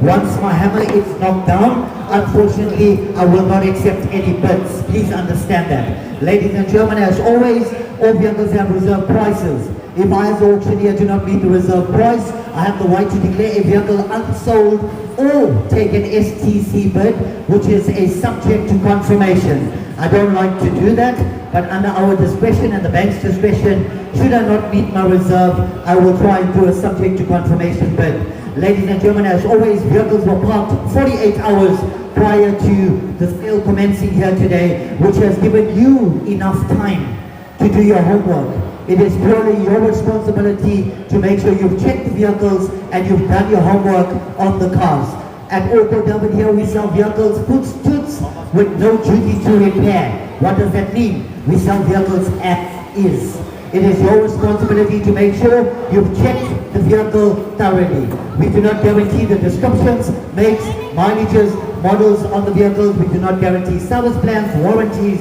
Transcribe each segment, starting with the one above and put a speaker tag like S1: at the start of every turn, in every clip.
S1: Once my hammer is knocked down, unfortunately, I will not accept any bids. Please understand that. Ladies and gentlemen, as always, all vehicles have reserve prices. If I as the auctioneer do not meet the reserve price, I have the right to declare a vehicle unsold or take an STC bid, which is a subject to confirmation. I don't like to do that, but under our discretion and the bank's discretion, should I not meet my reserve, I will try and do a subject to confirmation bid. Ladies and gentlemen, as always, vehicles were parked 48 hours prior to the sale commencing here today, which has given you enough time to do your homework. It is purely your responsibility to make sure you've checked the vehicles and you've done your homework on the cars. At Aucor Durban here, we sell vehicles toots with no duty to repair. What does that mean? We sell vehicles as is. It is your responsibility to make sure you've checked the vehicle thoroughly. We do not guarantee the descriptions, makes, mileages, models on the vehicles. We do not guarantee service plans, warranties,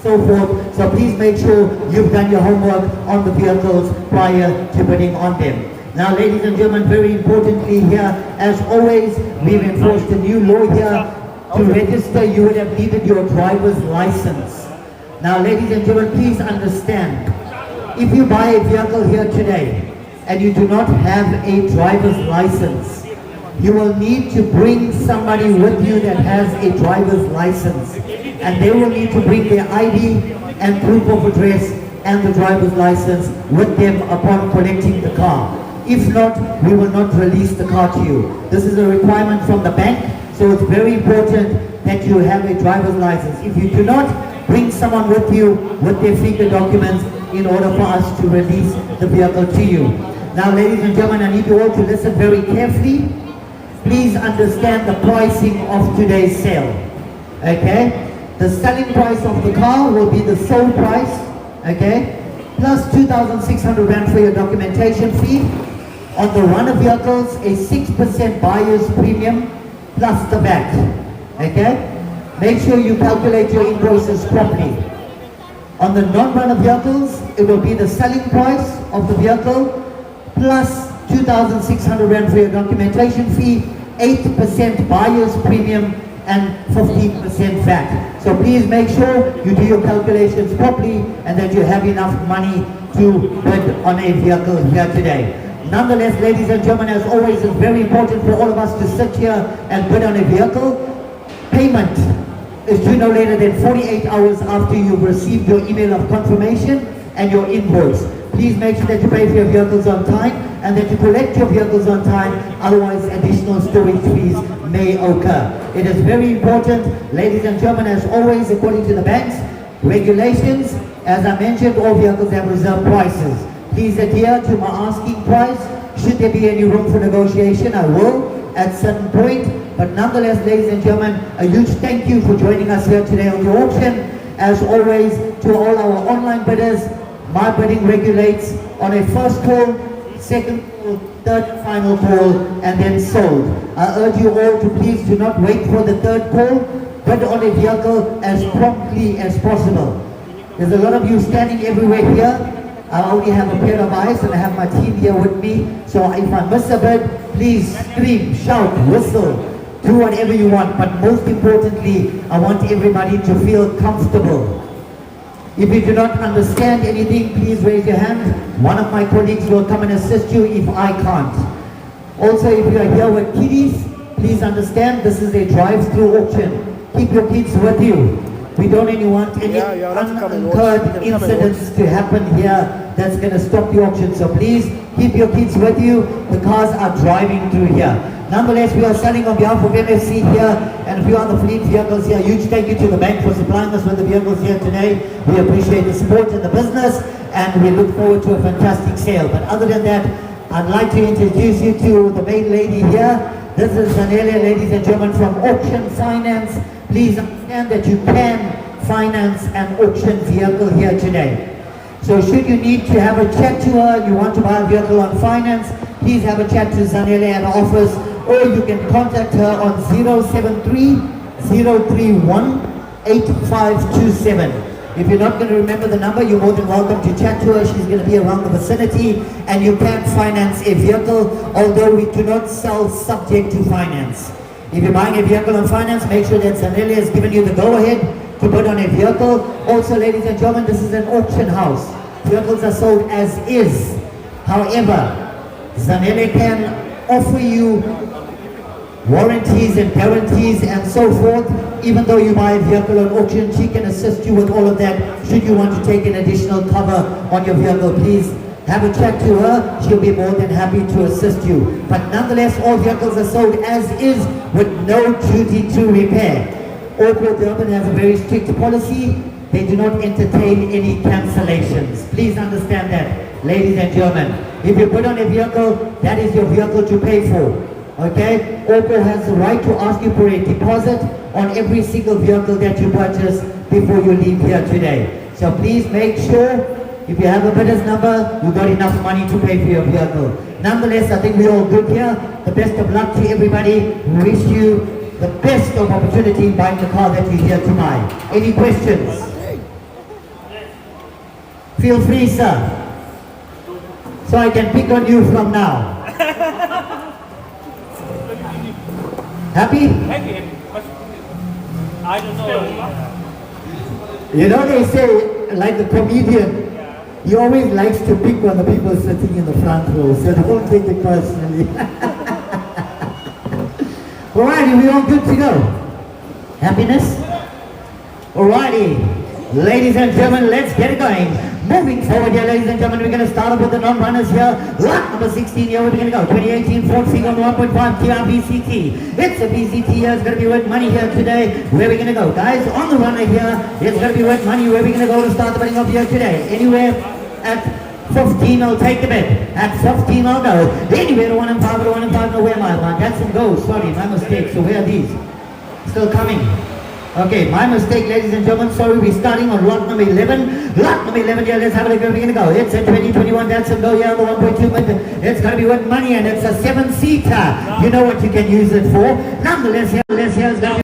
S1: so forth. So please make sure you've done your homework on the vehicles prior to bidding on them. Now, ladies and gentlemen, very importantly here, as always, we've enforced a new law here. To register, you would have needed your driver's license. Now, ladies and gentlemen, please understand, if you buy a vehicle here today and you do not have a driver's license, you will need to bring somebody with you that has a driver's license, and they will need to bring their ID and proof of address and the driver's license with them upon collecting the car. If not, we will not release the car to you. This is a requirement from the bank, so it's very important that you have a driver's license. If you do not, bring someone with you with their FICA documents in order for us to release the vehicle to you. Now, ladies and gentlemen, I need you all to listen very carefully. Please understand the pricing of today's sale. Okay? The selling price of the car will be the sold price, okay? Plus 2,600 Rand for your documentation fee. On the runner vehicles, a 6% buyer's premium plus the VAT, okay? Make sure you calculate your invoices properly. On the non-runner vehicles, it will be the selling price of the vehicle plus 2,600 Rand for your documentation fee, 8% buyer's premium, and 15% VAT. So please make sure you do your calculations properly and that you have enough money to bid on a vehicle here today. Nonetheless, ladies and gentlemen, as always, it's very important for all of us to sit here and bid on a vehicle. Payment is due no later than 48 hours after you've received your email of confirmation and your invoice. Please make sure that you pay for your vehicles on time and that you collect your vehicles on time, otherwise additional storage fees may occur. It is very important, ladies and gentlemen, as always, according to the bank's regulations, as I mentioned, all vehicles have reserve prices. Please adhere to my asking price. Should there be any room for negotiation, I will at certain point. But nonetheless, ladies and gentlemen, a huge thank you for joining us here today on the auction. As always, to all our online bidders, my bidding regulates on a first call, second call, third final call, and then sold. I urge you all to please do not wait for the third call. Bid on a vehicle as promptly as possible. There's a lot of you standing everywhere here. I only have a pair of eyes and I have my team here with me. So if I miss a bid, please scream, shout, whistle, do whatever you want. But most importantly, I want everybody to feel comfortable. If you do not understand anything, please raise your hand. One of my colleagues will come and assist you if I can't. Also, if you are here with kiddies, please understand this is a drive-through auction. Keep your kids with you. We don't really want any unoccurred incidents to happen here that's going to stop the auction. So please keep your kids with you. The cars are driving through here. Nonetheless, we are selling on behalf of MFC here and a few other fleet vehicles here. Huge thank you to the bank for supplying us with the vehicles here today. We appreciate the support in the business and we look forward to a fantastic sale. But other than that, I'd like to introduce you to the main lady here. This is Zanelia, ladies and gentlemen, from Auction Finance. Please understand that you can finance an auction vehicle here today. So should you need to have a chat to her, you want to buy a vehicle on finance, please have a chat to Zanele at the office, or you can contact her on 073-031-8527. If you're not going to remember the number, you're more than welcome to chat to her. She's going to be around the vicinity, and you can finance a vehicle, although we do not sell subject to finance. If you're buying a vehicle on finance, make sure that Zanelli has given you the go-ahead to put on a vehicle. Also, ladies and gentlemen, this is an auction house. Vehicles are sold as is. However, Zanelli can offer you warranties and guarantees and so forth. Even though you buy a vehicle on auction, she can assist you with all of that. Should you want to take an additional cover on your vehicle, please have a chat to her. She'll be more than happy to assist you. But nonetheless, all vehicles are sold as is with no duty to repair. Aucor Durban has a very strict policy. They do not entertain any cancellations. Please understand that, ladies and gentlemen. If you put on a vehicle, that is your vehicle to pay for. Okay? Aucor has the right to ask you for a deposit on every single vehicle that you purchase before you leave here today. So please make sure, if you have a bidder's number, you've got enough money to pay for your vehicle. Nonetheless, I think we're all good here. The best of luck to everybody. We wish you the best of opportunity in buying the car that you're here to buy. Any questions? Feel free, sir. So I can pick on you from now. Happy?
S2: Happy. But I don't know.
S1: You know, they say, like the comedian, he always likes to pick on the people sitting in the front row, so don't take it personally. Alrighty, we all good to go? Happiness? Alrighty, ladies and gentlemen, let's get it going. Moving forward here, ladies and gentlemen, we're going to start off with the non-runners here. Lot number 16 here, we're going to go. 2018 Ford Figo 1.5 TRBCT. It's a BCT here, it's going to be worth money here today. Where are we going to go? Guys, on the runner here, it's going to be worth money. Where are we going to go to start the bidding of here today? Anywhere at 15, I'll take the bid. At 15, I'll go. Anywhere to 1 and 5, to 1 and 5, no, where am I? That's some goals. Sorry, my mistake. So where are these? Still coming. Okay, my mistake, ladies and gentlemen. Sorry, we're starting on lot number 11. Lot number 11 here, let's have a look where we're going to go. It's a 2021, that's a go here, the 1.2, but it's going to be worth money, and it's a 7-seater. You know what you can use it for. Nonetheless, here is going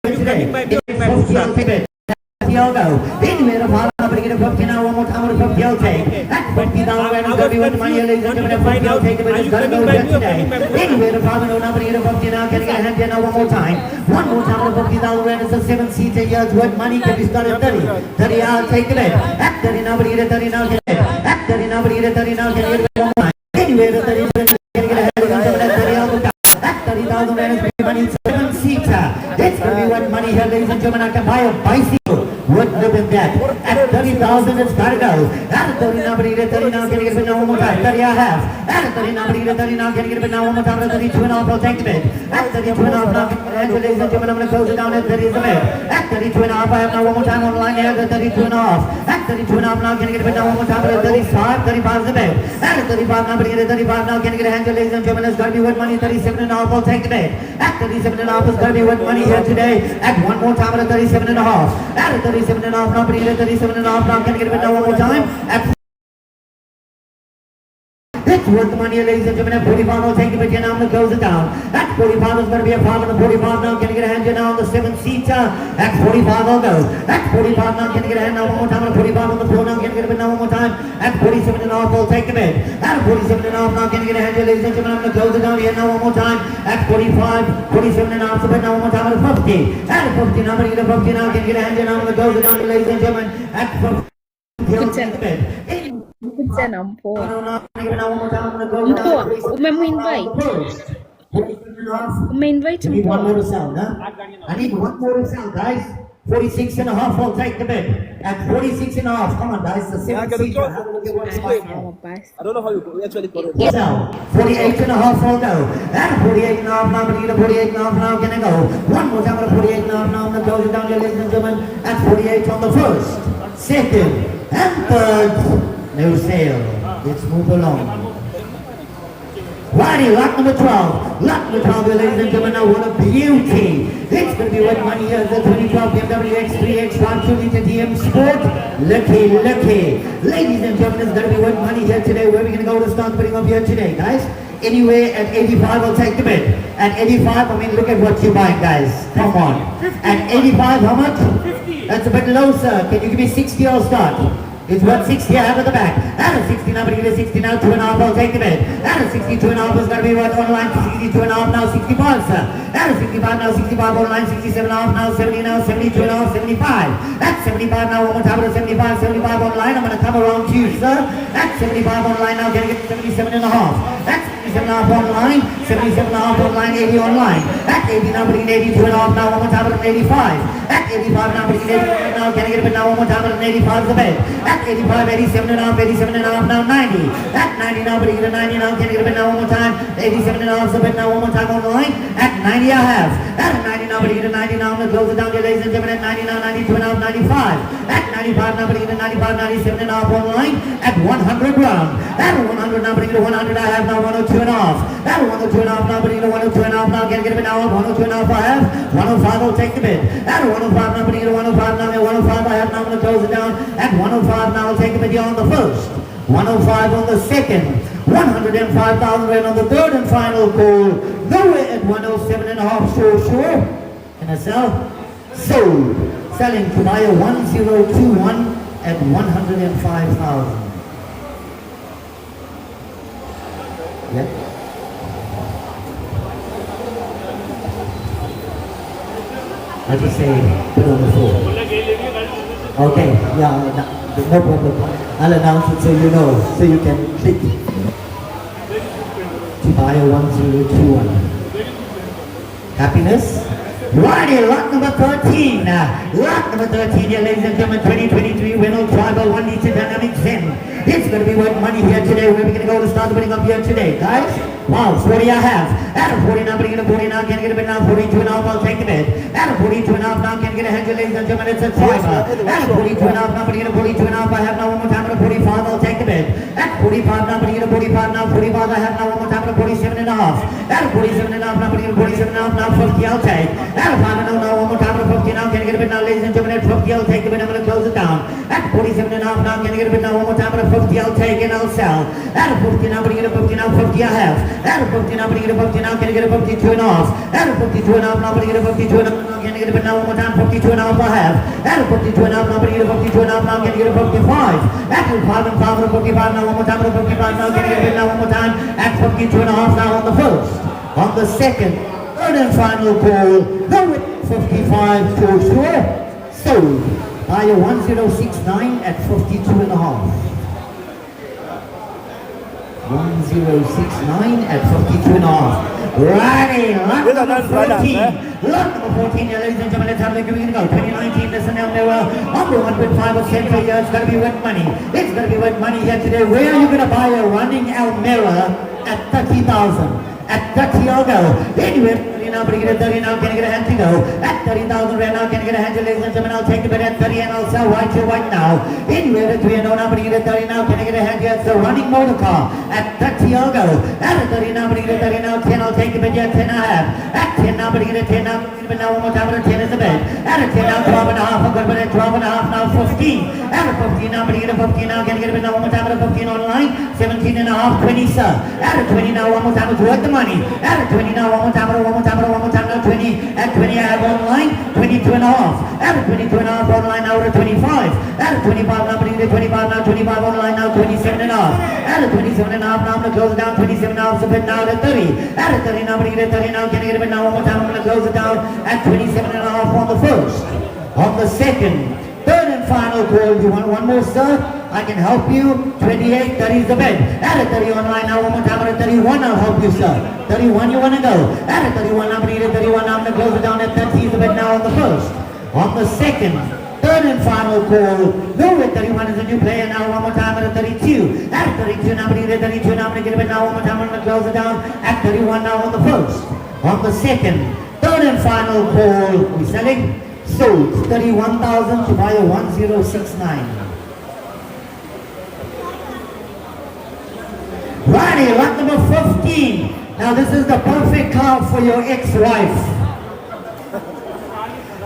S1: to be today. I'll go. Anyway, the father, I'm going to get a 50 now, one more time with a 50, I'll take. At 50 now, when it's going to be worth money, ladies and gentlemen, 50, I'll take it, but it's going to go here today. Anyway, the father, I'm going to get a 50 now, can I get a hand here now, one more time. One more time with a 50 now, when it's a 7-seater here, it's worth money, can be started at 30. 30, I'll take the bed. At 30 now, but get a 30 now, can I get it. At 30 now, but get a 30 now, can I get it one more time. Anyway, the 30, can I get a hand here, at 30, I'll go. At 30,000, when it's money, 7-seater. It's going to be worth money here, ladies and gentlemen, I can buy a bicycle. What more than that? At 30,000, it's got to go. At 30 now, but 30 now, can I get it now one more time? 30 I have. At 30 now, but 30 now, can I get it now one more time? At 32 and a half, I'll take the bid. At 32 and a half now, ladies and gentlemen, I'm going to close it down at 30 is the bid. At 32 and a half, I have now one more time on the line here at 32 and a half. At 32 and a half now, can I get it now one more time? At 35, 35 is the bid. At 35 now, but 35 now, can I get a hand here, ladies and gentlemen? It's got to be worth money. 37 and a half, I'll take the bid. At 37 and a half, it's got to be worth money here today. At one more time at 37 and a half. At 37 and a half now, but 37 and a half now, can I get it now one more time? At it's worth the money, ladies and gentlemen. At 45, I'll take it, but now I'm going to close it down. At 45, it's going to be a 5 and a 45 now. Can I get a hand here now on the 7-seater? At 45, I'll go. At 45 now, can I get a hand now one more time? At 45 on the floor now, can I get a bid now one more time? At 47 and a half, I'll take the bid. At 47 and a half now, can I get a hand here, ladies and gentlemen? I'm going to close it down here now one more time. At 45, 47 and a half, the bid now one more time at 50. At 50 now, I'm going to get a 50 now, can I get a hand here now? I'm going to close it down here, ladies and gentlemen. At 50, I'll take the bid.
S3: Mpho, umem-invite. Umem-invite
S1: I need one more to sell, huh? I need one more to sell, guys. 46 and a half, I'll take the bid. At 46 and a half, come on guys, the 7-seater. Have a look at what's going on.
S2: I don't know how you actually got it.
S1: Now, 48 and a half, I'll go. At 48 and a half now, but 48 and a half now, can I go? One more time at 48 and a half now, I'm going to close it down here, ladies and gentlemen. At 48 on the first, second, and third. No sale. Let's move along. Righty, lot number 12. Lot number 12, ladies and gentlemen. Now, what a beauty. It's going to be worth money here. The 2012 BMW X3 X1 2-liter DM Sport. Lucky. Ladies and gentlemen, it's going to be worth money here today. Where are we going to go to start putting up here today, guys? Anywhere at 85, I'll take the bid. At 85, I mean, look at what you're buying, guys. Come on. At 85, how much?
S2: 50.
S1: That's a bit low, sir. Can you give me 60 or start? It's what 60 I have at the back. At a 60 now, but you get 60 now, 2.5, I'll take the bid. At a 62.5 is going to be what online, 62.5 now, 65, sir. At a 65 now, 65 online, 67.5 now, 70 now, 72.5, 75. At 75 now, one more time, at a 75, 75 online, I'm going to come around to you, sir. At 75 online now, can I get 77.5? At 77.5 online, 77.5 online, 80 online. At 80 now, but 82.5 now, one more time, at an 85. At 85 now, but 85 now, can I get a bit now, one more time, at an 85 is the bed. At 85, 87.5, 87.5 now, 90. At 90 now, but you get a 90 now, can I get a bit now, one more time, 87.5 is the bed now, one more time online. At 90 I have. At 90 now, but you get a 90 now, I'm going to close it down, dear ladies and gentlemen. At 90 now, 92.5, 95. At 95 now, but you get a 95, 97.5 online. At 100 round. At 100 now, but you get a 100 I have now, 102.5. At 102.5 now, but you get a 102.5 now, can I get a bit now, 102.5 I have. 105 I'll take the bid. At 105 now, but you get a 105 now, 105 I have now, I'm going to close it down. At 105 now, I'll take the bid on the first. 105 on the second. 105,000 rand on the third and final call. Nowhere at 107.5, sure. Can I sell? Sold. Selling to buyer 1021 at 105,000. Yeah. I just say put on the floor. Okay, yeah, no problem. I'll announce it so you know, so you can click. Buyer 1021. Happiness? Righty, lot number 13. Lot number 13 here, ladies and gentlemen, 2023 Renault Tribal 1 liter Dynamic Zen. It's going to be worth money here today. Where are we going to go to start the bidding up here today, guys? Wow, 40 I have. At a 40 now, but you get a 40 now, can I get a bid now? 42 now, I'll take the bid. At a 42 now, now, can I get a handle, ladies and gentlemen? It's a driver. At a 42 now, but you get a 42 now, I have now one more time at a 45, I'll take the bid. At 45 now, but you get a 45 now, 45 I have now one more time at a 47.5. At a 47.5 now, but you get a 47.5 now, 50 I'll take. At a 5 now, one more time at a 50 now, can I get a bid now, ladies and gentlemen? At 50 I'll take the bid, I'm going to close it down. At 47.5 now, can I get a bid now, one more time at a 50 I'll take and I'll sell. At a 50 now, but you get a 50 now, 50 I have. At a 50 now, but you get a 50 now, can I get a 52.5? At a 52.5 now, but you get a 52.5, can I get a bid now, one more time, 52.5 I have. At a 52.5 now, but you get a 52.5 now, can I get a 55? At a 5 and 5 at a 55 now, one more time at a 55 now, can I get a bid now, one more time, at 52.5 now on the first. On the second, third and final call, no with 55 sure. Sold. Buyer 1069 at 52.5. 1069 at 52.5. Righty, lot number 14. Lot number 14, yeah, ladies and gentlemen, let's have a look. We're going to go. 2019, listen now, mirror. Number 1.5% per year. It's going to be worth money. It's going to be worth money here today. Where are you going to buy a running Almera at 30,000? At 30 I'll go. Anyway, 30 now, but you get a 30 now, can I get a hand to go? At 30,000 right now, can I get a hand to, ladies and gentlemen? I'll take the bid at 30 and I'll sell right to right now. Anyway, at 3 and 0 now, but you get a 30 now, can I get a hand here? It's a running motor car. At 30 I'll go. At a 30 now, but you get a 30 now, 10 I'll take the bid, yeah, 10 I have. At 10 now, but you get a 10 now, but now one more time, but a 10 is the bid. At a 10 now, 12 and a half, I'll go, but at 12 and a half now, 15. At a 15 now, but you get a 15 now, can I get a bid now, one more time, but a 15 online, 17 and a half, 20, sir. At a 20 now, one more time, it's worth the money. At a 20 now, one more time, now 20. At 20 I have online, 22 and a half. At a 22 and a half online now to 25. At a 25 now, but you get 25 now, 25 online now, 27 and a half. At a 27 and a half now, I'm going to close it down, 27 and a half, so bid now to 30. At a 30 now, but you get 30 now, can I get a bid now, one more time, I'm going to close it down at 27 and a half on the first. On the second, third and final call, you want one more, sir? I can help you. 28, 30 is the bid. At a 30 online now, one more time at a 31, I'll help you, sir. 31, you want to go. At a 31 now, but you get 31 now, I'm going to close it down at 30 is the bid now on the first. On the second, third and final call. No, at 31 is a new player now, one more time at a 32. At 32 now, but you get 32 now, I'm going to get a bid now, one more time, I'm going to close it down at 31 now on the first. On the second, third and final call. We selling? Sold. 31,000 to buy a 1069. Righty, lot number 15. Now this is the perfect car for your ex-wife.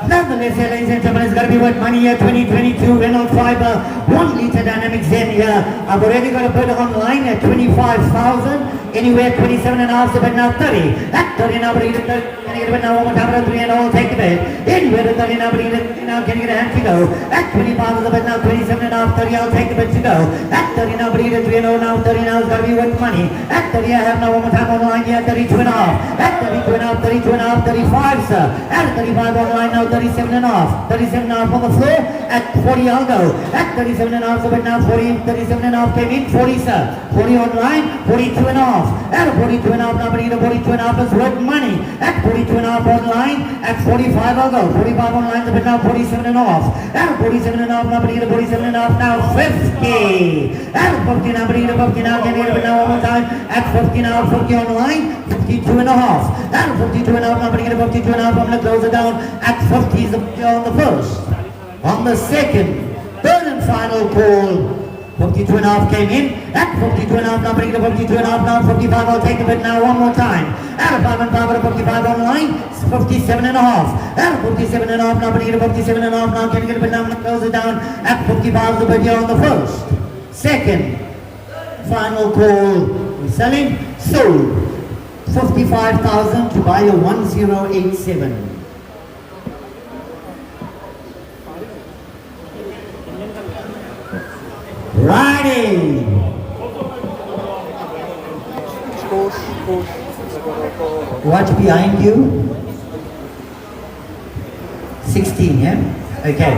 S1: Nonetheless, here, ladies and gentlemen, it's got to be worth money here. 2022 Renault Fiber 1 litre dynamic Zen here. I've already got a bid online at 25,000. Anywhere 27 and a half, so but now 30. At 30 now, but can you get a bid now? One more time, 3 and all, take the bid. Anywhere to 30 now, but now can you get a hand to go? At 25 is the bid now, 27 and a half, 30, I'll take the bid to go. At 30 now, but 3 and all now, 30 now is got to be worth money. At 30 I have now one more time online here, 32 and a half. At 32 and a half, 32 and a half, 35, sir. At 35 online now, 37 and a half. 37 and a half on the floor. At 40 I'll go. At 37 and a half, so but now 40, 37 and a half came in, 40, sir. 40 online, 42 and a half. At 42 and a half, now but 42 and a half is worth money. At 42 and a half online, at 45 I'll go. 45 online, so but now 47 and a half. At 47 and a half, now but 47 and a half, now 50. At 50 now, but 50 now, can you get it now one more time? At 50 now, 50 online, 52 and a half. At 52 and a half, now but 52 and a half, I'm going to close it down. At 50 is on the first. On the second, third and final call. 52 and a half came in. At 52 and a half, now bring it to 52 and a half, now 55, I'll take the bid now one more time. At 5 and 5 at 55 online, 57 and a half. At 57 and a half, now bring it to 57 and a half, now can you get a bid now? I'm going to close it down. At 55 the bid here on the first. Second, final call, we're selling, sold. 55,000 to buy a 1087. Righty. Watch behind you. 16, yeah? Okay.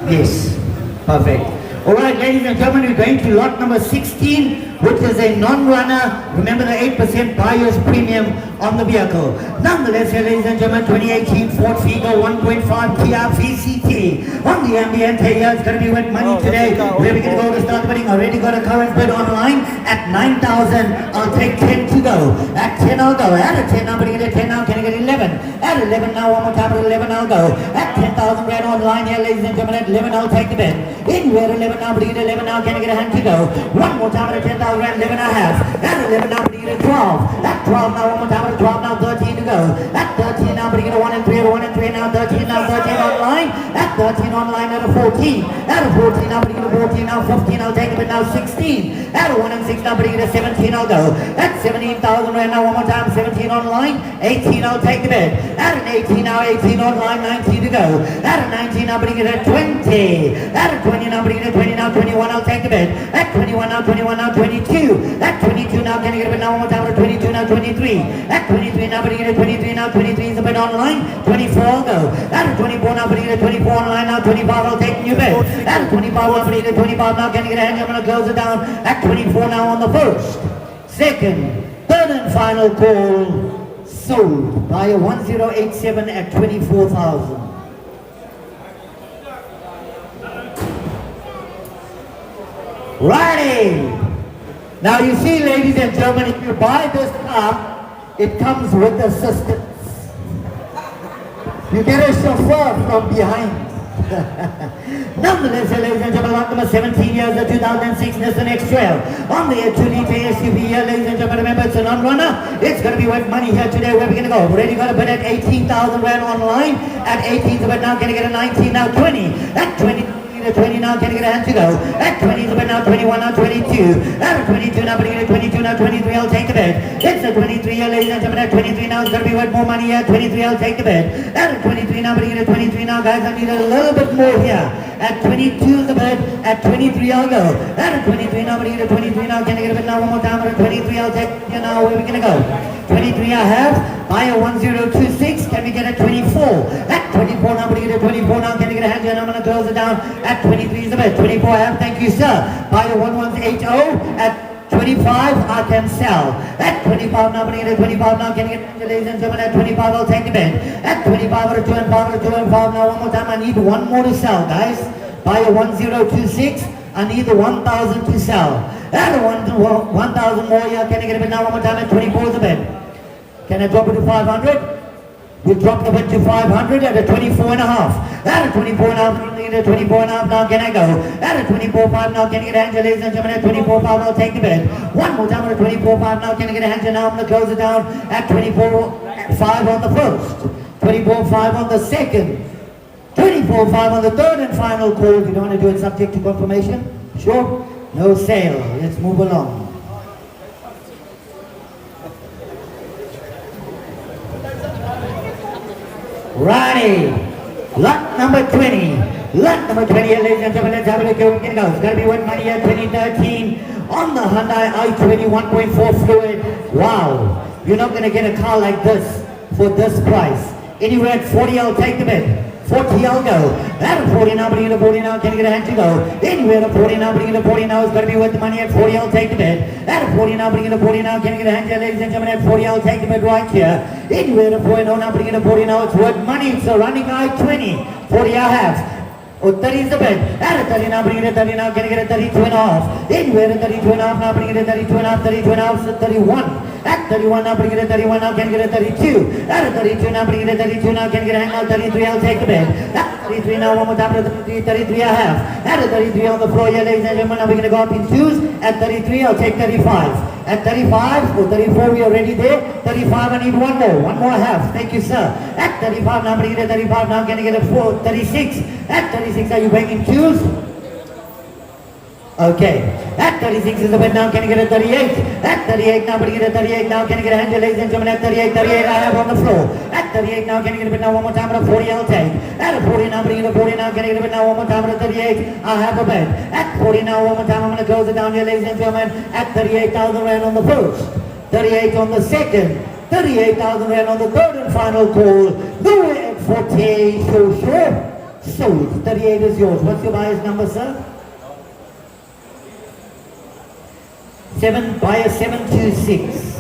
S1: Yes. Perfect. Alright, ladies and gentlemen, we're going to lot number 16, which is a non-runner. Remember the 8% buyer's premium on the vehicle. Nonetheless, here, ladies and gentlemen, 2018 Ford Figo 1.5 Kia VCT. On the ambient here, it's going to be worth money today. Where we can go to start bidding. Already got a current bid online at 9,000. I'll take 10 to go. At 10 I'll go. At a 10 I'm going to get a 10 now. Can I get 11? At 11 now, one more time. At 11 I'll go. At 10,000 rand online here, ladies and gentlemen. At 11 I'll take the bid. Anywhere 11 now, but 11 now, can I get a hand to go? One more time at 10,000 rand, 11 I have. At 11 now, but 12. At 12 now, one more time at 12 now, 13 to go. At 13 now, but 1 and 3, 1 and 3 now, 13 now, 13 online. At 13 online at a 14. At a 14 now, but 14 now, 15 I'll take it, but now 16. At a 1 and 6 now, but 17 I'll go. At 17,000 rand now, one more time, 17 online, 18 I'll take the bid. At an 18 now, 18 online, 19 to go. At a 19 now, but at 20. At a 20 now, but 20 now, 21 I'll take the bid. At 21 now, 21 now, 22. At 22 now, can you get a bid now one more time? At 22 now, 23. At 23 now, but 23 now, 23 is a bid online, 24 I'll go. At 24 now, but 24 online now, 25 I'll take new bid. At 25 now, but 25 now, can you get a hand? I'm going to close it down. At 24 now on the first. Second, third and final call, sold by a 1087 at 24,000. Righty! Now you see, ladies and gentlemen, if you buy this car, it comes with assistance. You get a chauffeur from behind. Nonetheless, ladies and gentlemen, lot number 17 years, the 2006 Nissan X-Trail. On the 2-litre SUV here, ladies and gentlemen, remember it's a non-runner. It's going to be worth money here today. Where are we going to go? Already got a bid at 18,000 rand online. At 18, but now can I get a 19, now 20. At 20. 20 now, can I get a hand to go? At 20, but now 21, now 22. At 22 now, but I get a 22, now 23, I'll take the bid. It's a 23 here, ladies and gentlemen. At 23 now, it's going to be worth more money here. 23, I'll take the bid. At 23 now, but I get a 23 now, guys, I need a little bit more here. At 22 is the bid. At 23, I'll go. At 23 now, but I get a 23 now, can I get a bid now one more time? At 23, I'll take it now. Where are we going to go? 23 I have. Buy a 1026, can we get a 24? At 24 now, but I get a 24 now, can I get a hand here? I'm going to close it down. At 23 is the bid. 24 I have, thank you sir. Buy a 1180 at 25 I can sell. At 25 now, but I get a 25 now, can I get a, ladies and gentlemen, at 25 I'll take the bid. At 25 or a 2 and 5 or a 2 and 5 now, one more time, I need one more to sell, guys. Buy a 1026, I need the 1,000 to sell. At a 1,000 more here, can I get a bid now one more time? At 24 is the bid. Can I drop it to 500? We'll drop the bid to 500 at a 24 and a half. At a 24 and a half, at a 24 and a half now, can I go? At a 24.5 now, can I get a hand, ladies and gentlemen? At 24.5, I'll take the bid. One more time at a 24.5 now, can I get a hand? Now I'm going to close it down at 24. 5 on the first, 24.5 on the second, 24.5 on the third and final call. You don't want to do it subject to confirmation? Sure? No sale. Let's move along. Righty. Lot number 20. Lot number 20 here, ladies and gentlemen. Let's have a look at we can go. It's going to be win money here, 2013 on the Hyundai i20 1.4 fluid. Wow. You're not going to get a car like this for this price. Anywhere at 40, I'll take the bid. 40, I'll go. At 40 now, bring it to 40 now, can I get a hand to go? Anywhere at 40 now, bring it to 40 now, it's going to be worth the money. At 40, I'll take the bid. At 40 now, bring it to 40 now, can I get a hand here, ladies and gentlemen? At 40, I'll take the bid right here. Anywhere at 40 now, bring it to 40 now, it's worth money. It's a running i20. 40 I have. Oh, 30 is the bid. At 30 now, bring it to 30 now, can I get a 32 and a half? Anywhere at 32 and a half now, bring it to 32 and a half, 32 and a half, so 31. At 31 now, bring it to 31 now, can I get a 32? At 32 now, bring it to 32 now, can I get a hand now, 33, I'll take the bid. At 33 now, one more time, 33, 33 I have. At 33 on the floor here, ladies and gentlemen, now we're going to go up in twos. At 33, I'll take 35. At 35, or 34, we are already there. 35, I need one more I have. Thank you, sir. At 35 now, bring it to 35 now, can I get a 4? 36. At 36, are you going in twos? Okay. At 36 is the bid now, can I get a 38? At 38 now, bring it to 38 now, can I get a hand, ladies and gentlemen? At 38, 38 I have on the floor. At 38 now, can I get a bid now one more time? At a 40 I'll take. At a 40 now, bring it to 40 now, can I get a bid now one more time? At a 38 I have a bid. At 40 now, one more time, I'm going to close it down here, ladies and gentlemen. At 38,000 rand on the first, 38 on the second, 38,000 rand on the third and final call. Nowhere at 40, so sure. Sold. 38 is yours. What's your buyer's number, sir? Buyer 726.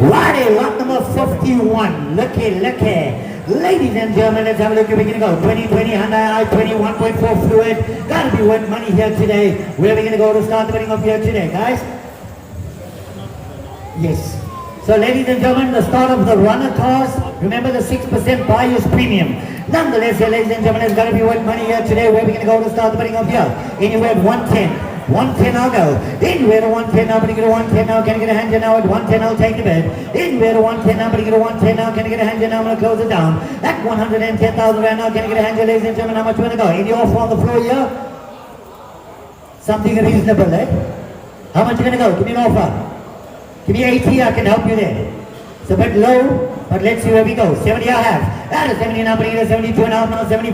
S1: Righty, lot number 51. Looky. Ladies and gentlemen, let's have a look. We're going to go. 2020 Hyundai i20 1.4 fluid. Gotta be worth money here today. Where are we going to go to start the bidding of here today, guys? Yes. So ladies and gentlemen, the start of the runner cars, remember the 6% buyer's premium. Nonetheless, here, ladies and gentlemen, it's going to be worth money here today. Where are we going to go to start the bidding of here? Anywhere at 110. 110 I'll go. Anywhere to 110 now, bring it to 110 now, can I get a hand here now? At 110 I'll take the bid. Anywhere to 110 now, bring it to 110 now, can I get a hand here now? I'm going to close it down. At 110,000 rand now, can I get a hand here, ladies and gentlemen? How much you want to go? Any offer on the floor here? Something reasonable, eh? How much you going to go? Give me an offer. Give me 80, I can help you there. It's a bit low, but let's see where we go. 70 I have. At a 70 now, bring it to 72 and a half, now 75.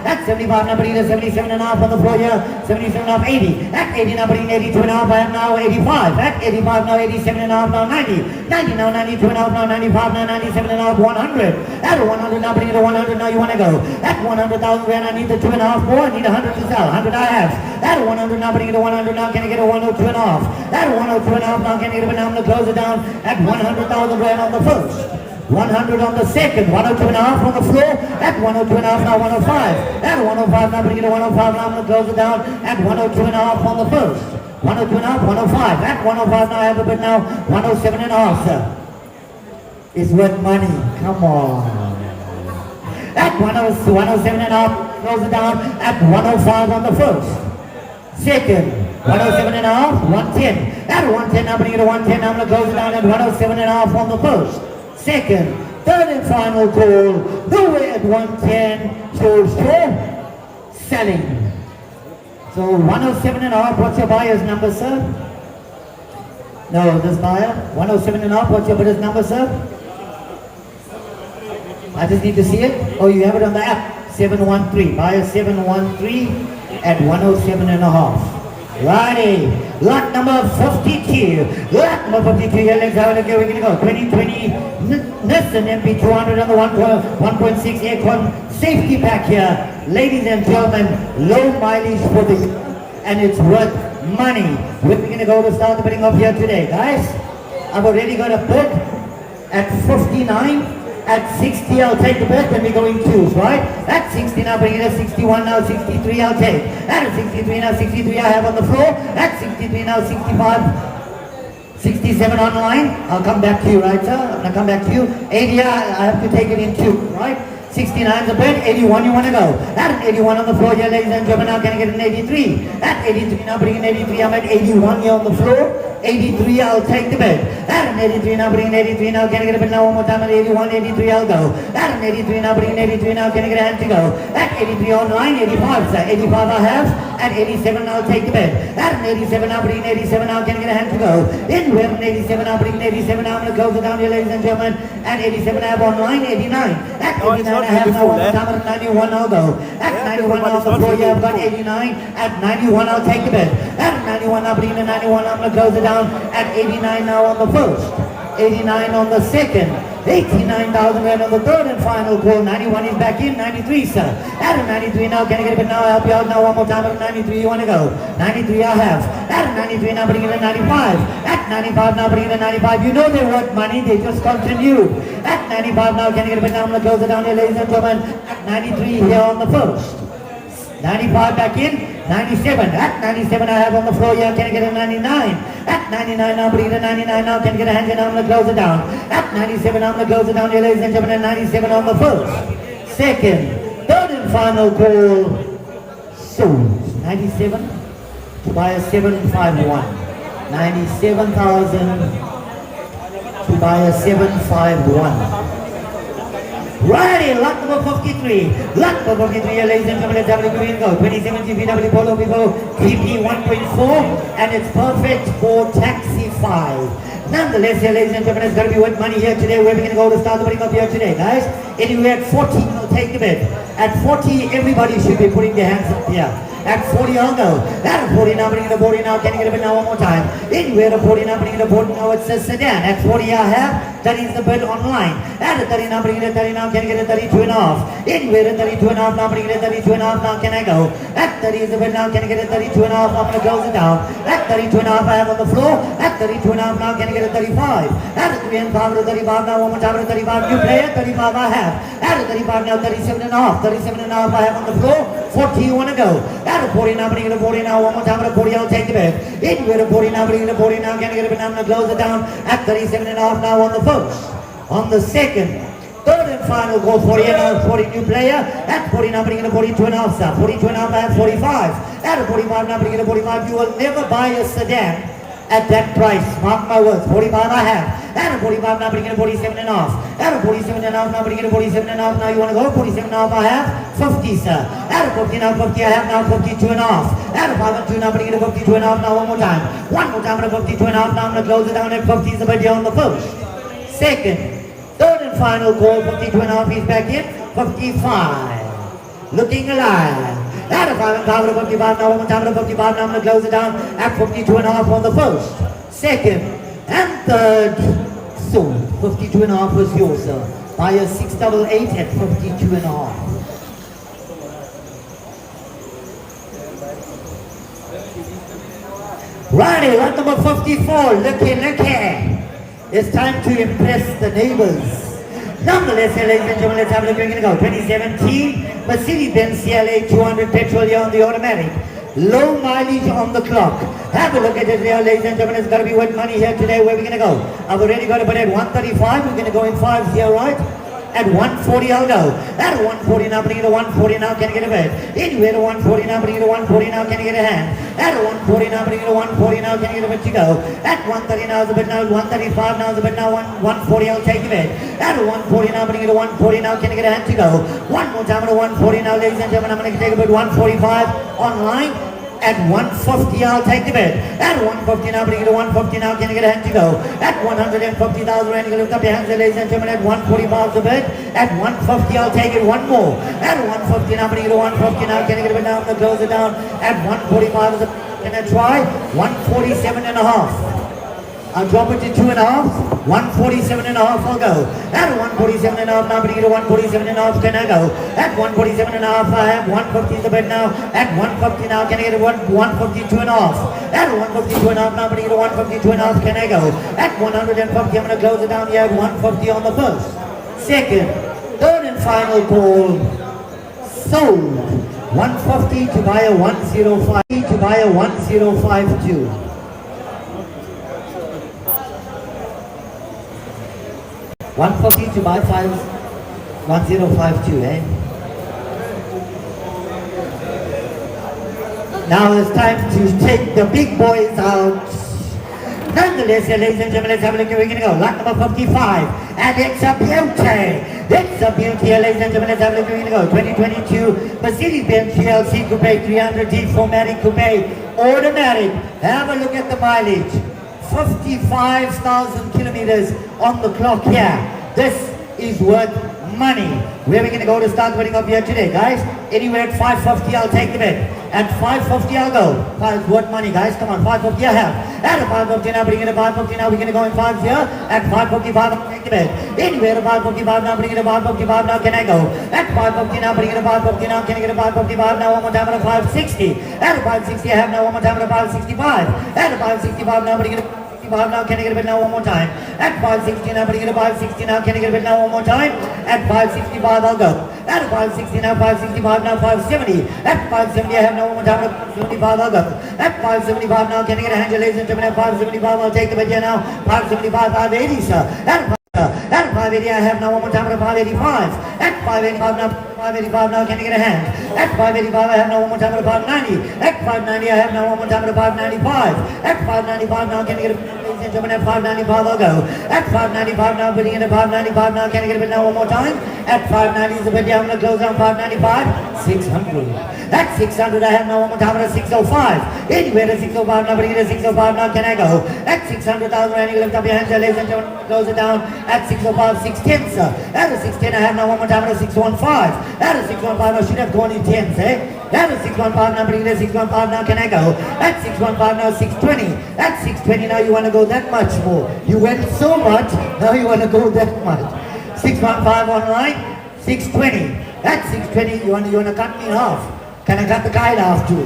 S1: At 75 now, bring it to 77 and a half on the floor here. 77 and a half, 80. At 80 now, bring 82 and a half, I have now 85. At 85 now, 87 and a half, now 90. 90 now, 92 and a half, now 95, now 97 and a half, 100. At 100 now, bring it to 100, now you want to go. At 100,000 rand, I need the 2 and a half more, I need 100 to sell. 100 I have. At 100 now, bring it to 100, now can I get a 102 and a half? At 102 and a half, now can I get it, now I'm going to close it down. At 100,000 rand on the first. 100 on the second, 102 and a half on the floor, at 102 and a half now 105, at 105 now bring it to 105, now I'm going to close it down, at 102 and a half on the first, 102 and a half, 105, at 105 now I have a bid now, 107 and a half, sir. It's worth money, come on. At 107 and a half, close it down, at 105 on the first, second, 107 and a half, 110, at 110 now bring it to 110, now I'm going to close it down, at 107 and a half on the first, second, third and final call, nowhere at 110, so selling. So 107 and a half, what's your buyer's number, sir? No, this buyer, 107 and a half, what's your buyer's number, sir? I just need to see it. Oh, you have it on the app, 713, buyer 713 at 107 and a half. Righty, lot number 52. Lot number 52 here, let's have a look here, we're going to go. 2020 Nissan MP200 on the 1.6 aircon safety pack here. Ladies and gentlemen, low mileage for the and it's worth money. We're going to go to start the bidding up here today, guys. I've already got a bid at 59. At 60, I'll take the bid, then we go in twos, right? At 60 now, bring it at 61 now, 63 I'll take. At 63 now, 63 I have on the floor. At 63 now, 65, 67 online. I'll come back to you, right, sir? I'm going to come back to you. 80, I have to take it in two, right? 69 is the bid, 81 you want to go. At 81 on the floor here, ladies and gentlemen, now can I get an 83? At 83 now, bring in 83, I'm at 81 here on the floor. 83, I'll take the bid. At an 83 now, bring an 83 now, can I get a bid now one more time? At 81, 83, I'll go. At an 83 now, bring an 83 now, can I get a hand to go? At 83 online, 85, sir. 85 I have. At 87, I'll take the bid. At an 87 now, bring an 87 now, can I get a hand to go? In with an 87, I'll bring an 87 now, I'm going to close it down here, ladies and gentlemen. At 87, I have online, 89. At 89, I have now one more time. At 91, I'll go. At 91, on the floor, yeah, I've got 89. At 91, I'll take the bid. At 91, I'll bring in 91, I'm going to close it down. At 89 now on the first. 89 on the second. 89,000 rand on the third and final call. 91 is back in. 93, sir. At a 93 now, can I get a bit now? I'll help you out now one more time. At a 93, you want to go? 93 I have. At a 93 now, bring in a 95. At 95 now, bring in a 95. You know they're worth money, they just continue. At 95 now, can I get a bit now? I'm going to close it down here, ladies and gentlemen. At 93 here on the first. 95 back in. 97. At 97 I have on the floor here. Can I get a 99? At 99 now, bring it a 99 now. Can I get a hand here now? I'm going to close it down. At 97 I'm going to close it down here, ladies and gentlemen. 97 on the first. Second. Third and final call. Sold. 97 to buy a 751. 97,000 to buy a 751. Righty, lot number 53. Lot number 53, ladies and gentlemen, let's go. 2017 VW Polo Vivo TP 1.4, and it's perfect for Taxi 5. Nonetheless, here, ladies and gentlemen, it's going to be worth money here today. Where we're going to go to start the bidding up here today, guys. Anywhere at 40, I'll take the bid. At 40, everybody should be putting their hands up here. At 40, I'll go. At 40 now, bringing the 40 now. Can you get a bid now one more time? Anywhere at 40 now, bringing the 40 now. It says sedan. At 40, I have. That is the bid online. At 30 now, bringing the 30 now. Can you get a 32 and a half? Anywhere at 32 and a half now, bringing the 32 and a half now. Can I go? At 30 is the bid now. Can you get a 32 and a half? I'm going to close it down. At 32 and a half, I have on the floor. At 32 and a half now, can you get a 35? At 3 and 5 to 35 now. One more time at 35. New player. 35 I have. At 35 now, 37 and a half. 37 and a half I have on the floor. 40 you want to go. At 40 now, bringing the 40 now. One more time at 40, I'll take the bid. Anywhere at 40 now, bringing the 40 now. Can you get a bid now? I'm going to close it down. At 37 and a half now on the first. On the second. Third and final call, 40 and a half, 40 new player. At 40 now, bringing the 42 and a half, sir. 42 and a half, I have 45. At 45 now, bringing the 45. You will never buy a sedan at that price. Mark my words. 45 I have. At 45 now, bringing the 47 and a half. At 47 and a half now, bringing the 47 and a half. Now you want to go? 47 and a half I have. 50, sir. At 50 now, 50 I have now. 52 and a half. At 5 and 2 now, bringing the 52 and a half. Now one more time. One more time at 52 and a half. Now I'm going to close it down at 50 is the bid here on the first. Second. Third and final call, 52 and a half, he's back in, 55. Looking alive. At a 5 and 5 at 55, now one more time at 55, now I'm going to close it down at 52 and a half on the first, second, and third. Sold. 52 and a half was yours, sir. Buyer 688 at 52 and a half. Righty, lot number 54, looky. It's time to impress the neighbors. Nonetheless, ladies and gentlemen, let's have a look. We're going to go. 2017 Mercedes-Benz CLA 200 petrol here on the automatic. Low mileage on the clock. Have a look at it here, ladies and gentlemen. It's going to be worth money here today. Where we're going to go? I've already got it, but at 135, we're going to go in 5s here, right? At 140 I'll go. At 140 now, bring it to 140 now, can you get a bid? Anywhere to 140 now, bring it to 140 now, can you get a hand? At 140 now, bring it to 140 now, can you get a bid to go? At 130 now is a bid now, 135 now is a bid now, 140 I'll take a bid. At 140 now, bring it to 140 now, can you get a hand to go? One more time at 140 now, ladies and gentlemen, I'm going to take a bid 145 online. At 150 I'll take the bid. At 150 now, bring it to 150 now, can you get a hand to go? At 150,000 rand, you can lift up your hands, ladies and gentlemen. At 145 the bid. At 150 I'll take it one more. At 150 now, bring it to 150 now, can you get a bid now? I'm going to close it down. At 145 is a can I try? 147 and a half. I'll drop it to 2 and a half. 147 and a half I'll go. At 147 and a half now, bring it to 147 and a half, can I go? At 147 and a half I have 150 is the bid now. At 150 now, can I get it 152 and a half? At 152 and a half now, bring it to 152 and a half, can I go? At 150 I'm going to close it down here at 150 on the first. Second, third and final call. Sold. 150 to buy a 105 to buy a 1052. 150 to buy 1052, eh? Now it's time to take the big boys out. Nonetheless, ladies and gentlemen, let's have a look. We're going to go. Lot number 55. And it's a beauty. It's a beauty, ladies and gentlemen. Let's have a look. We're going to go. 2022 Mercedes-Benz GLC Coupe 300D 4MATIC Coupe Automatic. Have a look at the mileage. 55,000 kilometers on the clock here. This is worth money. Where are we going to go to start winning up here today, guys? Anywhere at 550, I'll take the bet. At 550, I'll go. It's worth money, guys. Come on, 550 I have. At 550 now, bring it to 550 now. We're going to go in 5 here. At 555, I'll take the bet. Anywhere at 555 now, bring it to 555 now. Can I go? At 550 now, bring it to 550 now. Can I get a 555 now? One more time at a 560. At a 560, I have now. One more time at a 565. At a 565 now, bring it to 5 now, can I get a bit now one more time? At 560 now, putting it at 560 now, can I get a bit now one more time? At 565 I'll go. At 560 now, 565 now, 570. At 570 I have now one more time, at 575 I'll go. At 575 now, can I get a hand, ladies and gentlemen? At 575 I'll take the bit here now. 575, 580 sir. At 580 I have now one more time at 585. At 585 now, 585 now, can I get a hand? At 585 I have now one more time at 590. At 590 I have now one more time at 595. At 595 now, can I get a ladies and gentlemen? At 595 I'll go. At 595 now, putting in at 595 now, can I get a bit now one more time? At 590 is the bit, I'm going to close down 595. 600. At 600 I have now one more time at 605. Anywhere at 605 now, putting in at 605 now, can I go? At 600,000 rand, you lift up your hands, ladies and gentlemen, close it down. At 605, 610 sir. At a 610 I have now one more time at a 615. At a 615 I should have gone in 10s, eh? At a 615 now, bring it at 615 now, can I go? At 615 now, 620. At 620 now, you want to go that much more. You went so much, now you want to go that much. 615 online, 620. At 620, you want to cut me in half. Can I cut the guy in half too?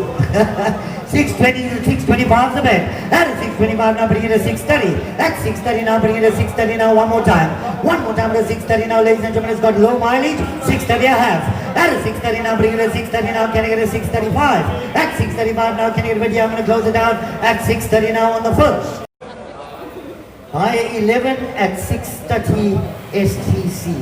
S1: 620 to 625 the bet. At 625 now, bring it at 630. At 630 now, bring it at 630 now, one more time. One more time at 630 now, ladies and gentlemen, it's got low mileage. 630 I have. At 630 now, bring it at 630 now, can I get a 635? At 635 now, can I get a video? I'm going to close it down at 630 now on the first. Higher 11 at 630 STC.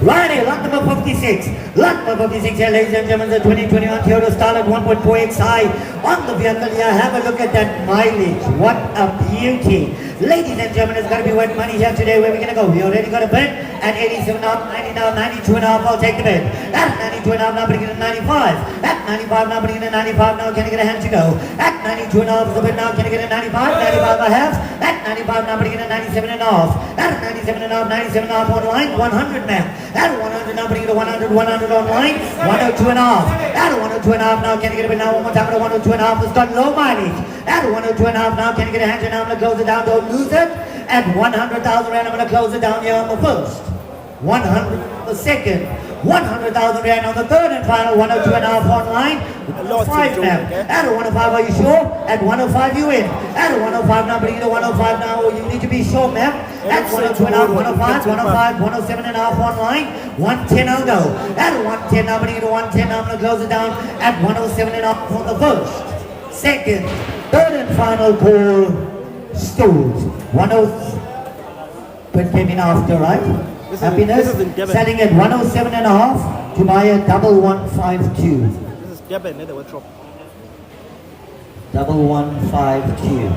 S1: Righty, lot number 56. Lot number 56 here, ladies and gentlemen, the 2021 Toyota Starlet 1.4X high on the vehicle here. Have a look at that mileage. What a beauty. Ladies and gentlemen, it's going to be worth money here today. Where are we going to go? We already got a bid at 87 now, 90 now, 92 and a half. I'll take the bid. At 92 and a half now, bring it to 95. At 95 now, bring it to 95 now. Can I get a hand to go? At 92 and a half is the bid now. Can I get a 95? 95 I have. At 95 now, bring it to 97 and a half. At 97 and a half, 97 and a half online. 100 now. At 100 now, bring it to 100, 100 online. 102 and a half. At 102 and a half now, can I get a bid now? One more time at 102 and a half. It's got low mileage. At 102 and a half now, can I get a hand to now? I'm going to close it down. Don't lose it. At 100,000 rand, I'm going to close it down here on the first. 100 the second. 100,000 rand on the third and final. 102 and a half online. 105 now. At a 105, are you sure? At 105 you win. At a 105 now, bring it to 105 now. You need to be sure, ma'am. At 102 and a half, 105, 105, 107 and a half online. 110 I'll go. At a 110 now, bring it to 110 now. I'm going to close it down at 107 and a half on the first. Second, third and final call. Stools. 107 came in after, right? Happiness selling at 107 and a half to buy a double 152.
S2: This is Durban, the workshop.
S1: Double 152.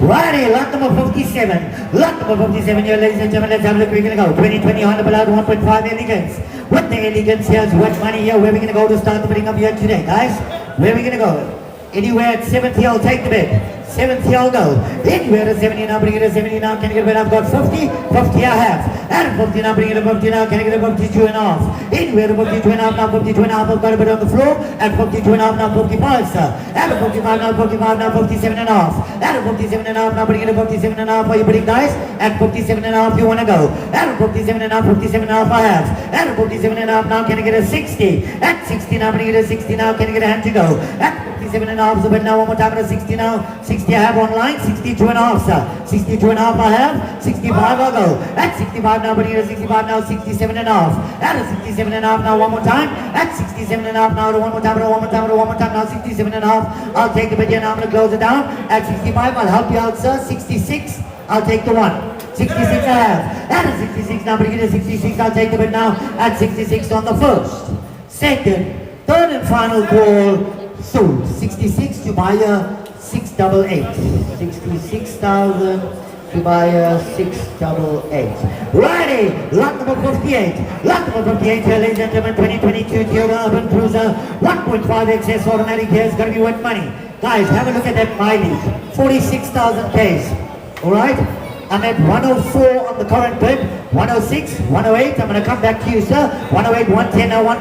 S1: Righty, lot number 57. Lot number 57 here, ladies and gentlemen. Let's have a look. We're going to go 2020 Honda Ballad 1.5 Elegance. With the Elegance, here's what money here. Where are we going to go to start the bidding up here today, guys? Where are we going to go? Anywhere at 70, I'll take the bid. 70, I'll go. Anywhere at 70 now, bring it at 70 now. Can I get a bid? I've got 50. 50 I have. At 50 now, bring it at 50 now. Can I get a 52 and a half? Anywhere at 52 and a half now, 52 and a half. I've got a bid on the floor. At 52 and a half now, 55, sir. At 55 now, 55 now, 57 and a half. At 57 and a half now, bring it at 57 and a half. Are you bidding, guys? At 57 and a half, you want to go. At 57 and a half, 57 and a half I have. At 57 and a half now, can I get a 60? At 60 now, bring it at 60 now. Can I get a hand to go? At 57 and a half, so but now one more time at 60 now. 60 I have online. 62 and a half, sir. 62 and a half I have. 65 I'll go. At 65 now, bring it at 65 now. 67 and a half. At 67 and a half now, one more time. At 67 and a half now, one more time, one more time, one more time now. 67 and a half. I'll take the bid here now. I'm going to close it down. At 65, I'll help you out, sir. 66, I'll take the one. 66 I have. At 66 now, bring it at 66. I'll take the bid now. At 66 on the first. Second, third and final call, sold. 66 to buyer 688. 66,000 to buyer 688. Righty, lot number 58. Lot number 58 here, ladies and gentlemen, 2022 Toyota Urban Cruiser, 1.5 excess automatic here is going to be worth money. Guys, have a look at that mileage, 46,000 Ks. Alright? I'm at 104 on the current bid, 106, 108. I'm going to come back to you, sir. 108, 110, now 1.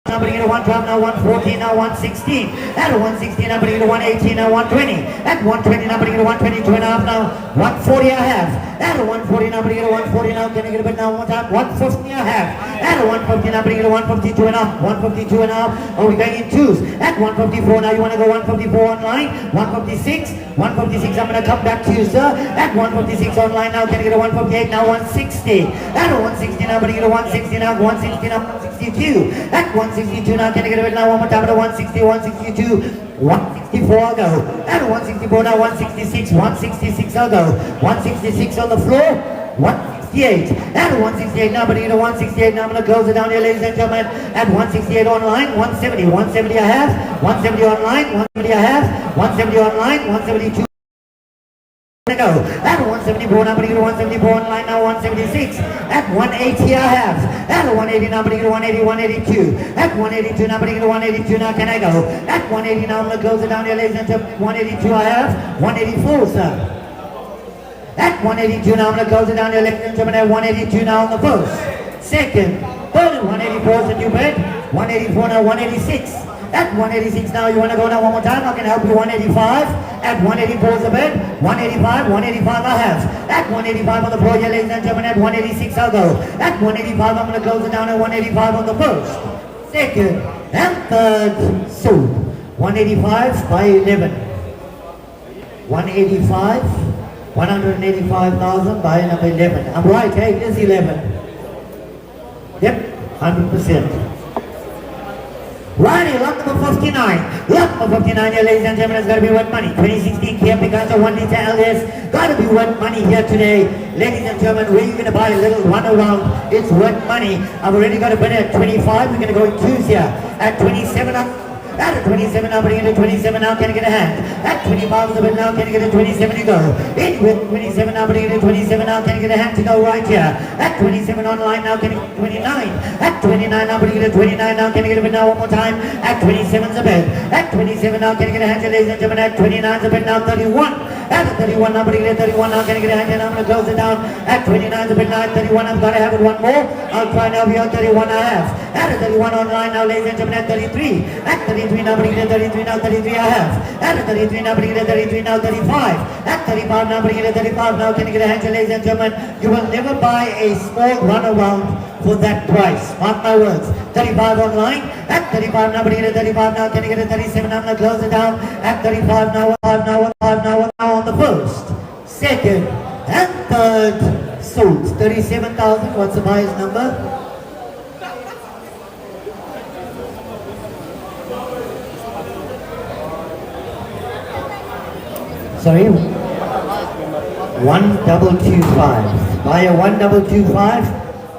S1: I'm putting it at 112, now 114, now 116. At 116, I'm putting it at 118, now 120. At 120, I'm putting it at 122 and a half, now 140 I have. At 140, I'm putting it at 140, now can I get a bit now one time? 150 I have. At 150, I'm putting it at 152 and a half. 152 and a half. Are we going in twos? At 154, now you want to go 154 online? 156, 156, I'm going to come back to you, sir. At 156 online, now can I get a 158, now 160. At 160, now I'm putting it at 160, now 160, now 162. At 162, now can I get a bit now one more time at 160, 162, 164 I'll go. At 164, now 166, 166 I'll go. 166 on the floor, 168. At 168, now putting it at 168, now I'm going to close it down here, ladies and gentlemen. At 168 online, 170, 170 I have, 170 online, 170 I have, 170 online, 172. Go. At 174, now putting it at 174 online, now 176. At 180 I have. At 180, now putting it at 180, 182. At 182, now putting it at 182, now can I go? At 180, now I'm going to close it down here, ladies and gentlemen. 182 I have. 184, sir. At 182, now I'm going to close it down here, ladies and gentlemen. At 182 now on the first. Second. Third, 184 is the new bid. 184 now, 186. At 186 now, you want to go now one more time? I can help you. 185. At 184 is the bid. 185, 185 I have. At 185 on the floor here, ladies and gentlemen. At 186 I'll go. At 185 I'm going to close it down at 185 on the first. Second and third sold. 185 by 11. 185. 185,000 by number 11. I'm right, hey? It is 11. Yep, 100%. Righty, lot number 59. Lot number 59 here, ladies and gentlemen, is going to be worth money. 2016 Kia Picanto 1 litre LS. Got to be worth money here today. Ladies and gentlemen, where you going to buy a little runaround, it's worth money. I've already got a bid at 25. We're going to go in twos here. At 27, at 27 now, putting it at 27 now, can I get a hand? At 25 is a bit now, can I get a 27 to go? In with 27 now, putting it at 27 now, can I get a hand to go right here? At 27 online now, can I get 29? At 29 now, putting it at 29 now, can I get a bit now one more time? At 27 is a bit. At 27 now, can I get a hand, ladies and gentlemen? At 29 is a bit now, 31. At 31 now, putting it at 31 now, can I get a hand? And I'm going to close it down. At 29 is a bit now, at 31 I've got to have it one more. I'll try now beyond 31 I have. At 31 online now, ladies and gentlemen, at 33. At 33 now, putting it at 33 now, 33 I have. At 33 now, putting it at 33 now, 35. At 35 now, putting it at 35 now, can you get a hand, ladies and gentlemen? You will never buy a small runaround for that price. Mark my words. 35 online. At 35 now, putting it at 35 now, can you get a 37? I'm going to close it down. At 35 now, 5 now, 5 now, now on the first, second, and third sold. 37,000. What's the buyer's number? Sorry? 1225. Buyer 1225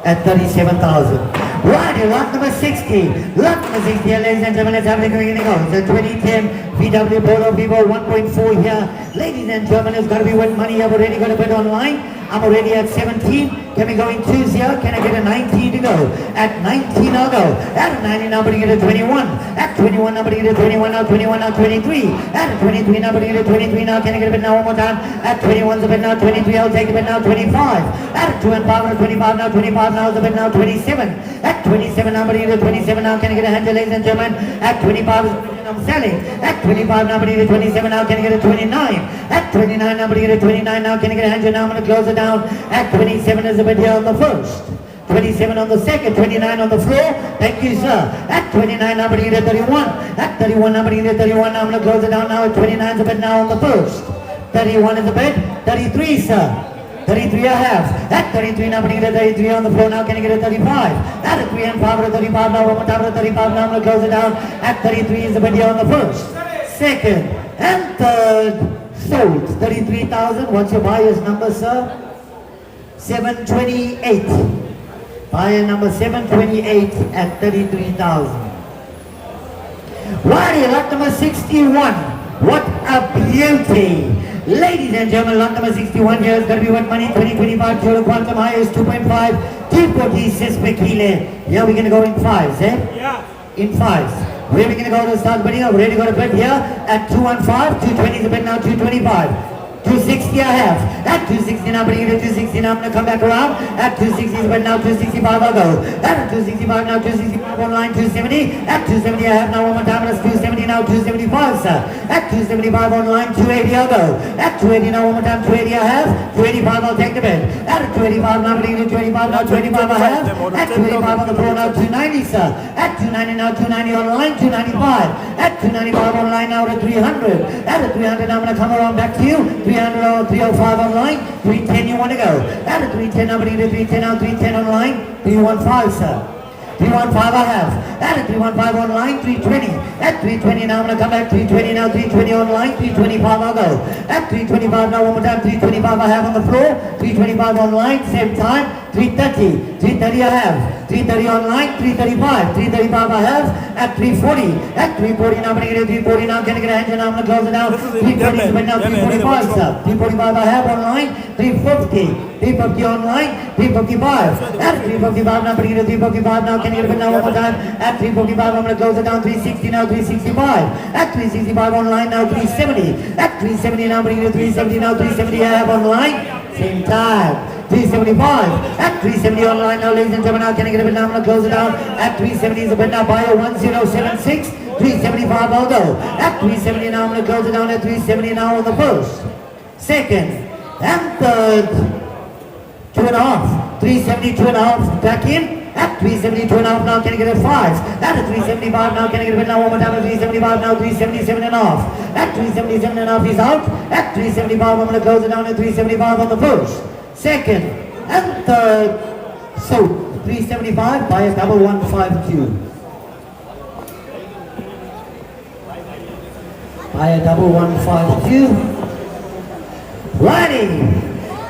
S1: at 37,000. Right, lot number 60. Lot number 60 here, ladies and gentlemen, let's have a look at it. The 2010 VW Polo Vivo 1.4 here. Ladies and gentlemen, it's got to be worth money. I've already got a bid online. I'm already at 17. Can we go in twos here? Can I get a 19 to go? At 19 I'll go. At 19 I'm putting it at 21. At 21 I'm putting it at 21 now. 21 now 23. At 23 now putting it at 23 now. Can I get a bid now one more time? At 21's a bid now. 23 I'll take a bid now. 25. At 2 and 5 now 25 now. 25 now is a bid now. 27. At 27 I'm putting it at 27 now. Can I get a hand, ladies and gentlemen? At 25 is I'm selling. At 25 now, putting it at 27 now, can I get a 29? At 29 now, putting it at 29 now, can I get a hand? Now I'm going to close it down. At 27 is a bit here on the first. 27 on the second, 29 on the floor. Thank you, sir. At 29 now, putting it at 31. At 31 now, putting it at 31 now, I'm going to close it down now. At 29 is a bit now on the first. 31 is a bit. 33, sir. 33 I have. At 33 now, putting it at 33 on the floor now, can I get a 35? At 3 and 5 at 35 now, one more time at 35 now, I'm going to close it down. At 33 is the bid here on the first, second, and third sold. 33,000. What's your buyer's number, sir? 728. Buyer number 728 at 33,000. Righty, lot number 61. What a beauty. Ladies and gentlemen, lot number 61 here is going to be worth money. 2025 total quantum high is 2.5. 246 per kilo. Yeah, we're going to go in fives, eh?
S2: Yeah.
S1: In fives. Where are we going to go to start bidding? We're ready to go to bid here at 215. 220 is the bid now, 225. 260 I have. At 260 now, bringing it to 260 now, I'm going to come back around. At 260 is but now 265 I'll go. At 265 now, 265 online, 270. At 270 I have now one more time, that's 270 now, 275 sir. At 275 online, 280 I'll go. At 280 now one more time, 280 I have. 285 I'll take the bid. At 285 now, bringing it to 25 now, 25 I have. At 285 on the floor now, 290 sir. At 290 now, 290 online, 295. At 295 online now to 300. At 300 now I'm going to come around back to you. 300 or 305 online, 310 you want to go. At a 310 now, bringing it to 310 now, 310 online, 315 sir. 315 I have. At a 315 online, 320. At 320 now I'm going to come back, 320 now, 320 online, 325 I'll go. At 325 now one more time, 325 I have on the floor, 325 online, same time, 330. 330 I have. 330 online, 335. 335 I have. At 340. At 340 now I'm going to get it, 340 now, can I get a hand and now I'm going to close it down. 340 is but now 345 sir. 345 I have online, 350. 350 online, 355. At 355 now, bringing it to 355 now, can you get it now one more time? At 355 I'm going to close it down, 360 now, 365. At 365 online now, 370. At 370 now, bringing it to 370 now, 370 I have online, same time. 375. At 370 online now, ladies and gentlemen, now can I get it now? I'm going to close it down. At 370 is a bid now, buyer 1076. 375 I'll go. At 370 now, I'm going to close it down at 370 now on the first, second, and third. 2.5. 370, 2.5 back in. At 370, 2.5 now, can I get it 5? At a 375 now, can I get it now one more time? At 375 now, 377.5. At 377.5 he's out. At 375 I'm going to close it down at 375 on the first, second, and third. So 375 by a 1152. By a 1152. Righty.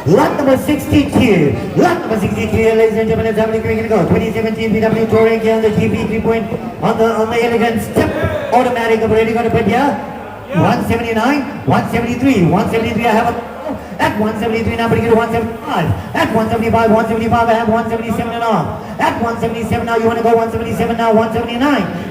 S1: Lot number 62. Lot number 62, ladies and gentlemen, that's how we're going to go. 2017 VW Touring here on the GP 3 point on the elegant step automatic. I'm ready to put here. 179, 173, 173 I have a at 173 now, bring it to 175. At 175, 175 I have 177 and off. At 177 now, you want to go 177 now, 179.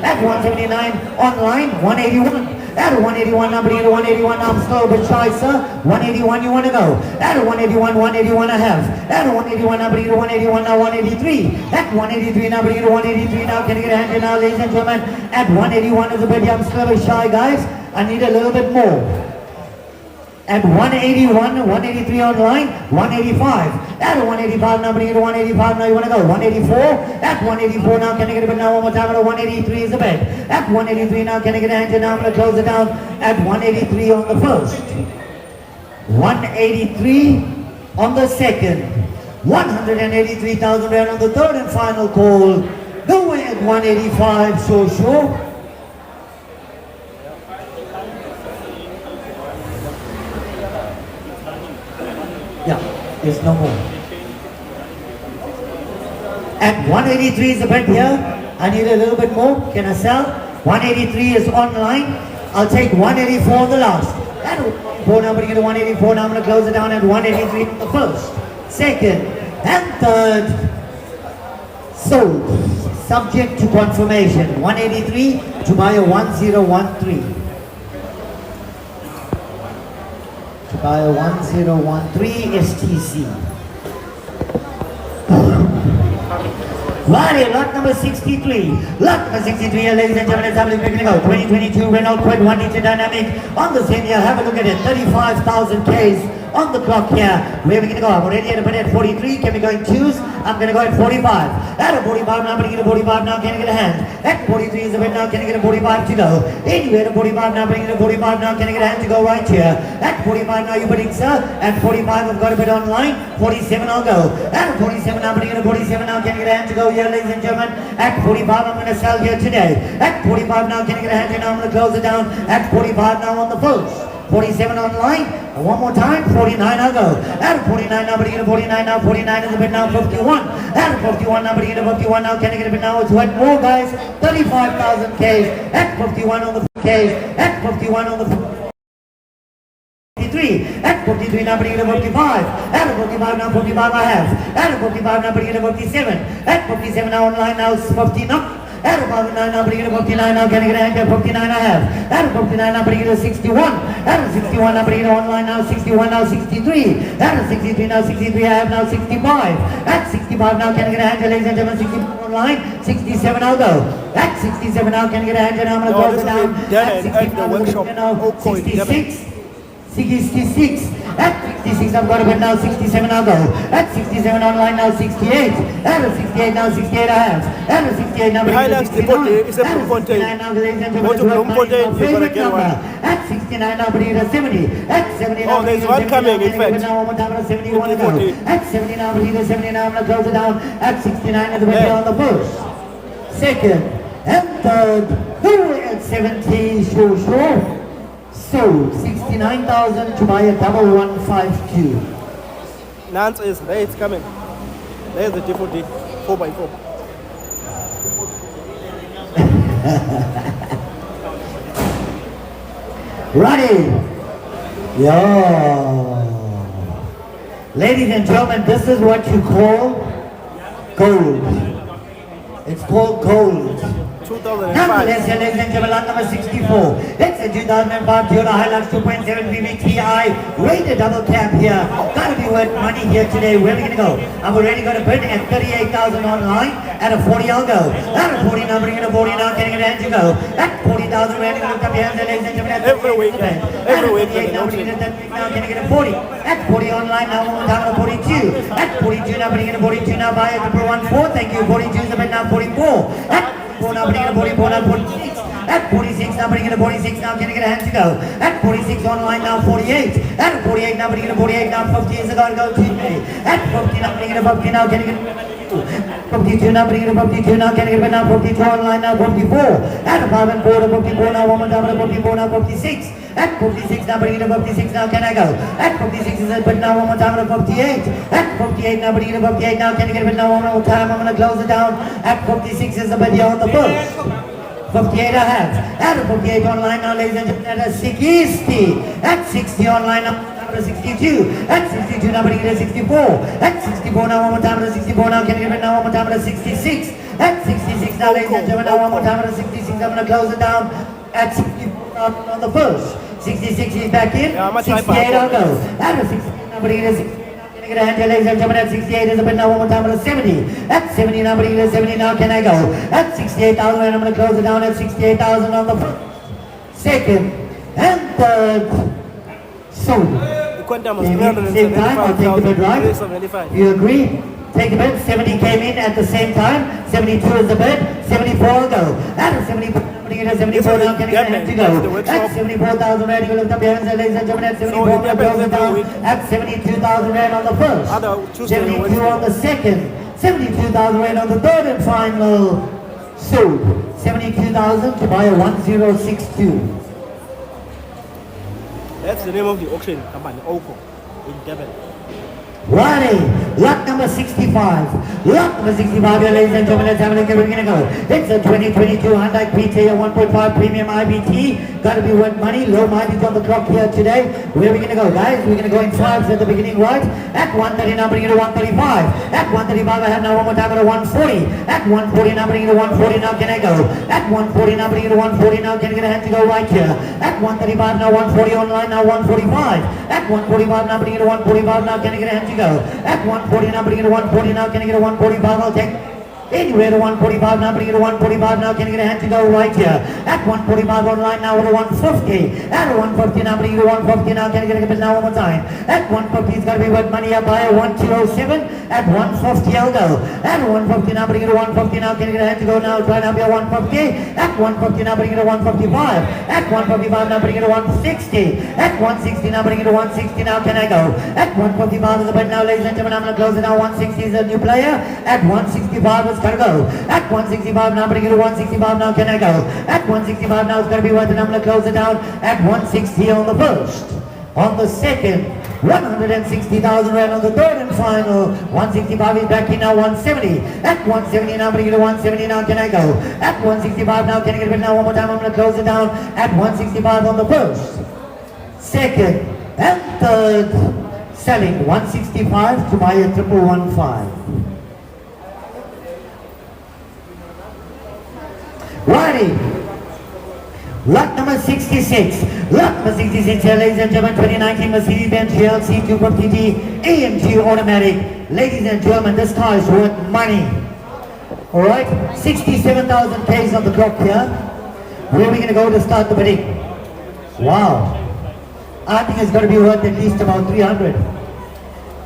S1: At 179 online, 181. At 181 now, bring it to 181 now, I'm slow but shy sir. 181 you want to go. At 181, 181 I have. At 181 now, bring it to 181 now, 183. At 183 now, bring it to 183 now, can you get a hand in now, ladies and gentlemen? At 181 is a bit, I'm slow but shy guys. I need a little bit more. At 181, 183 online, 185. At 185 now, bring it to 185 now, you want to go. 184. At 184 now, can I get a bid now one more time? At 183 is the bid. At 183 now, can I get a hand now? I'm going to close it down at 183 on the first. 183 on the second. 183,000 rand on the third and final call. Going at 185, so sure. Yeah, there's no more. At 183 is the bid here. I need a little bit more. Can I sell? 183 is online. I'll take 184 on the last. At 184 now, bring it to 184 now. I'm going to close it down at 183 on the first, second, and third. Sold. Subject to confirmation. 183 to buy a 1013. To buy a 1013 STC. Righty, lot number 63. Lot number 63, ladies and gentlemen, let's have a look at it. 2022 Renault Quid 1-liter dynamic on the same here. Have a look at it. 35,000 Ks on the clock here. Where are we going to go? I'm already at a bit at 43. Can we go in twos? I'm going to go at 45. At a 45 now, I'm going to get a 45 now. Can I get a hand? At 43 is a bit now. Can I get a 45 to go? Anywhere to 45 now, bring it to 45 now. Can I get a hand to go right here? At 45 now, you bidding, sir. At 45, I've got a bid online. 47, I'll go. At 47 now, bring it to 47 now. Can I get a hand to go here, ladies and gentlemen? At 45, I'm going to sell here today. At 45 now, can I get a hand here now? I'm going to close it down. At 45 now on the first, 47 online. And one more time, 49 I'll go. At 49 now, but you get a 49 now, 49 is a bit now, 51. At 51 now, but you get a 51 now, can I get a bit now? It's one more guys, 35,000 Ks. At 51 on the Ks. At 51 on the 53. At 53 now, but you get a 55. At 55 now, 55 I have. At 55 now, but you get a 57. At 57 now online now, 50 up. At 59 now, but you get a 59 now, can I get a hand? 59 I have. At 59 now, but you get a 61. At 61 now, but you get online now, 61 now, 63. At 63 now, 63 I have now, 65. At 65 now, can I get a hand, ladies and gentlemen? 65 online, 67 I'll go. At 67 now, can I get a hand? And I'm going to close it down. At 65 now, 66. 66. At 66 I've got a bit now, 67 I'll go. At 67 online now, 68. At 68 now, 68 I have. At 68 now,
S4: Behind us, the body is a blue fountain.
S1: now, ladies and
S4: Go to
S1: gentlemen,
S4: Blue Fountain, you're gonna get one.
S1: At 69 now, but it's 70. At 70 now,
S4: Oh, there's one coming, in fact.
S1: now, one more time, 71 to go.
S4: 40.
S1: At 70 now, but it's 70 now, I'm going to close it down. At 69 is the bit on the first. Second and third, who at 70, sure. So, 69,000 to buy a double 152.
S4: Nance is there, it's coming. There's the D40 4x4.
S1: Ready? Yeah. Ladies and gentlemen, this is what you call gold. It's called gold.
S4: 2005.
S1: Nonetheless, ladies and gentlemen, lot number 64. It's a 2005 Toyota Hilux 2.7 VVTi. Rated double cab here. Gotta be worth money here today. Where are we gonna go? I've already got a bid at 38,000 online. At a 40 I'll go. At a 40 now, bringing a 40 now, can I get a hand to go? At 40,000, we're gonna look up your hands, ladies and gentlemen.
S4: Every week, every week,
S1: now, bringing a 38 now, can I get a 40? At 40 online now, one more time at a 42. At 42 now, bringing a 42 now, buy it number 14. Thank you. 42 is a bit now, 44. At 44 now, bringing a 44 now, 46. At 46 now, bringing a 46 now, can I get a hand to go? At 46 online now, 48. At 48 now, bringing a 48 now, 50 is a gotta go today. At 50 now, bringing a 50 now, can I get a 52 now, bringing a 52 now, can I get a 52 online now, 54. At 5 and 4 to 54 now, one more time, 54 now, 56. At 56 now, bringing a 56 now, can I go? At 56 is a bit now, one more time, 58. At 58 now, bringing a 58 now, can I get a bit now, one more time, I'm gonna close it down. At 56 is a bit here on the first. 58 I have. At 58 online now, ladies and gentlemen, at a 60. At 60 online now, at a 62. At 62 now, bringing a 64. At 64 now, one more time, at a 64 now, can I get it now, one more time, at a 66. At 66 now, ladies and gentlemen, now one more time, at a 66, I'm gonna close it down. At 64 on the first. 66 is back in.
S4: Yeah,
S1: 68 I'll go. At a 68 now, bringing a 68. Get a hand, ladies and gentlemen, at 68 is a bit now, one more time at a 70. At 70 now, bringing it to 70 now, can I go? At 68,000, and I'm going to close it down at 68,000 on the first, second, and third. So,
S4: The quantum was
S1: same time, I'll take the bid, right?
S4: 375.
S1: You agree? Take the bid, 70 came in at the same time, 72 is the bid, 74 will go. At a 74, bringing it to 74 now, can I get a hand to go? At 74,000 rand, you lift up your hands, ladies and gentlemen, at 74, I'm going to close it down. At 72,000 rand on the first,
S4: Other Tuesday,
S1: 72
S4: Wednesday.
S1: on the second, 72,000 rand on the third and final. So, 72,000 to buy a 1062.
S4: That's the name of the auction company, Aucor, in Durban.
S1: Righty, lot number 65. Lot number 65, here, ladies and gentlemen, let's have a look at where we're going to go. It's a 2022 Hyundai PT, a 1.5 premium IBT. Got to be worth money, low mileage on the clock here today. Where are we going to go, guys? We're going to go in fives at the beginning, right? At 130, now bringing it to 135. At 135, I have now one more time at a 140. At 140, now bringing it to 140, now can I go? At 140, now bringing it to 140, now can I get a hand to go right here? At 135, now 140 online, now 145. At 145, now bringing it to 145, now can I get a hand to go? At 140 now, bringing it to 140 now, can I get a 145? I'll take anywhere to 145 now, bringing it to 145 now, can I get a hand to go right here? At 145 online now, at a 150. At a 150 now, bringing it to 150 now, can I get a bit now one more time? At 150 it's got to be worth money up by a 1207. At 150 I'll go. At 150 now, bringing it to 150 now, can I get a hand to go now? Try now be a 150. At 150 now, bringing it to 155. At 155 now, bringing it to 160. At 160 now, bringing it to 160 now, can I go? At 155 is a bit now, ladies and gentlemen, I'm going to close it now. 160 is a new player. At 165 is it's gotta go. At 165 now, bring it to 165 now, can I go? At 165 now, it's gonna be worth it. I'm gonna close it down at 160 on the first. On the second, 160,000 rand on the third and final. 165 is back in now, 170. At 170 now, bring it to 170 now, can I go? At 165 now, can I get it now one more time? I'm gonna close it down at 165 on the first. Second and third, selling 165 to buy a 1115. Righty. Lot number 66. Lot number 66 here, ladies and gentlemen, 2019 Mercedes-Benz GLC 250D AMG automatic. Ladies and gentlemen, this car is worth money. Alright, 67,000 Ks on the clock here. Where are we going to go to start the bidding? Wow. I think it's going to be worth at least about 300.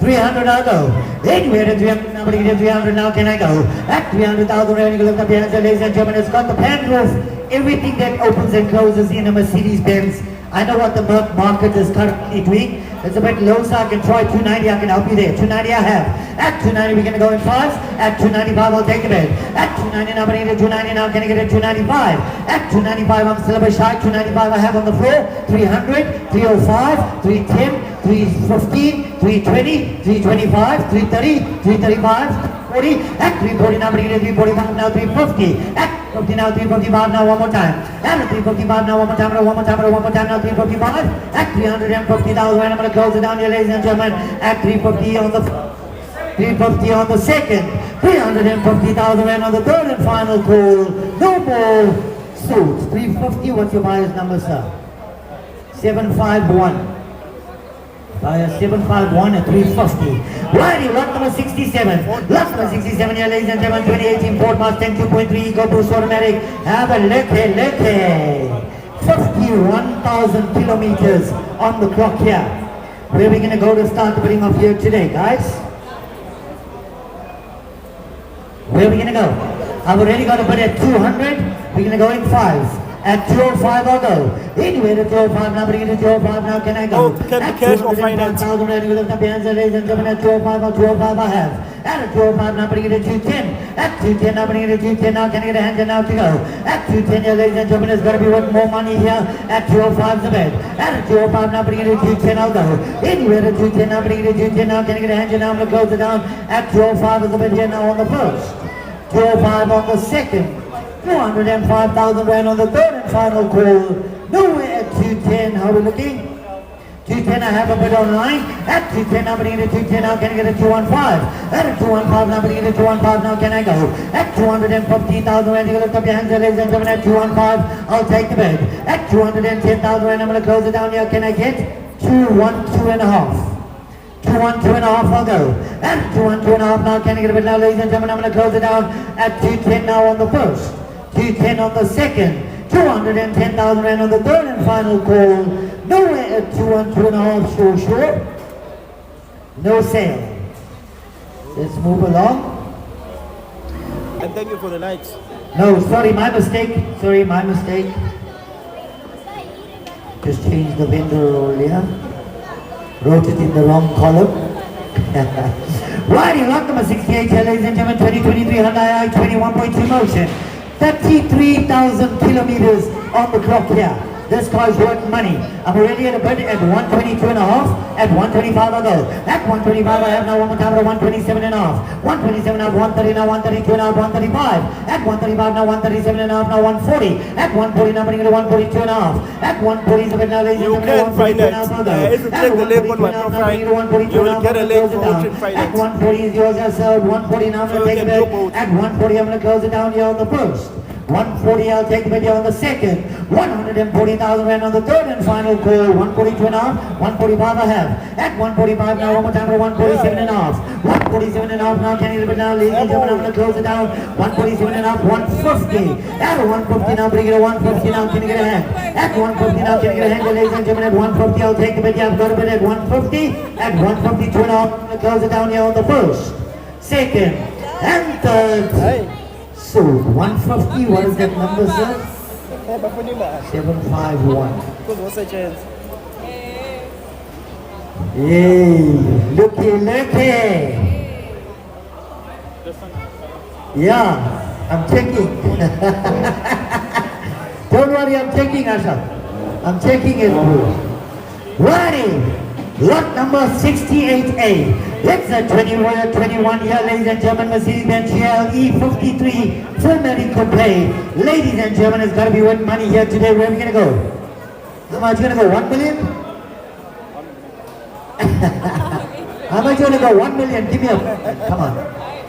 S1: 300 I'll go. Anywhere to 300, nobody get 300 now, can I go? At 300,000 rand, you look up here, ladies and gentlemen, it's got the pan roof, everything that opens and closes in a Mercedes-Benz. I know what the market is currently doing. It's a bit low, so I can try 290, I can help you there. 290 I have. At 290 we're going to go in fives. At 295 I'll take a bid. At 290 now, but I need a 290 now, can I get a 295? At 295 I'm still a bit shy. 295 I have on the floor. 300, 305, 310, 315, 320, 325, 330, 335, 40. At 340 now, but I need a 345 now, 350. At 50 now, 355 now, one more time. At 355 now, one more time, one more time, one more time now, 355. At 350,000 rand, I'm going to close it down here, ladies and gentlemen. At 350 on the 350 on the second, 350,000 rand on the third and final call. No more suits. 350, what's your buyer's number, sir? 751. Buyer 751 at 350. Righty, lot number 67. Lot number 67 here, ladies and gentlemen, 2018 Ford Mustang 2.3 EcoBoost automatic. Have a look here. 51,000 kilometers on the clock here. Where are we going to go to start the bidding of here today, guys? Where are we going to go? I've already got a bid at 200. We're going to go in fives. At 205 I'll go. Anyway, at 205 now, bring it to 205 now, can I go?
S4: Oh, can
S1: at
S4: be cash or finance?
S1: 205,000 rand, you lift up your hands, ladies and gentlemen, at 205 or 205 I have. At 205 now, bring it to 210. At 210 now, bring it to 210 now, can I get a hand now to go? At 210 here, ladies and gentlemen, it's got to be worth more money here. At 205 the bed. At 205 now, bring it to 210 I'll go. Anyway, at 210 now, bring it to 210 now, can I get a hand now, I'm going to close it down. At 205 is the bed here now on the first. 205 on the second. 205,000 rand on the third and final call. Nowhere at 210. How are we looking? 210 I have a bid online. At 210 I'm bringing it to 210 now, can I get a 215? At 215 now, bringing it to 215 now, can I go? At 250,000 rand, you lift up your hands, ladies and gentlemen, at 215 I'll take the bid. At 210,000 rand, I'm going to close it down here, can I get 212 and a half? 212 and a half I'll go. At 212 and a half now, can I get a bid now, ladies and gentlemen, I'm going to close it down at 210 now on the first. 210 on the second, 210,000 rand on the third and final call. Nowhere at 212 and a half, sure. No sale. Let's move along.
S4: And thank you for the lights.
S1: No, sorry, my mistake. Just changed the vendor earlier. Wrote it in the wrong column. Righty, lot number 68 here, ladies and gentlemen, 2023 Hyundai i21.2 motion. 33,000 kilometers on the clock here. This car is worth money. I'm already at a bid at 122 and a half. At 125 I'll go. At 125 I have now one more time at 127 and a half. 127 now, 130 now, 132 and a half, 135. At 135 now, 137 and a half, now 140. At 140 now, bringing it to 142 and a half. At 140 is a bid now, ladies and
S4: You
S1: gentlemen,
S4: can finance. If you check the link on my profile, you will get a link for auction finance.
S1: At 140 is yours as sold. 140 now, I'm going to take a bid. At 140 I'm going to close it down here on the first. 140 I'll take the video on the second. 140,000 rand on the third and final call. 142 and a half. 145 I have. At 145 now, one more time for 147 and a half. 147 and a half now, can you live it now, ladies and gentlemen, I'm going to close it down. 147 and a half, 150. At 150 now, bring it to 150 now, can you get a hand? At 150 now, can you get a hand, ladies and gentlemen, at 150 I'll take the video. I've got a bit at 150. At 152 and a half, I'm going to close it down here on the first, second, and third.
S4: Hey.
S1: So 150, what is that number, sir? 751.
S4: What's the chance?
S1: Hey, looky. Yeah, I'm checking. Don't worry, I'm checking, Asha. I'm checking it. Ready? Lot number 68A. It's a 21 year, ladies and gentlemen, Mercedes-Benz GLE 53 full medical play. Ladies and gentlemen, it's got to be worth money here today. Where are we going to go? How much you going to go? 1 million? How much you going to go? 1 million? Give me a... Come on.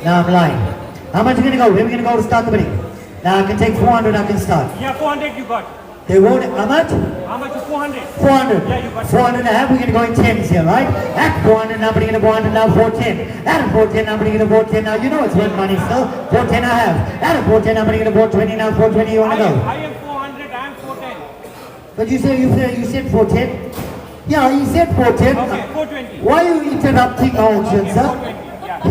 S1: Now I'm lying. How much you going to go? Where are we going to go to start the bidding? Now I can take 400, I can start.
S2: Yeah, 400 you got.
S1: They won't... How much?
S2: How much is 400?
S1: 400.
S2: Yeah, you got
S1: 400 and a half, we're going to go in tens here, right? At 400, now we're going to 400, now 410. At 410, now we're going to 410. Now you know it's worth money still. 410 and a half. At 410, now we're going to 420, now 420, you want to go?
S2: I am 400, I am 410.
S1: But you said 410? Yeah, you said 410.
S2: Okay, 420.
S1: Why are you interrupting our auction,
S2: Okay,
S1: sir?
S2: 420, yeah.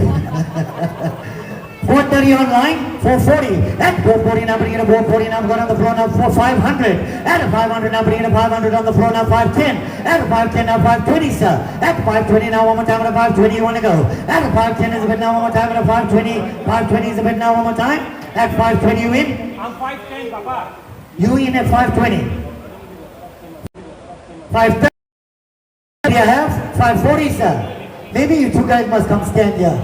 S1: 430 online, 440. At 440, now bringing a 440, now going on the floor now for 500. At 500, now bringing a 500 on the floor now 510. At 510, now 520, sir. At 520, now one more time at a 520, you want to go. At 510 is a bit now one more time at a 520. 520 is a bit now one more time. At 520, you in?
S2: I'm 510, Papa.
S1: You in at 520. 530, I have 540, sir. Maybe you two guys must come stand here.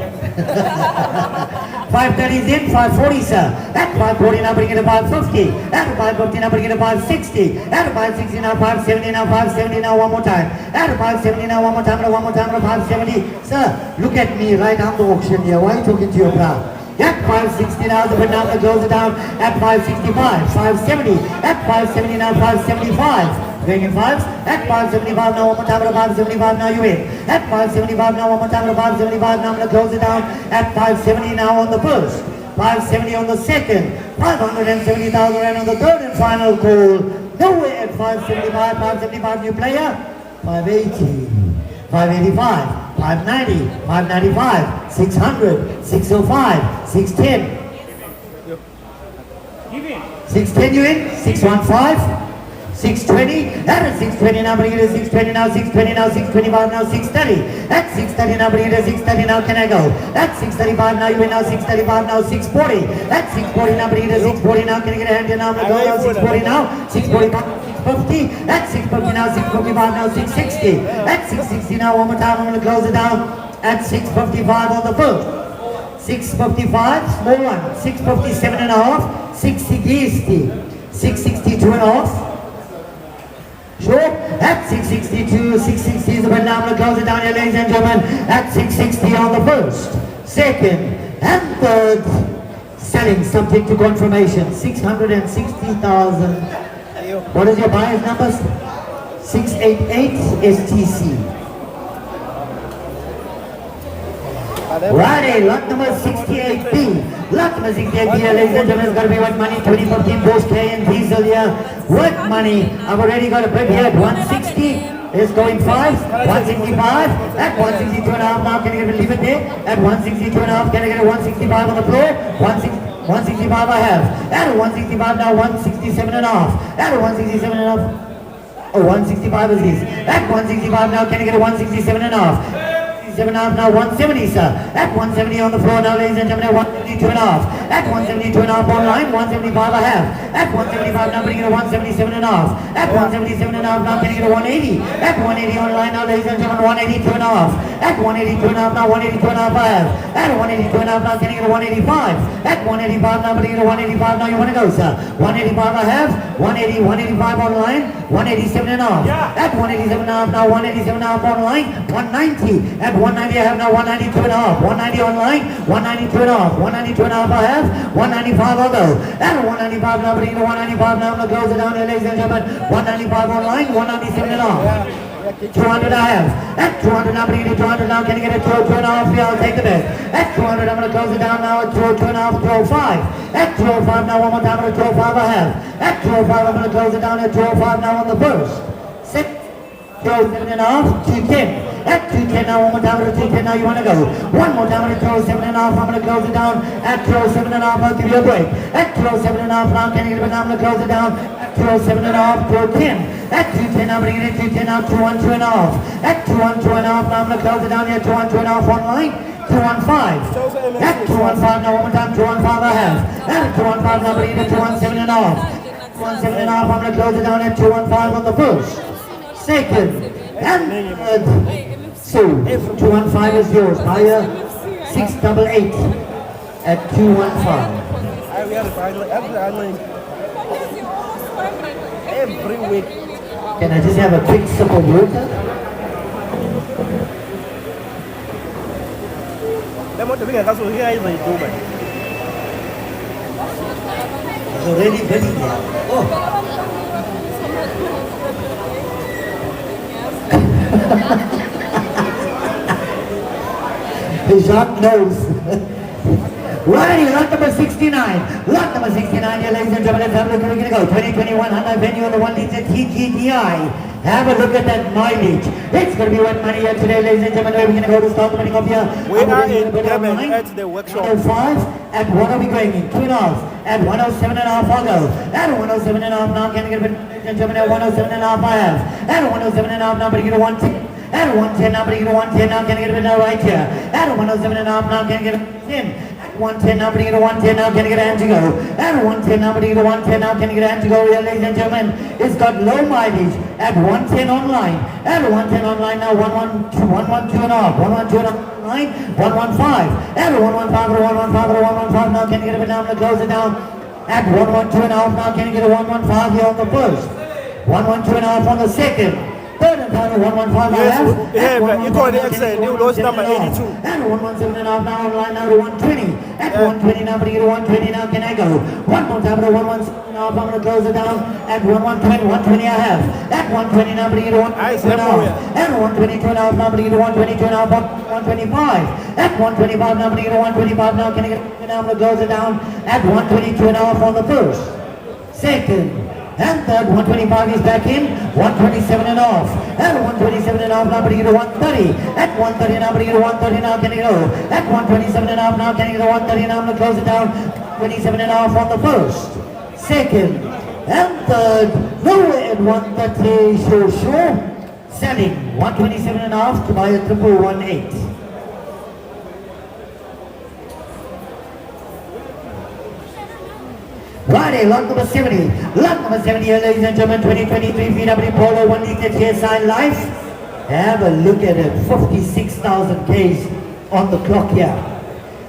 S1: 530 is in, 540, sir. At 540, now bring it to 550. At 550, now bring it to 560. At 560, now 570, now 570, now one more time. At 570, now one more time, now one more time, now 570. Sir, look at me right on the auction here. Why are you talking to your crowd? At 560 now, the bid now goes down at 565, 570. At 570 now, 575. Going in fives. At 575 now, one more time at 575 now you in. At 575 now, one more time at 575 now I'm going to close it down. At 570 now on the first. 570 on the second. 570,000 rand on the third and final call. Nowhere at 575, 575 new player. 580, 585, 590, 595, 600, 605, 610.
S2: Give in.
S1: 610 you in? 615. 620, that is 620 now, bring it to 620 now, 620 now, 625 now, 630. At 630 now, bring it to 630 now, can I go? At 635 now, you win now, 635 now, 640. At 640 now, bring it to 640 now, can I get a hand here now, I'm going to go now, 640 now, 645, 650. At 650 now, 655 now, 660. At 660 now, one more time, I'm going to close it down. At 655 on the first. 655, small one, 657 and a half, 660, 662 and a half. Sure, at 662, 660 is the bid now. I'm going to close it down here, ladies and gentlemen. At 660 on the first, second, and third. Selling subject to confirmation. 660,000. What is your buyer's numbers? 688 STC. Righty, lot number 68B. Lot number 68B, ladies and gentlemen, it's got to be worth money. 2014 Porsche Cayenne diesel here. Worth money. I've already got a bid here at 160. It's going 5, 165. At 162 and a half now, can I get a leave it there? At 162 and a half, can I get a 165 on the floor? 165 I have. At 165 now, 167 and a half. At 167 and a half. Oh, 165 is this. At 165 now, can I get a 167 and a half? 7 and a half now, 170, sir. At 170 on the floor now, ladies and gentlemen, 172 and a half. At 172 and a half online, 175 I have. At 175 now, bringing it a 177 and a half. At 177 and a half now, can I get a 180? At 180 online now, ladies and gentlemen, 182 and a half. At 182 and a half now, 182 and a half I have. At 182 and a half now, can I get a 185? At 185 now, bringing it a 185 now, you want to go, sir? 185 I have. 180, 185 online, 187 and a half. At 187 and a half now, 187 and a half online, 190. At 190 I have now, 192 and a half. 190 online, 192 and a half. 192 and a half I have. 195 I'll go. At 195 now, bringing it a 195 now, I'm going to close it down here, ladies and gentlemen. 195 online, 197 and a half. 200 I have. At 200 now, bringing it to 200 now, can you get a 202 and a half? Yeah, I'll take the bid. At 200 I'm going to close it down now at 202 and a half, 205. At 205 now, one more time at 205 I have. At 205 I'm going to close it down at 205 now on the first. 6, 207 and a half, 210. At 210 now, one more time at 210 now, you want to go. One more time at 207 and a half, I'm going to close it down. At 207 and a half, I'll give you a break. At 207 and a half now, can you get it? I'm going to close it down. At 207 and a half, 210. At 210, I'm bringing it 210 now, 212 and a half. At 212 and a half, now I'm going to close it down here, 212 and a half online. 215. At 215, now one more time, 215 I have. At 215, now bringing it 217 and a half. 217 and a half, I'm going to close it down at 215 on the first. Second. And third. So, 215 is yours. Buyer 688 at 215.
S4: We are handling every week.
S1: Can I just have a quick sip of water?
S4: Here is the Durban.
S1: It's already busy there. Oh. Jacques knows. Righty, lot number 69. Lot number 69 here, ladies and gentlemen. Let's have a look. We're going to go. 2021 Honda Venue on the 1 liter TGDI. Have a look at that mileage. It's going to be what money here today, ladies and gentlemen. We're going to go to start opening up here.
S4: We are in Durban at the workshop.
S1: 105. At what are we going in? 2.5. At 107 and a half, I'll go. At 107 and a half, now can I get it? Ladies and gentlemen, at 107 and a half, I have. At 107 and a half, now I'm going to get a 110. At 110, now I'm going to get a 110. Now can I get it now right here? At 107 and a half, now can I get a 10. 110, now bring it to 110, now can I get a hand to go? At 110, now bring it to 110, now can I get a hand to go here, ladies and gentlemen? It's got low mileage at 110 online. At 110 online, now 112 and a half, 112 and a half online, 115. At 115, 115, 115, now can I get a bit now, I'm going to close it down. At 112 and a half, now can I get a 115 here on the first? 112 and a half on the second. Third and final 115
S4: Yes, Aucor the XN, new loss number 82.
S1: And 117 and a half now online now to 120. At 120 now, but you get 120 now, can I go? One more time to 117 and a half, I'm going to close it down. At 120, 120 I have. At 120 now, but you get 122 and a half. At 122 and a half now, but you get 122 and a half, 125. At 125 now, but you get 125 now, can I get now, I'm going to close it down. At 122 and a half on the first. Second. And third, 125 is back in, 127 and a half. At 127 and a half, now, but you get a 130. At 130 now, but you get a 130 now, can you go? At 127 and a half, now, can you get a 130 now, I'm going to close it down. 27 and a half on the first. Second. And third, nowhere at 130, sure. Selling, 127 and a half to buy a 1118. Friday, lot number 70. Lot number 70 here, ladies and gentlemen, 2023 VW Polo 1 liter TSI Life. Have a look at it, 56,000 Ks on the clock here.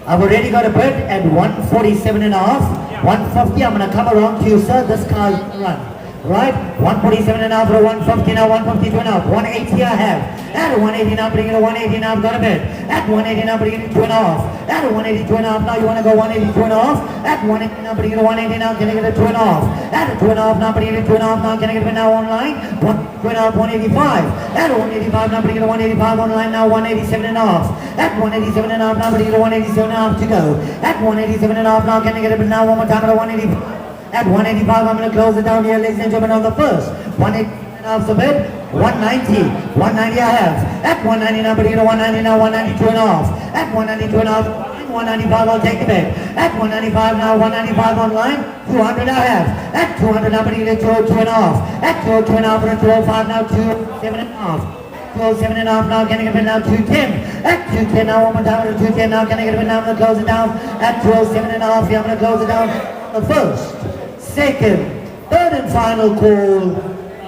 S1: I've already got a bid at 147 and a half, 150. I'm going to come around to you, sir. This car is going to run. Right? 147 and a half for 150 now, 152 and a half, 180 I have. At 180 now, bring it to 180 now, I've got a bid. At 180 now, bring it to 2 and a half. At 182 and a half now, you want to go 182 and a half. At 180 now, bring it to 180 now, can I get a 2 and a half? At 2 and a half now, bring it to 2 and a half now, can I get it now online? 2 and a half, 185. At 185 now, bring it to 185 online now, 187 and a half. At 187 and a half now, bring it to 187 and a half to go. At 187 and a half now, can I get it now one more time at 185? At 185, I'm going to close it down here, ladies and gentlemen, on the first. 180 and a half the bid. 190. 190 I have. At 190 now, but you know 190 now, 192 and a half. At 192 and a half, 195 I'll take the bid. At 195 now, 195 online. 200 I have. At 200 now, but you get 202 and a half. At 202 and a half, for 205 now, 207 and a half. 207 and a half now, can I get it now, 210. At 210 now, one more time to 210 now, can I get it now, I'm going to close it down. At 207 and a half, yeah, I'm going to close it down. The first, second, third and final call,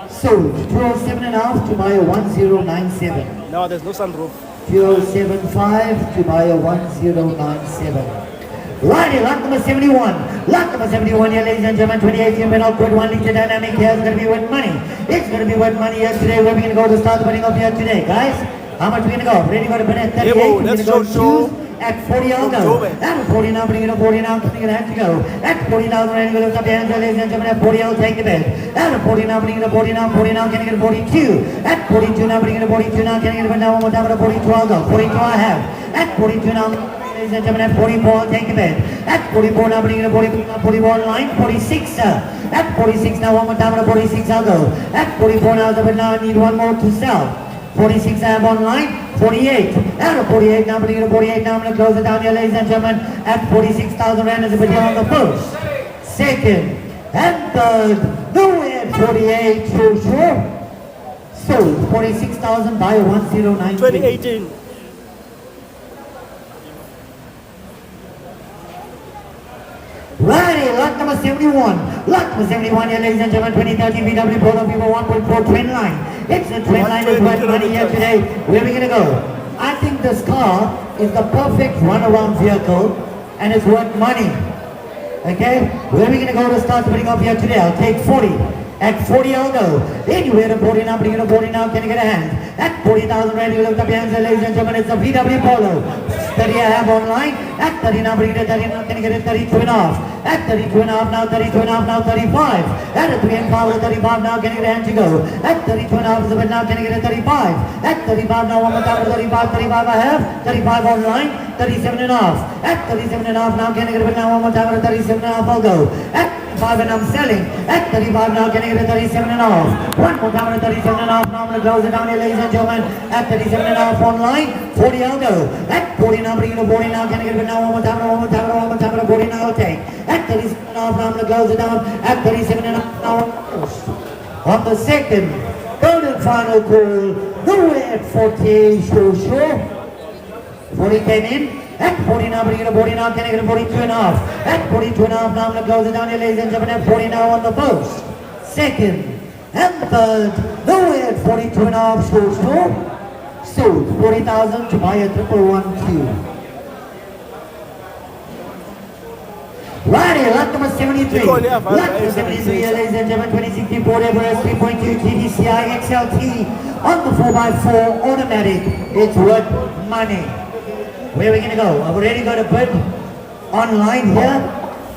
S1: sold. 207 and a half to buy a 1097.
S4: No, there's no sunroof.
S1: 2075 to buy a 1097. Righty, lot number 71. Lot number 71 here, ladies and gentlemen, 2018 Aucor 1 liter dynamic here is going to be worth money. It's going to be worth money here today. Where are we going to go to start putting up here today, guys? How much are we going to go? Ready to go to bid at 38?
S4: Repo,
S1: We're going to go choose. At 40, I'll go. At 40 now, bring it to 40 now, can you have to go? At 40,000, ready to go, lift up your hands, ladies and gentlemen. At 40, I'll take the bid. At 40 now, bring it to 40 now, 40 now, can you get a 42? At 42 now, bring it to 42 now, can you get a bid now, one more time at 42, I'll go. 42 I have. At 42 now, ladies and gentlemen, at 44, I'll take the bid. At 44 now, bring it to 44 online, 46, sir. At 46 now, one more time at 46, I'll go. At 44 now, but now I need one more to sell. 46 I have online, 48. At 48 now, bring it to 48 now, I'm going to close it down here, ladies and gentlemen. At 46,000 rand is a bid on the first, second, and third. No way 48, sure. Sold, 46,000, buy 1093.
S4: 2018.
S1: Righty, lot number 71. Lot number 71 here, ladies and gentlemen, 2013 VW Polo Vivo 1.4 trend line. It's the trend line is worth money here today. Where are we going to go? I think this car is the perfect runaround vehicle and it's worth money. Okay? Where are we going to go to start putting up here today? I'll take 40. At 40 I'll go. Anywhere to 40 now, bring it to 40 now, can you get a hand? At 40,000 ready, lift up your hands, ladies and gentlemen, it's a VW Polo. 30 I have online. At 30 now, bring it to 30 now, can you get it? 32 and a half. At 32 and a half now, 32 and a half now, 35. At a 3 and 5 35 now, can you get a hand to go? At 32 and a half is a bit now, can you get a 35? At 35 now, one more time, 35, 35 I have. 35 online, 37 and a half. At 37 and a half now, can you get a bit now, one more time, 37 and a half I'll go. At 35 and I'm selling. At 35 now, can I get a 37 and a half? One more time, 37 and a half. Now I'm going to close it down here, ladies and gentlemen. At 37 and a half online, 40 I'll go. At 40 now, bring it to 40 now, can I get it now? One more time, 40 now I'll take. At 37 and a half, now I'm going to close it down. At 37 and a half, now on the second, third and final call, nowhere at 40, sure. 40 came in. At 40 now, bring it to 40 now, can I get a 42 and a half? At 42 and a half, now I'm going to close it down here, ladies and gentlemen. At 40 now on the first, second, and third, nowhere at 42 and a half, sure. Sold, 40,000 to buy a 1112. Righty, lot number 73. Lot number 73 here, ladies and gentlemen, 2016 Ford Everest 3.2 TDCI XLT on the 4x4 automatic. It's worth money. Where are we going to go? I've already got a bid online here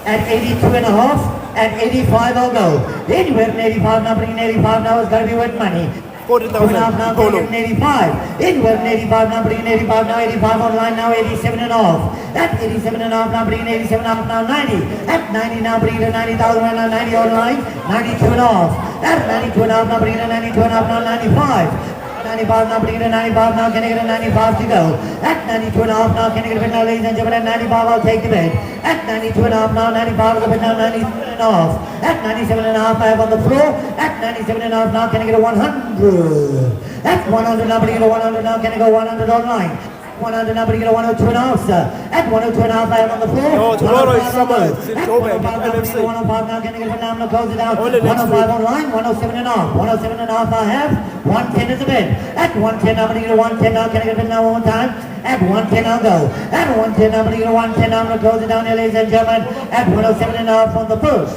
S1: at 82 and a half. At 85 I'll go. Anywhere from 85 now, bringing 85 now is going to be worth money.
S4: 40,000.
S1: Now, bringing 85. Anywhere from 85 now, bringing 85 now, 85 online now, 87 and a half. At 87 and a half now, bringing 87 and a half now, 90. At 90 now, bringing to 90,000 right now, 90 online, 92 and a half. At 92 and a half now, bringing to 92 and a half now, 95. 95 now, bring it to 95 now, can I get a 95 to go? At 92 and a half now, can I get a bid now, ladies and gentlemen? At 95 I'll take the bid. At 92 and a half now, 95 is a bid now, 97 and a half. At 97 and a half I have on the floor. At 97 and a half now, can I get a 100? At 100 now, bring it to 100 now, can I go 100 online? 100 now, bring it to 102 and a half, sir. At 102 and a half I have on the floor.
S4: No, tomorrow is summer. It's in
S1: At
S4: Durban.
S1: 105 now, bring it to 105 now, can I get a bid now? I'm going to close it down.
S4: Only next
S1: 105 online, 107 and a half. 107 and a half I have. 110 is a bid. At 110 now, bring it to 110 now, can I get a bid now one more time? At 110 I'll go. At 110 now, bring it to 110 now, I'm going to close it down here, ladies and gentlemen. At 107 and a half on the first,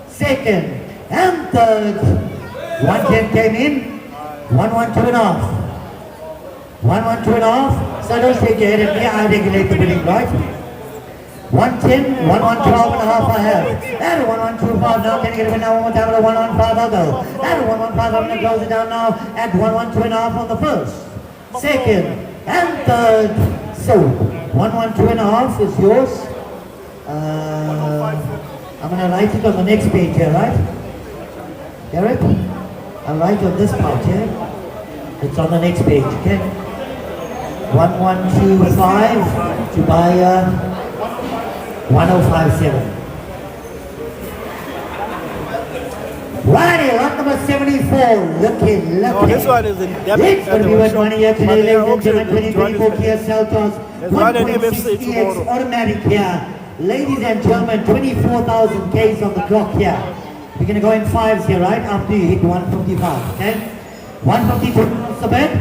S1: second, and third. 110 came in. 112 and a half. 112 and a half. So don't shake your head at me, I regulate the bidding, right? 110, 112 and a half I have. At 1125 now, can you get it now one more time? At 115 I'll go. At 115 I'm going to close it down now. At 112 and a half on the first, second, and third. So, 112 and a half is yours. I'm going to write it on the next page here, right? Get it? I'll write on this part here. It's on the next page, okay? 1125 to buy 1057. Righty, lot number 74. Looking.
S4: Oh, this one is in Durban.
S1: It's going to be worth money here today, ladies and gentlemen. 2024 Kia Seltos.
S4: There's one in
S1: 1.6
S4: MFC
S1: EX
S4: tomorrow.
S1: automatic here. Ladies and gentlemen, 24,000 Ks on the clock here. We're going to go in fives here, right? After you hit 155, okay? 152 is the bid.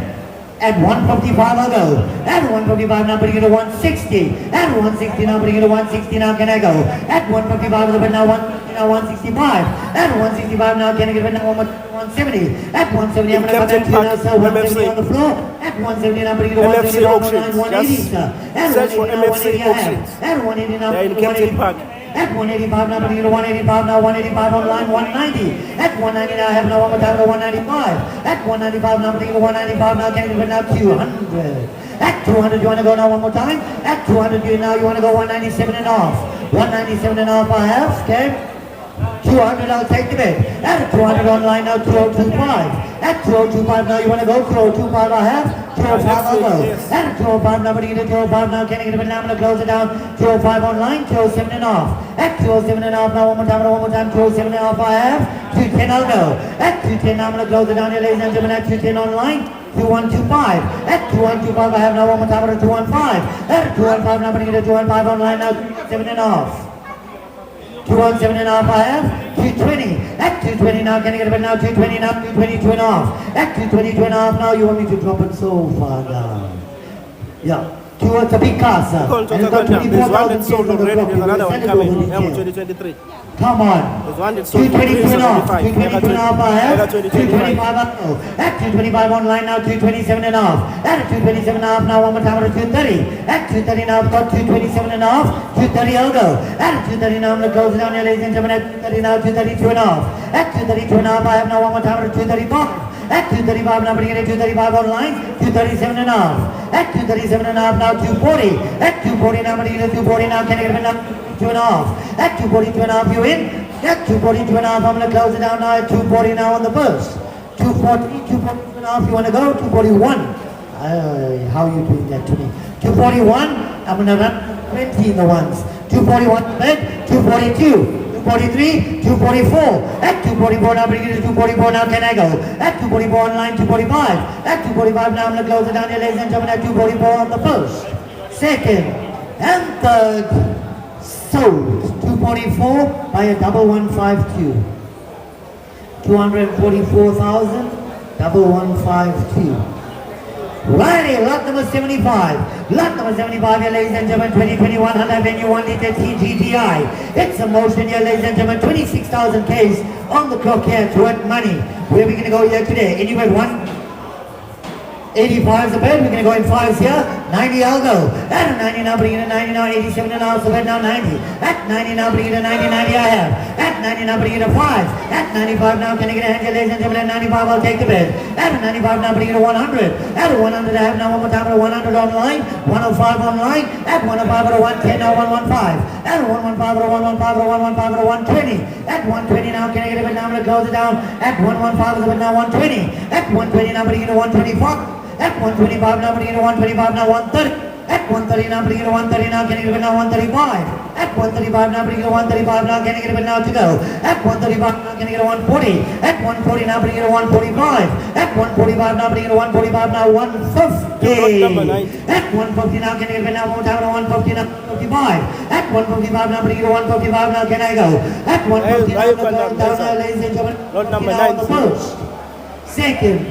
S1: At 155 I'll go. At 155 now, bring it to 160. At 160 now, bring it to 160 now, can I go? At 155 is the bid now, 165. At 165 now, can I get it now, 170. At 170 I'm going to come back to you now, sir. 170 on the floor. At 170 now, bring it to 170 now, 180, sir. At 180 now, 180 I have. At 180 now,
S4: They're in Kempton Park.
S1: At 185 now, bring it to 185 now, 185 online, 190. At 190 now, I have now one more time to 195. At 195 now, bring it to 195 now, can I get it now, 200. At 200 you want to go now one more time? At 200 you want to go 197 and a half. 197 and a half I have, okay? 200, I'll take the bid. At 200 online now, 2025. At 2025 now, you want to go? 2025 I have. 205 I'll go. At 205 now, but you get a 205 now, can I get a bid now? I'm going to close it down. 205 online, 207 and off. At 207 and off now, one more time, 207 and off I have. 210 I'll go. At 210 now, I'm going to close it down here, ladies and gentlemen. At 210 online. 2125. At 2125 I have now one more time at 215. At 215 now I'm going to get a 215 online now 7 and off. 217 and off I have. 220. At 220 now can I get a bit now 220 now 222 and off. At 222 and off now you want me to drop it so far down. Yeah. Towards a big car, sir.
S4: And it's got 24,000 sold already. There's another one coming. 2023.
S1: Come on.
S4: There's one that's sold
S1: 222 and off. 222 and off I have.
S4: 225.
S1: 225 up. At 225 online now 227 and off. At 227 and off now one more time at 230. At 230 now I've got 227 and off. 230 I'll go. At 230 now I'm going to close it down here, ladies and gentlemen. At 230 now 232 and off. At 232 and off I have now one more time at 235. At 235 now I'm going to get a 235 online. 237 and off. At 237 and off now 240. At 240 now I'm going to get a 240 now. Can I get a bit 2 and off? At 242 and off you in. At 242 and off I'm going to close it down now at 240 now on the first. 240, 242 and off you want to go? 241. How are you doing that to me? 241, I'm going to run 20 in the ones. 241 bed, 242. 243, 244. At 244 now, bring it to 244 now, can I go? At 244 online, 245. At 245 now, I'm going to close it down here, ladies and gentlemen, at 244 on the first, second, and third, sold. 244 by a 1152. 244,000, 1152. Righty, lot number 75. Lot number 75 here, ladies and gentlemen, 2021 Honda Venue 1 liter TGDI. It's a motion here, ladies and gentlemen, 26,000 Ks on the clock here, it's worth money. Where are we going to go here today? Anywhere 185 is a bed, we're going to go in 5s here. 90 I'll go. At a 90 now, bring it a 90 now, 87 and a half, so bed now 90. At 90 now, bring it a 90, 90 I have. At 90 now, bring it a 5. At 95 now, can I get a hand here, ladies and gentlemen? At 95 I'll take the bed. At a 95 now, bring it a 100. At a 100 I have now one more time at a 100 online. 105 online. At 105 at a 110 now, 115. At a 115 at a 115 at a 115 at a 120. At 120 now, can I get a bed now? I'm going to close it down. At 115 is a bed now 120. At 120 now, bring it a 125. At 125 now, bring it to 125 now, 130. At 130 now, bring it to 130 now, can I get it now 135? At 135 now, bring it to 135 now, can I get it now to go? At 135 now, can I get a 140? At 140 now, bring it to 145. At 145 now, bring it to 145 now, 150. At 150 now, can I get it now one more time to 150 now, 155. At 155 now, bring it to 155 now, can I go? At 150 now, ladies and gentlemen,
S4: lot number
S1: on the first, second,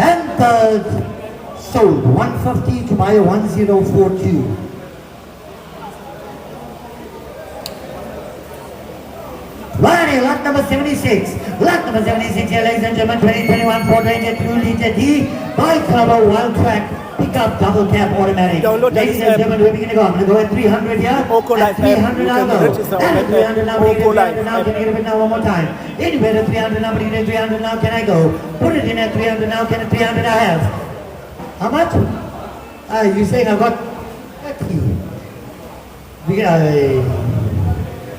S1: and third. Sold 150 to buy a 1042. Righty, lot number 76. Lot number 76 here, ladies and gentlemen, 2021 Ford Ranger 2 liter D by Clubber Wild Track pickup double cab automatic. Ladies and gentlemen, where are we going to go? I'm going to go at 300 here.
S4: Aucor
S1: At 300 I'll go. At 300 now, we get 300 now, can I get it now one more time? Anywhere to 300 now, bring it at 300 now, can I go? Put it in at 300 now, can I 300 I have? How much? You saying I got 30.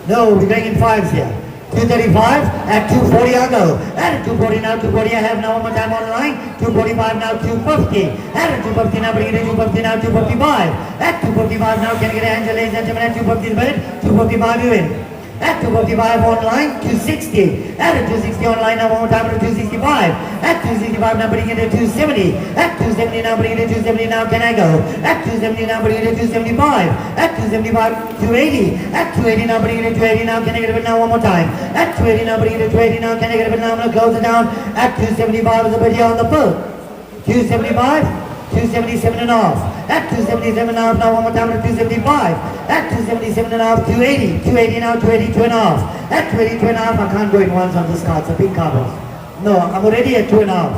S1: No, we're going in 5s here. 235 at 240 I'll go. At 240 now, 240 I have now one more time on the line. 245 now, 250. At 250 now, bring it to 250 now, 255. At 255 now, can I get a hand, ladies and gentlemen, at 250 bed? 255 you in. At 255 online, 260. At 260 online now, one more time at 265. At 265 now, bring it to 270. At 270 now, bring it to 270 now, can I go? At 270 now, bring it to 275. At 275, 280. At 280 now, bring it to 280 now, can I get it now one more time? At 280 now, bring it to 280 now, can I get it now? I'm going to close it down. At 275 is a bit here on the first. 275. 277 and a half. At 277 and a half now, one more time at 275. At 277 and a half, 280. 280 now, 282 and a half. At 282 and a half, I can't go in ones on this car, it's a big car. No, I'm already at 2 and a half.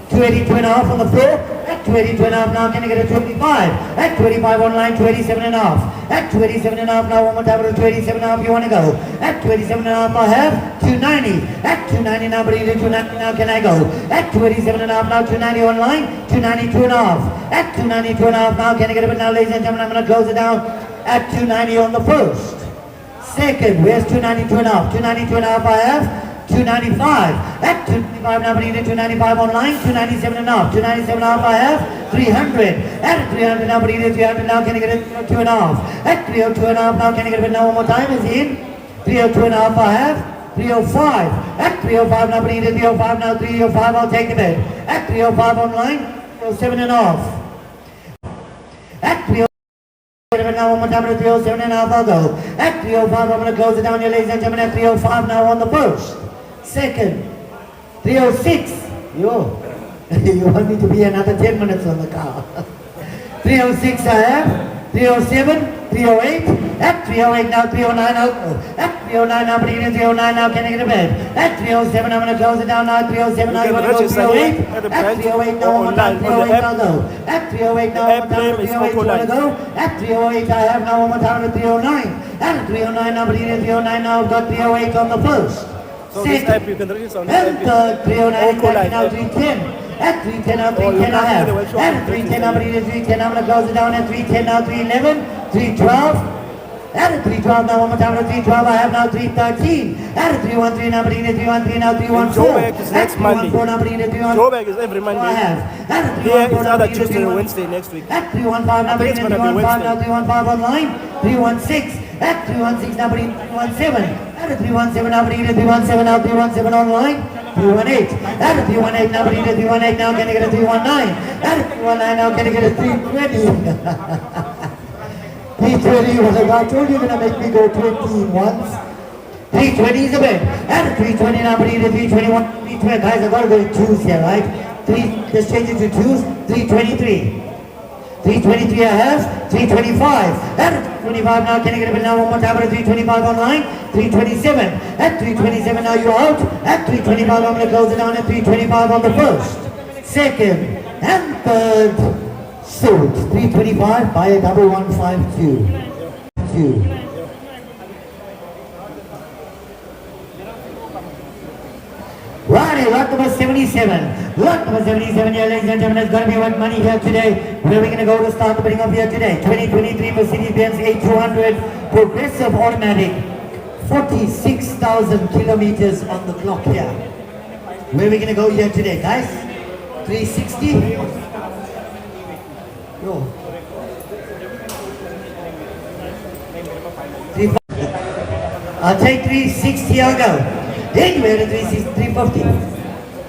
S1: 282 and a half on the floor. At 282 and a half now, can I get a 285? At 285 online, 287 and a half. At 287 and a half now, one more time at 287 and a half, you want to go? At 287 and a half, I have 290. At 290 now, bring it to 290 now, can I go? At 287 and a half now, 290 online, 292 and a half. At 292 and a half now, can I get a bit now, ladies and gentlemen, I'm going to close it down at 290 on the first, Second, where's 292 and a half? 292 and a half I have. 295. At 295 now, bringing it 295 online. 297 and a half. 297 and a half I have. 300. At 300 now, bringing it 300 now. Can I get it 2 and a half? At 302 and a half now. Can I get it now one more time? Is he in? 302 and a half I have. 305. At 305 now, bringing it 305 now. 305 I'll take the bid. At 305 online. 307 and a half. At 305. Now one more time at 307 and a half I'll go. At 305 I'm going to close it down here, ladies and gentlemen. At 305 now on the first. Second. 306. Yo. You want me to be another 10 minutes on the car. 306 I have. 307. 308. At 308 now. 309 I'll go. At 309 now. Bring it in 309 now. Can I get a bed? At 307 I'm going to close it down now. At 307 now. You want to go 308? At 308 now. One more time. 308 I'll go. At 308 now. One more time. 308 you want to go? At 308 I have now one more time at 309. At 309 now. Bring it in 309 now. I've got 308 on the first.
S4: So this app you can register on this
S1: And
S4: app.
S1: 309
S4: Aucor
S1: back now
S4: app.
S1: 310. At 310 now 310 I have. At 310 now bring it 310 I'm going to close it down at 310 now 311. 312. At 312 now one more time at 312 I have now 313. At 313 now bring it 313 now 314.
S4: Joburg is next Monday.
S1: 314 now bring it 314.
S4: Joburg is every
S1: I
S4: Monday.
S1: have. At
S4: Here
S1: 314
S4: is
S1: now
S4: either
S1: bring it
S4: Tuesday or
S1: 314.
S4: Wednesday next week.
S1: At 315 now
S4: I think
S1: bring
S4: it's
S1: it
S4: gonna be
S1: 315 now
S4: Wednesday.
S1: 315 online. 316. At 316 now bring it 317. At 317 now bring it 317 now 317 online. 318. At 318 now bring it 318 now can I get a 319. At 319 now can I get a 320. 320 was like, I told you you're going to make me go 20 once. 320 is a bit. At 320 now bring it 321. 320 guys I've got to go in twos here, right? Just change it to twos. 323. 323 I have. 325. At 325 now can I get a bit now one more time at 325 online. 327. At 327 now you're out. At 325 I'm going to close it down at 325 on the first. Second. And third. Sold. 325 by a 1152. Righty, lot number 77. Lot number 77 here, ladies and gentlemen, there's going to be what money here today. Where are we going to go to start the bidding up here today? 2023 Mercedes-Benz A200 Progressive Automatic. 46,000 kilometers on the clock here. Where are we going to go here today, guys? 360? Yo. I'll take 360, I'll go. Anywhere to 360, 350.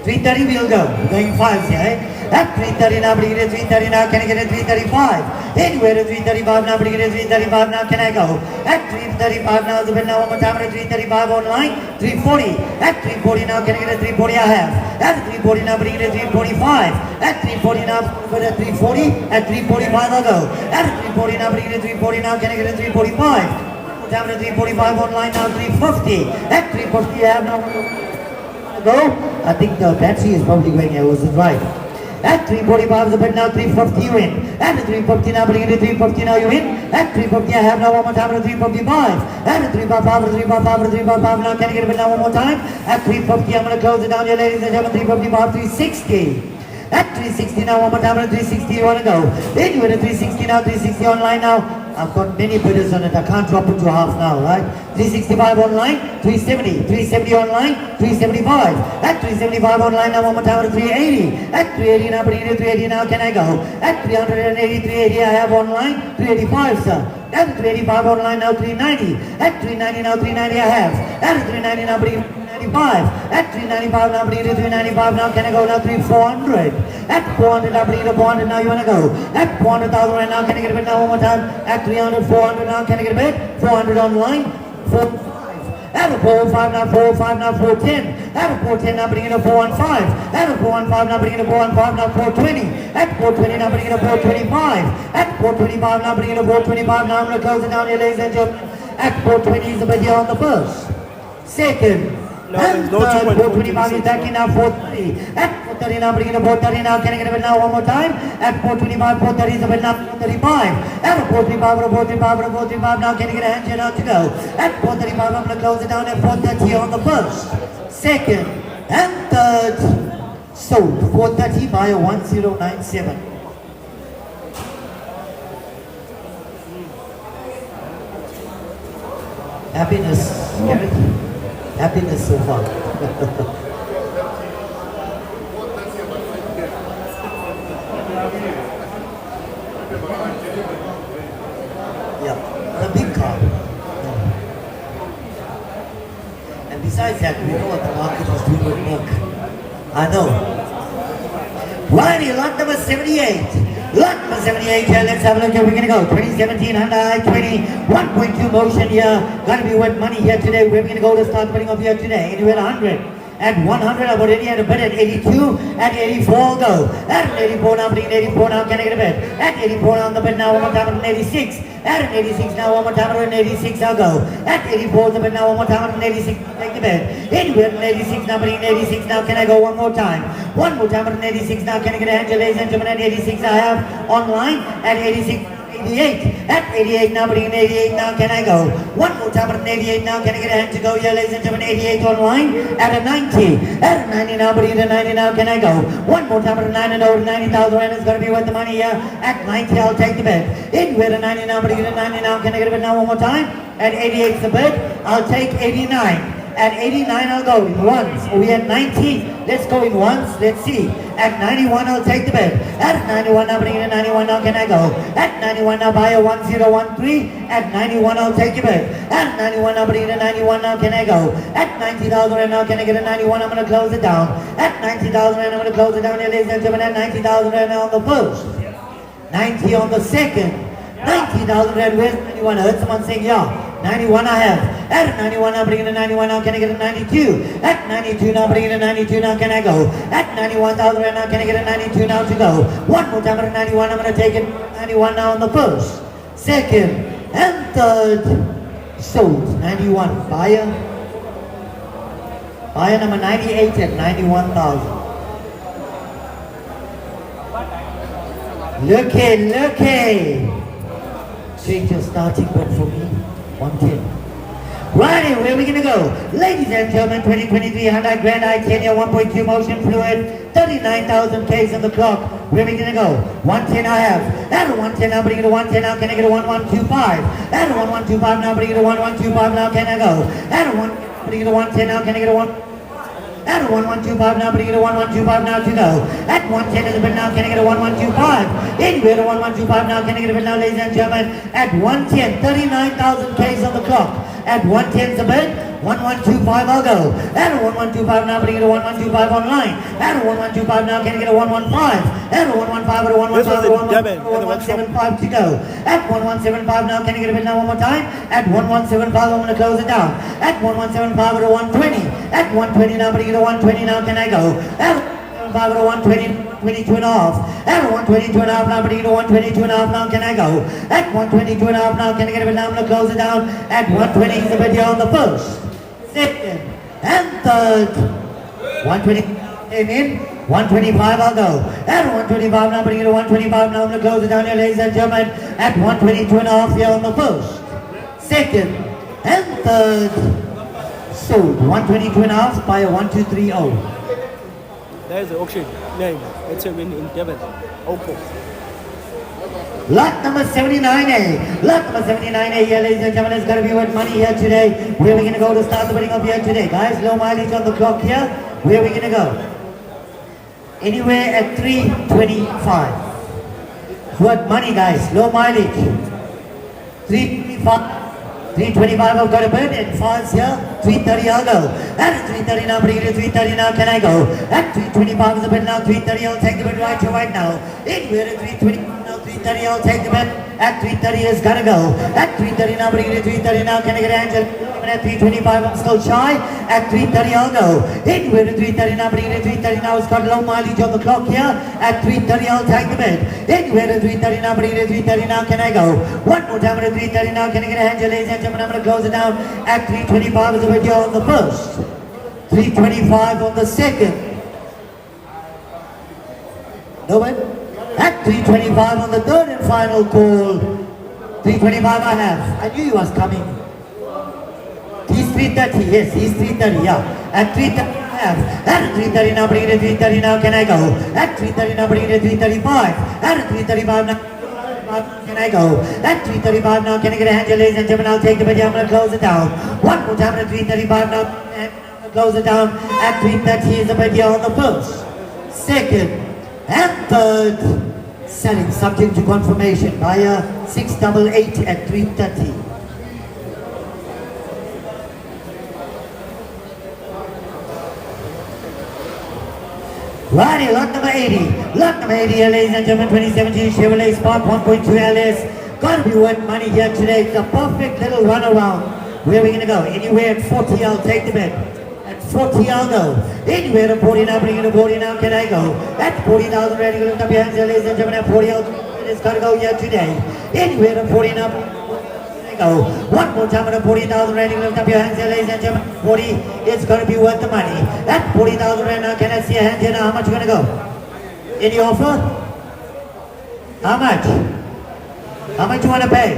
S1: 330 we'll go. We're going fives here, eh? At 330 now, bring it at 330 now, can I get a 335? Anywhere to 335 now, bring it at 335 now, can I go? At 335 now, the bid now one more time at 335 online. 340. At 340 now, can I get a 340? I have. At 340 now, bring it at 345. At 340 now, but at 340. At 345 I'll go. At 340 now, bring it at 340 now, can I get a 345? Down at 345 online now, 350. At 350 I have now go. I think the battery is probably going here, was it right? At 345 is a bit now, 350 you win. At 350 now, bring it to 350 now you win. At 350 I have now one more time at 355. At 355, at 355, at 355 now, can I get a bit now one more time? At 350 I'm going to close it down here, ladies and gentlemen, 355, 360. At 360 now, one more time at 360 you want to go. Then you at 360 now, 360 online now. I've got many bidders on it, I can't drop it to half now, right? 365 online, 370, 370 online, 375. At 375 online now, one more time at 380. At 380 now, bring it to 380 now, can I go? At 380, 380 I have online, 385 sir. At 385 online now, 390. At 390 now, 390 I have. At 390 now, bring it 395. At 395 now, bring it to 395 now, can I go now? 400. At 400 now, bring it to 400 now, you want to go? At 400,000 right now, can I get a bid now one more time? At 300, 400 now, can I get a bid? 400 online, 405. At a 405 now, 405 now, 410. At a 410 now, bring it to 415. At a 415 now, bring it to 415 now, 420. At 420 now, bring it to 425. At 425 now, bring it to 425 now, I'm going to close it down here, ladies and gentlemen. At 420 is the bid here on the first. Second.
S4: No, there's no
S1: 425 is back in now, 430. At 430 now, bring it to 430 now, can I get a bid now one more time? At 425, 430 is a bid now, 435. At 435, 435, 435 now, can I get a hand here now to go? At 435, I'm going to close it down at 430 on the first. Second and third, sold 430 by a 1097. Happiness, Garrett. Happiness so far. Yeah, the big car. Yeah. And besides that, we know what the market is doing with milk. I know. Righty, lot number 78. Lot number 78 here, let's have a look here. We're gonna go 2017 Hyundai 1.2 motion here. Gotta be worth money here today. We're gonna go to start putting up here today. Anywhere 100. At 100, I've already had a bid at 82. At 84, I'll go. At 84 now, putting 84 now, can I get a bid? At 84 now, on the bid now, one more time at 86. At an 86 now, one more time at 86, I'll go. At 84, the bid now, one more time at 86, take the bid. Anywhere at 86 now, putting 86 now, can I go one more time? One more time at 86 now, can I get a hand, ladies and gentlemen, at 86 I have online. At 86. 88. At 88 now, putting 88 now, can I go? One more time at 88 now, can I get a hand to go here, ladies and gentlemen, 88 online. At a 90. At a 90 now, putting a 90 now, can I go? One more time at a 90 over 90,000 rand is going to be worth the money here. At 90, I'll take the bid. Anywhere at 90 now, putting a 90 now, can I get a bid now one more time? At 88 is the bid, I'll take 89. At 89, I'll go in ones. Are we at 90? Let's go in ones. Let's see. At 91, I'll take the bid. At 91, now bring it in 91, now can I go? At 91, now buy a 1013. At 91, I'll take your bid. At 91, now bring it in 91, now can I go? At 90,000 rand, now can I get a 91? I'm going to close it down. At 90,000 rand, I'm going to close it down here, ladies and gentlemen. At 90,000 rand on the first. 90 on the second. 90,000 rand, where's 91? I heard someone saying, yeah. 91 I have. At 91 now bring in a 91 now can I get a 92? At 92 now bring in a 92 now can I go? At 91,000 rand now can I get a 92 now to go? One more time at a 91 I'm going to take it 91 now on the first, second and third. Sold 91. Buyer number 98 at 91,000. Looky. Change your starting bid for me. 110. Righty, where are we going to go? Ladies and gentlemen, 2023 Hyundai Grand i10 year 1.2 motion fluid, 39,000 Ks on the clock. Where are we going to go? 110 I have. At a 110 now, bring it to 110 now, can I get a 1125? At a 1125 now, bring it to 1125 now, can I go? At a 1, bring it to 110 now, can I get a 1? At a 1125 now, bring it to 1125 now to go. At 110 is a bid now, can I get a 1125? Anywhere to 1125 now, can I get a bid now, ladies and gentlemen? At 110, 39,000 Ks on the clock. At 110 is a bid, 1125 I'll go. At a 1125 now, bring it to 1125 online. At a 1125 now, can I get a 115? At a 115 at a 115 to go. At 1175 now, can I get a bid now one more time? At 1175 I'm going to close it down. At 1175 at a 120. At 120 now, bring it to 120 now, can I go? At 115 at a 120. 22 and a half. At 122 and a half now, bring it to 122 and a half now, can I go? At 122 and a half now, can I get a bit now? I'm going to close it down. At 120 is a bit here on the first, second, and third. 120 came in. 125 I'll go. At 125 now, bring it to 125 now, I'm going to close it down here, ladies and gentlemen. At 122 and a half here on the first, second, and third. Sold. 122 and a half by a 1230.
S4: There's the auction name. It's a win in Durban. Aucor.
S1: Lot number 79A. Lot number 79A here, ladies and gentlemen, is going to be worth money here today. Where are we going to go to start the bidding up here today? Guys, low mileage on the clock here. Where are we going to go? Anywhere at 325. Worth money, guys. Low mileage. 325. 325 I've got a bid and fast here. 330 I'll go. At 330 now, bring it to 330 now, can I go? At 325 is a bid now, 330 I'll take the bid right now. Anywhere at 320 now, 330 I'll take the bid. At 330 is gotta go. At 330 now, bring it to 330 now, can I get an angel? At 325 I'm still shy. At 330 I'll go. Anywhere to 330 now, bring it to 330 now, it's got low mileage on the clock here. At 330 I'll take the bid. Anywhere to 330 now, bring it to 330 now, can I go? One more time at 330 now, can I get a hand, ladies and gentlemen? I'm going to close it down. At 325 is a video on the first, 325 on the second. No one? At 325 on the third and final call. 325 I have. I knew he was coming. He's 330, yes, he's 330, yeah. At 330 I have. At 330 now, bring it to 330 now, can I go? At 330 now, bring it to 335. At 335 now. Can I go? At 3:35 now, can I get a hand, ladies and gentlemen? I'll take the bid. I'm going to close it down. One more time at 3:35 now. And close it down at 3:30 is the bid here on the first, second, and third. Selling subject to confirmation. Buyer 688 at 3:30. Righty, lot number 80. Lot number 80 here, ladies and gentlemen, 2017 Chevrolet Spark 1.2 LS. Gotta be worth money here today. It's a perfect little runaround. Where are we gonna go? Anywhere at 40, I'll take the bid. At 40, I'll go. Anywhere at 40 now, bring it to 40 now, can I go? At 40,000, ready to lift up your hands here, ladies and gentlemen, at 40, it's gotta go here today. Anywhere at 40 now, go. One more time at 40,000 ready to lift up your hands here, ladies and gentlemen. 40 is going to be worth the money. At 40,000 right now, can I see a hand here now? How much you going to go? Any offer? How much? How much you want to pay?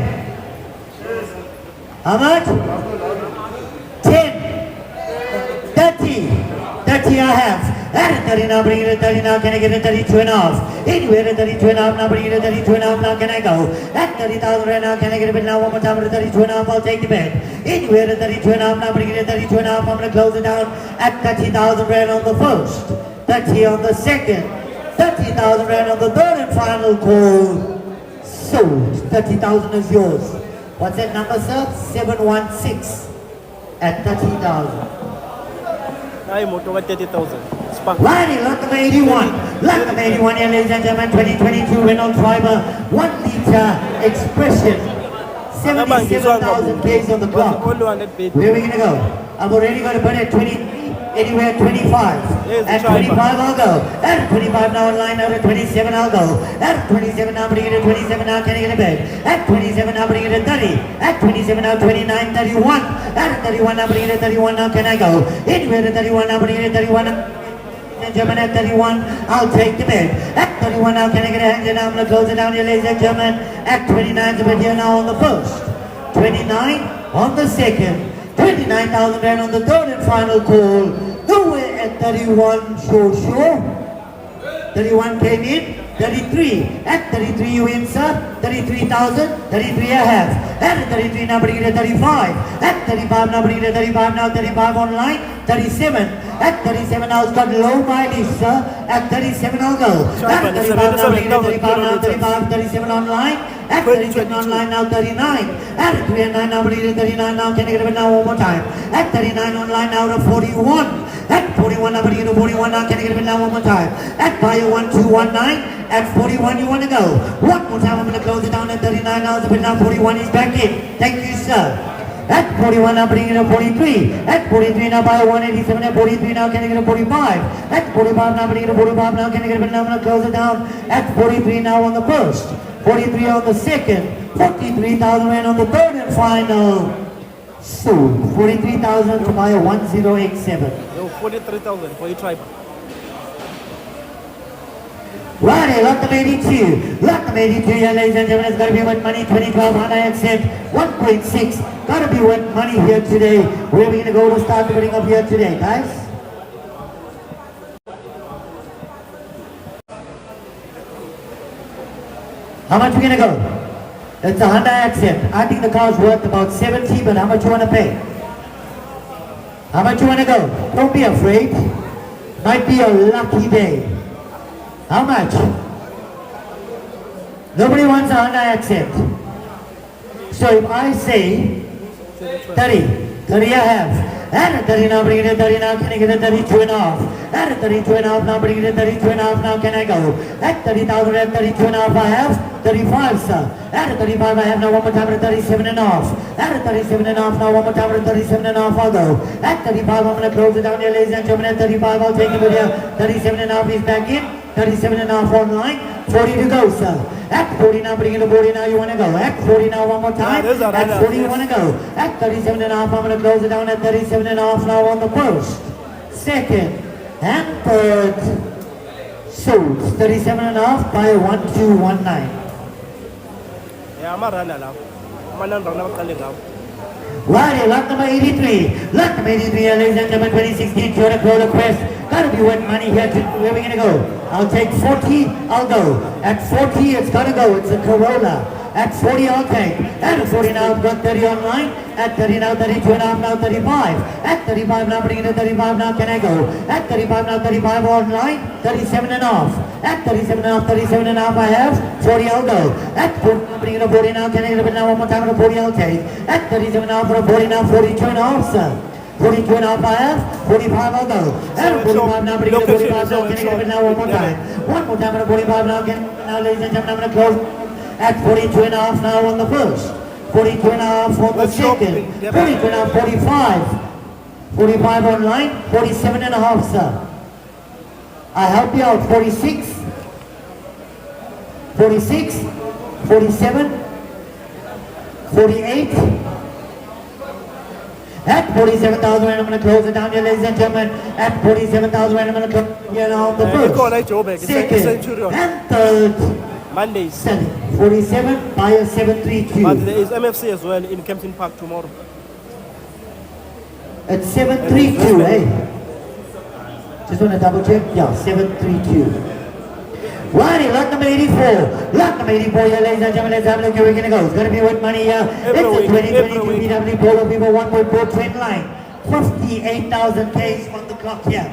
S1: How much? 10, 30, 30 I have. At 30 now, bring it to 30 now, can I get a 32 and a half? Anywhere at 32 and a half now, bring it to 32 and a half now, can I go? At 30,000 right now, can I get a bid now? One more time at 32 and a half, I'll take the bid. Anywhere at 32 and a half now, bring it to 32 and a half, I'm going to close it down at 30,000 rand on the first, 30 on the second, 30,000 rand on the third and final call. Sold. 30,000 is yours. What's that number, sir? 716 at 30,000.
S4: I'm over 30,000. Spark.
S1: Righty, lot number 81. Lot number 81 here, ladies and gentlemen. 2022 Renault Driver 1 liter Expression. 77,000 Ks on the clock.
S4: Only 100 paid.
S1: Where are we going to go? I'm already going to put it at 23. Anywhere at 25.
S4: Yes,
S1: At 25 I'll go. At 25 now online, out at 27 I'll go. At 27 now bring it at 27 now, can I get a bid? At 27 now bring it at 30. At 27 now 29, 31. At 31 now bring it at 31 now, can I go? Anywhere at 31 now bring it at 31 now. And gentlemen, at 31, I'll take the bid. At 31 now, can I get a hand? And I'm going to close it down here, ladies and gentlemen. At 29, the bid here now on the first. 29 on the second. 29,000 rand on the third and final call. Nowhere at 31, sure. 31 came in. 33. At 33 you win, sir. 33,000. 33 I have. At 33 now bring it at 35. At 35 now bring it at 35 now. 35 online. 37. At 37 now it's got low mileage, sir. At 37 I'll go. At 35 now bring it at 35 now. 35. 37 online. At 37 online now 39. At 39 now bring it at 39 now. Can I get it now one more time? At 39 online now to 41. At 41 now bring it to 41 now. Can I get it now one more time? At buyer 1219. At 41 you want to go. One more time I'm going to close it down at 39 now. But now 41 is back in. Thank you, sir. At 41 now bring it to 43. At 43 now buy 187. At 43 now can I get a 45. At 45 now bring it to 45 now can I get it now. I'm going to close it down at 43 now on the first. 43 on the second. 43,000 rand on the third and final. Sold. 43,000 to buy 1087.
S4: Yo, 43,000 for your tribe.
S1: Righty, lot number 82. Lot number 82 here, ladies and gentlemen. It's got to be worth money. 2012 Honda Accent 1.6. Got to be worth money here today. Where are we going to go to start the bidding up here today, guys? How much are we going to go? It's a Honda Accent. I think the car's worth about 70, but how much you want to pay? How much you want to go? Don't be afraid. Might be a lucky day. How much? Nobody wants a Honda Accent. So if I say 30 I have. At 30 now, bring it at 30 now, can I get a 32 and a half? At 32 and a half now, bring it at 32 and a half now, can I go? At 30,000 at 32 and a half I have. 35, sir. At 35 I have now, one more time at 37 and a half. At 37 and a half now, one more time at 37 and a half I'll go. At 35 I'm going to close it down here, ladies and gentlemen. At 35 I'll take it with here. 37 and a half is back in. 37 and a half online. 40 to go, sir. At 40 now, bring it to 40 now, you want to go. At 40 now, one more time. At 40 you want to go. At 37 and a half, I'm going to close it down at 37 and a half now on the first, second, and third. Sold. 37 and a half by 1219.
S4: Yeah, I'm a runner now. I'm a runner.
S1: Righty, lot number 83. Lot number 83, ladies and gentlemen, 2016 Toyota Corolla Quest. Gotta be worth money here. Where are we gonna go? I'll take 40, I'll go. At 40, it's gotta go. It's a Corolla. At 40, I'll take. At 40 now, I've got 30 online. At 30 now, 32 and a half now, 35. At 35 now, bringing it to 35 now, can I go? At 35 now, 35 online, 37 and a half. At 37 and a half, 37 and a half I have. 40, I'll go. At 40 now, bringing it to 40 now, can I get it now one more time at 40, I'll take. At 37 and a half for a 40 now, 42 and a half, sir. 42 and a half I have, 45 I'll go. At 45 now, bringing it to 45 now, can I get it now one more time? One more time at 45 now, now ladies and gentlemen, I'm going to close. At 42 and a half now on the first. 42 and a half on the second. 42 and a half, 45. 45 online, 47 and a half, sir. I help you out, 46. 46. 47. 48. At 47,000 I'm going to close it down here, ladies and gentlemen. At 47,000 I'm going to close it here now on the first. Second. And third.
S4: Mondays.
S1: Selling. 47, buyer 732.
S4: But there is MFC as well in Kempton Park tomorrow.
S1: It's 732, eh? Just want to double check. Yeah, 732. Righty, lot number 84. Lot number 84 here, ladies and gentlemen. Let's have a look here. We're going to go. It's going to be worth money here. It's a 2022 BW Polo Vivo 1.4 trend line. 58,000 Ks on the clock here.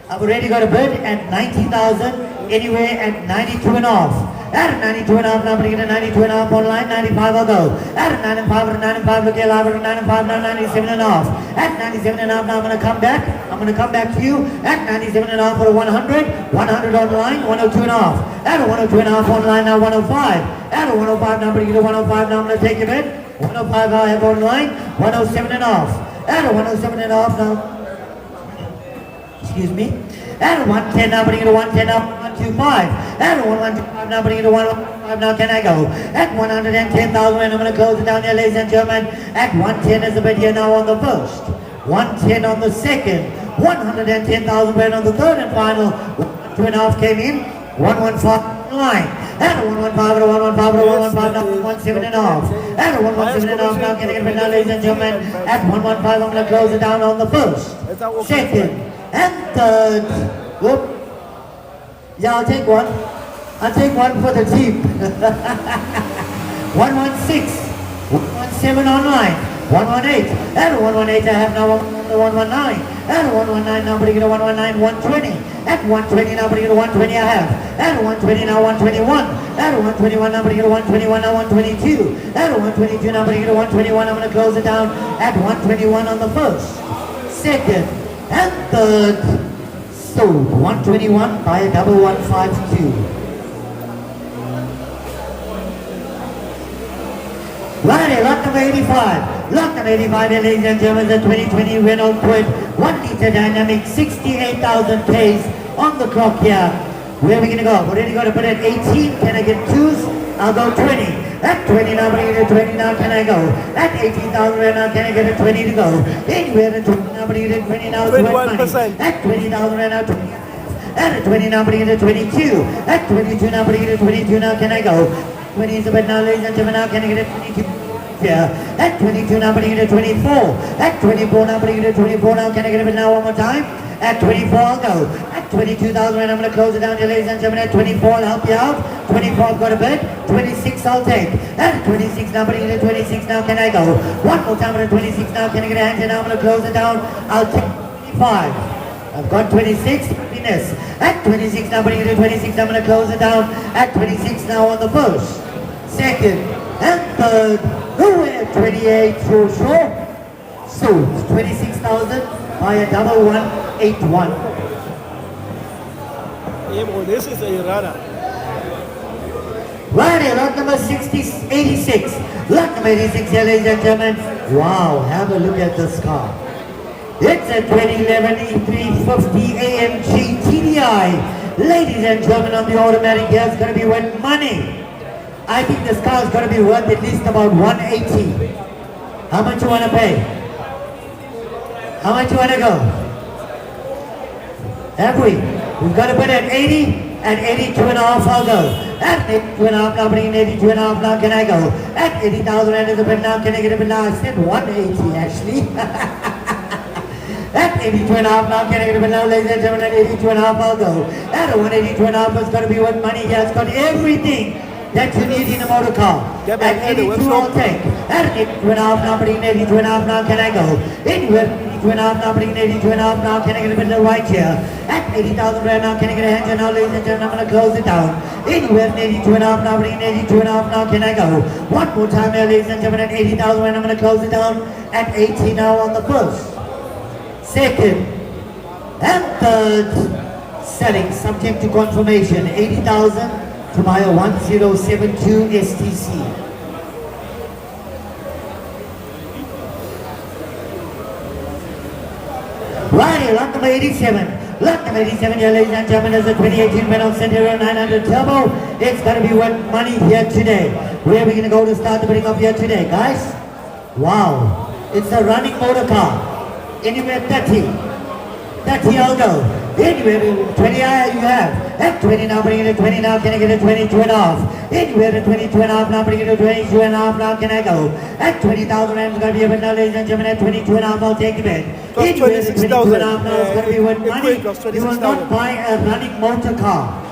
S1: I've already got a bid at 90,000, anywhere at 92 and a half. At 92 and a half, now bring it to 92 and a half online, 95 I'll go. At 95, 95, look here, live at 95, now 97 and a half. At 97 and a half, now I'm going to come back. I'm going to come back to you. At 97 and a half for a 100, 100 online, 102 and a half. At a 102 and a half online, now 105. At a 105, now bring it to 105, now I'm going to take a bid. 105 I have online, 107 and a half. At a 107 and a half now. Excuse me. At a 110 now, bring it to 110 now, 125. At a 125 now, bring it to 115 now, can I go? At 110,000 and I'm going to close it down here, ladies and gentlemen. At 110 is the bid here now on the first. 110 on the second. 110,000 on the third and final. 2.5 came in. 115 line. At a 115, at a 115, at a 115 now, 117 and a half. At a 117 and a half now, can I get it now, ladies and gentlemen? At 115, I'm going to close it down on the first. Second. And third. Whoop. Yeah, I'll take one. I'll take one for the team. 116. 117 online. 118. And a 118 I have now 119. And a 119 now bring it to 119. 120. At 120 now bring it to 120 I have. At 120 now 121. At 121 now bring it to 121 now 122. At 122 now bring it to 121. I'm going to close it down at 121 on the first. Second. And third, sold 121 by a 1152. Righty, lot number 85. Lot number 85, ladies and gentlemen, the 2020 Renault Quid 1 liter dynamic, 68,000 Ks on the clock here. Where are we going to go? We're already going to put it at 18. Can I get 2s? I'll go 20. At 20 now, bring it to 20 now, can I go? At 18,000 right now, can I get a 20 to go? Anywhere at 20 now, bring it to 20 now,
S4: 21%.
S1: At 20,000 right now, 20. At 20 now, bring it to 22. At 22 now, bring it to 22 now, can I go? 20 is a bit now, ladies and gentlemen, now can I get a 22? Yeah. At 22 now, bring it to 24. At 24 now, bring it to 24 now, can I get a bit now one more time? At 24 I'll go. At 22,000 and I'm going to close it down here, ladies and gentlemen. At 24 I'll help you out. 24 I've got a bid. 26 I'll take. At 26 now, bring it to 26 now, can I go? One more time at 26 now, can I get a hand here now? I'm going to close it down. I'll take 25. I've got 26, happiness. At 26 now, bring it to 26, I'm going to close it down. At 26 now on the first, second, and third. Who at 28 for sure? So, 26,000 by a 1181.
S4: Yeah, well, this is a runner.
S1: Righty, lot number 86. Lot number 86 here, ladies and gentlemen. Wow, have a look at this car. It's a 2011 E350 AMG TDI. Ladies and gentlemen, on the automatic here, it's going to be worth money. I think this car is going to be worth at least about 180. How much you want to pay? How much you want to go? Have we? We've got to put at 80. At 82.5, I'll go. At 82.5, now bringing 82.5, now can I go? At 80,000 rand is a bit now, can I get a bit now? I said 180 actually. At 82.5 now, can I get a bit now, ladies and gentlemen? At 82.5, I'll go. At 182.5 is going to be what money here. It's got everything that you need in a motor car.
S4: Yeah,
S1: At 82, I'll take. At 82.5 now, bringing 82.5 now, can I go? Anywhere 82.5 now, bringing 82.5 now, can I get a bit right here? At 80,000 rand now, can I get a hand here now, ladies and gentlemen? I'm going to close it down. Anywhere 82.5 now, bringing 82.5 now, can I go? One more time here, ladies and gentlemen, at 80,000 rand, I'm going to close it down. At 80 now on the first, second, and third selling, subject to confirmation. 80,000 to buy a 1072 STC. Righty, lot number 87. Lot number 87, here, ladies and gentlemen, is a 2018 Renault Sandero 900 Turbo. It's going to be worth money here today. Where are we going to go to start the bidding of here today, guys? Wow, it's a running motor car. Anywhere 30. 30 I'll go. Anywhere 20 you have. At 20 now, bring it to 20 now, can I get a 22 and a half? Anywhere to 22 and a half now, bring it to 22 and a half now, can I go? At 20,000 rand, it's going to be a bit now, ladies and gentlemen. At 22 and a half, I'll take it. Anywhere to 22 and a half now, it's going to be worth money. You will not buy a running motor car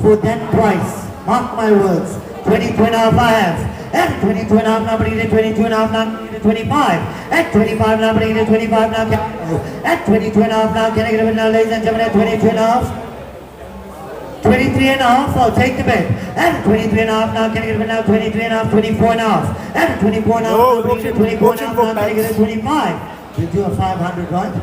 S1: for that price. Mark my words. 22 and a half I have. At 22 and a half now, bring it to 22 and a half now, 25. At 25 now, bring it to 25 now, can I go? At 22 and a half now, can I get a bit now, ladies and gentlemen? At 22 and a half. 23 and a half, I'll take the bet. At 23 and a half now, can I get a bit now? 23 and a half, 24 and a half. At 24 and a half, now, bring it to 24 and a half now, can I get a 25? We'll do a 500, right?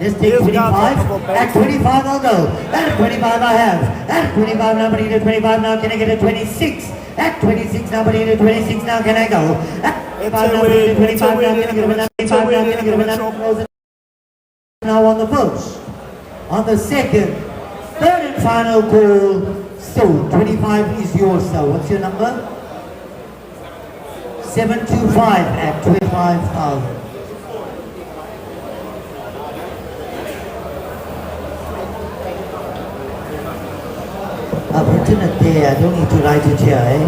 S1: Let's take 25. At 25 I'll go. At 25 I have. At 25 now, bring it to 25 now, can I get a 26? At 26 now, bring it to 26 now, can I go? At 25 now, bring it to 25 now, can I get a bit now? 25 now, can I get a bit now? Now on the first, on the second, third and final call, sold. 25 is yours, sir. What's your number? 725 at 25,000. I've written it there. I don't need to write it here, eh?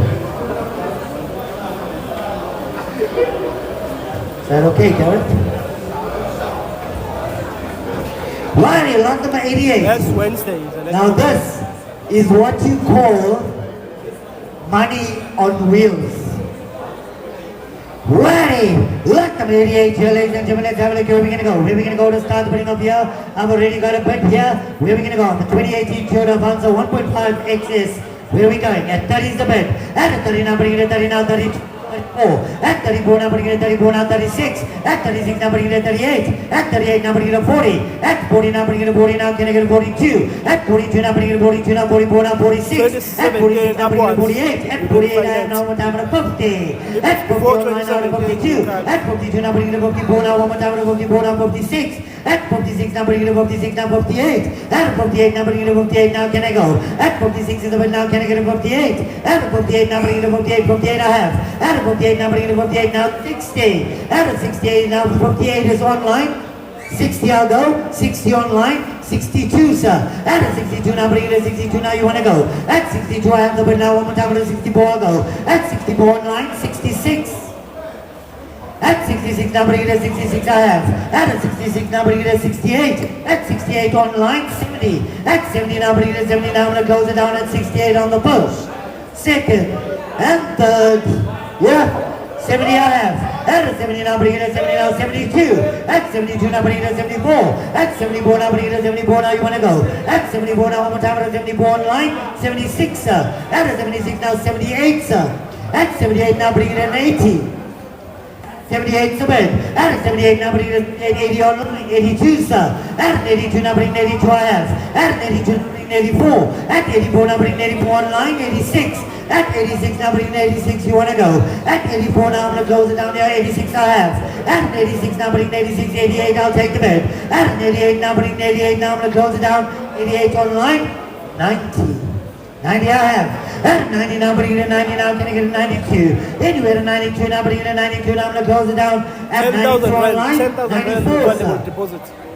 S1: Is that okay, Garrett? Righty, lot number 88.
S4: That's Wednesday.
S1: Now this is what you call money on wheels. Righty, lot number 88 here, ladies and gentlemen. Let's have a look. Where are we going to go? Where are we going to go to start the bidding of here? I've already got a bid here. Where are we going to go? The 2018 Toyota Avanza 1.5 XS. Where are we going? At 30 is the bid. At 30 now, bring it at 30 now, 32. At 34 now, bring it at 34 now, 36. At 36 now, bring it at 38. At 38 now, bring it at 40. At 40 now, bring it at 40 now, can I get a 42? At 42 now, bring it at 42 now, 44 now, 46. At 46 now, bring it at 48. At 48 I have now one time at 50. At 51 now, 52. At 52 now, bring it at 54 now, one more time at 54 now, 56. At 56 now, bring it at 56 now, 58. At 58 now, bring it at 58 now, can I go? At 56 is the bid now, can I get a 58? At 58 now, bring it at 58, 58 I have. At 58 now, bring it to 58 now, 60. At 68 now, 58 is online. 60 I'll go, 60 online, 62 sir. At 62 now, bring it to 62 now, you want to go. At 62 I have the bid now, one more time at 64 I'll go. At 64 online, 66. At 66 now, bring it to 66 I have. At 66 now, bring it to 68. At 68 online, 70. At 70 now, bring it to 70 now, I'm going to close it down at 68 on the first, second, and third. Yeah, 70 I have. At 70 now, bring it at 70 now, 72. At 72 now, bring it at 74. At 74 now, bring it at 74 now, you want to go. At 74 now, one more time at 74 online, 76 sir. At 76 now, 78 sir. At 78 now, bring it at 80. 78 sir. At 78 now, bring it at 80 online, 82 sir. At 82 now, bring it 82 I have. At 82 now, bring it 84. At 84 now, bring it 84 online, 86. At 86 now, bring it 86, you want to go. At 84 now, I'm going to close it down there, 86 I have. At 86 now, bring it 86, 88, I'll take the bid. At 88 now, bring it 88 now, I'm going to close it down, 88 online, 90. 90 I have. At 90 now, bring it at 90 now, can I get a 92? Anywhere to 92 now, bring it at 92 now, I'm going to close it down. At 94 online, 94 sir.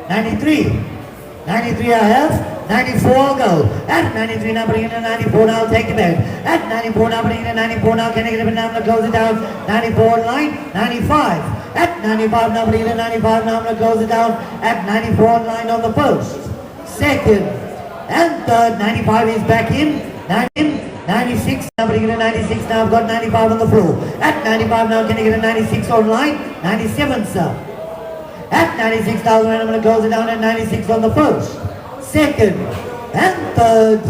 S1: 93. 93 I have. 94 I'll go. At 93 now bringing in 94 now I'll take the bet. At 94 now bringing in 94 now can I get a bit now I'm going to close it down. 94 on line. 95. At 95 now bringing in 95 now I'm going to close it down. At 94 on line on the post. Second. And third. 95 is back in. 96 now bringing in 96 now I've got 95 on the floor. At 95 now can I get a 96 on line. 97 sir. At 96,000 I'm going to close it down at 96 on the first, second and third.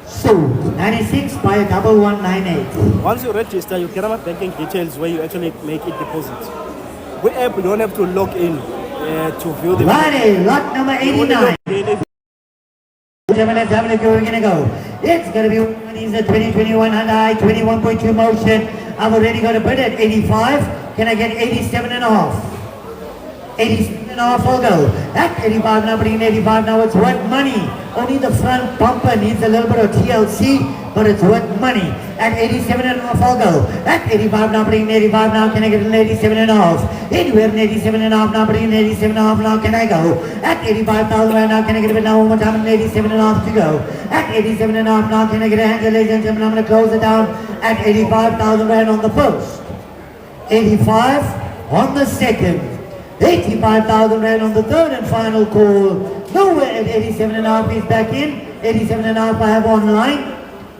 S1: Sold. 96 by a 1198.
S4: Once you register, you get our banking details where you actually make it deposit. With app, you don't have to log in to view the...
S1: Friday, lot number 89. 7 and 7 if you're going to go. It's going to be one of these 2021 Hyundai 21.2 motion. I've already got a bid at 85. Can I get 87 and a half? 87 and a half I'll go. At 85 now, bringing 85 now, it's worth money. Only the front bumper needs a little bit of TLC, but it's worth money. At 87 and a half I'll go. At 85 now, bringing 85 now, can I get an 87 and a half? Anywhere in 87 and a half now, bringing 87 and a half now, can I go? At 85,000 right now, can I get a bit now one more time and 87 and a half to go? At 87 and a half now, can I get a hand, ladies and gentlemen, I'm going to close it down at 85,000 rand on the post. 85 on the second. 85,000 rand on the third and final call. Nowhere at 87 and a half is back in. 87 and a half I have online.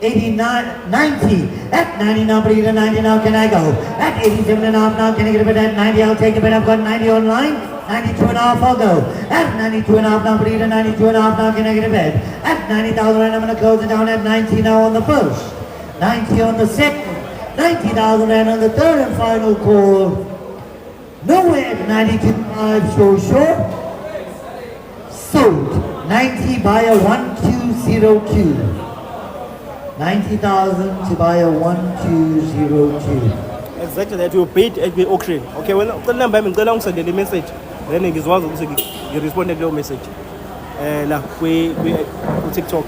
S1: 89, 90. At 90 now, bring it to 90 now, can I go? At 87 and a half now, can I get a bit at 90? I'll take a bit, I've got 90 online. 92 and a half I'll go. At 92 and a half now, bring it to 92 and a half now, can I get a bit? At 90,000 rand, I'm going to close it down at 90 now on the first. 90 on the second. 90,000 rand on the third and final call. Nowhere at 92.5 so short. Sold. 90 by a 1202. 90,000 to buy a 1202.
S4: Exactly that you paid at the auction. Okay, when the number I'm going to send the message, then it is one of you responded to your message. Now we TikTok.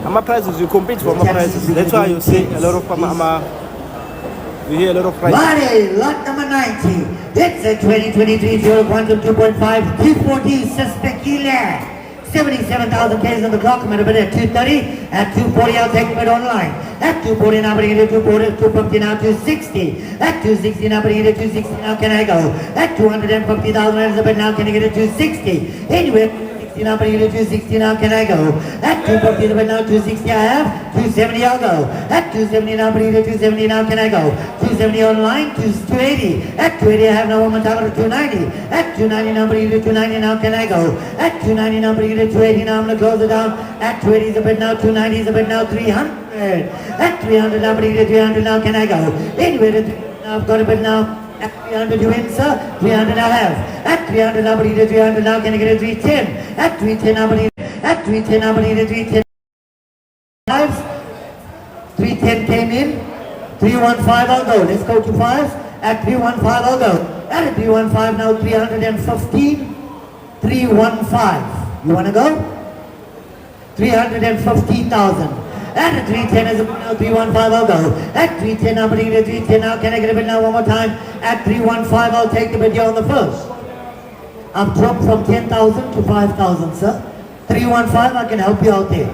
S4: Ama prices you compete for my prices. That's why you see a lot of you hear a lot of prices.
S1: Money, lot number 90. It's a 2023 Zero Quantum 2.5 240 Suspectilla. 77,000 Ks on the clock. I'm going to bid at 230. At 240, I'll take a bid online. At 240, now bring it to 240, 250, now 260. At 260, now bring it to 260. Now can I go? At 250,000 is a bid. Now can I get a 260? Anyway. Now bring it to 260 now, can I go? At 250 but now 260 I have, 270 I'll go. At 270 now bring it to 270 now, can I go? 270 online, 280. At 280 I have now one more time to 290. At 290 now bring it to 290 now, can I go? At 290 now bring it to 280 now, I'm going to close it down. At 280 is a bit now, 290 is a bit now, 300. At 300 now bring it to 300 now, can I go? Anyway, I've got a bit now. At 300 you win, sir. 300 I have. At 300 now, bring it 300 now. Can I get a 310? At 310 now, bring it. At 310 now, bring it 310. 310 came in. 315 I'll go. Let's go to 5. At 315 I'll go. At 315 now, 315. 315. You want to go? 315,000. At 310 is now 315 I'll go. At 310 now, bring it 310 now. Can I get a bid now one more time? At 315 I'll take the bid here on the first. I've dropped from 10,000 to 5,000, sir. 315 I can help you out there.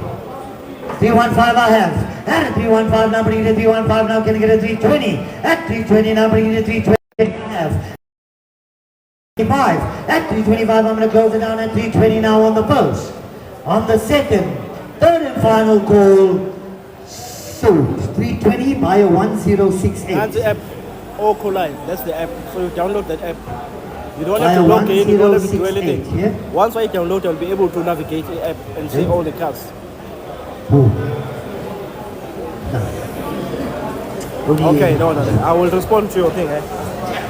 S1: 315 I have. At 315 now, bring it 315 now. Can I get a 320? At 320 now, bring it 320 I have. 325. At 325 I'm going to close it down at 320 now on the first. On the second, third and final call. Sold 320 by a 1068.
S4: That's the app, Aucor Live. That's the app. So you download that app. You don't have to log in, you don't have to do anything.
S1: Yeah?
S4: Once I download, I'll be able to navigate the app and see all the cars. Okay, no. I will respond to your thing.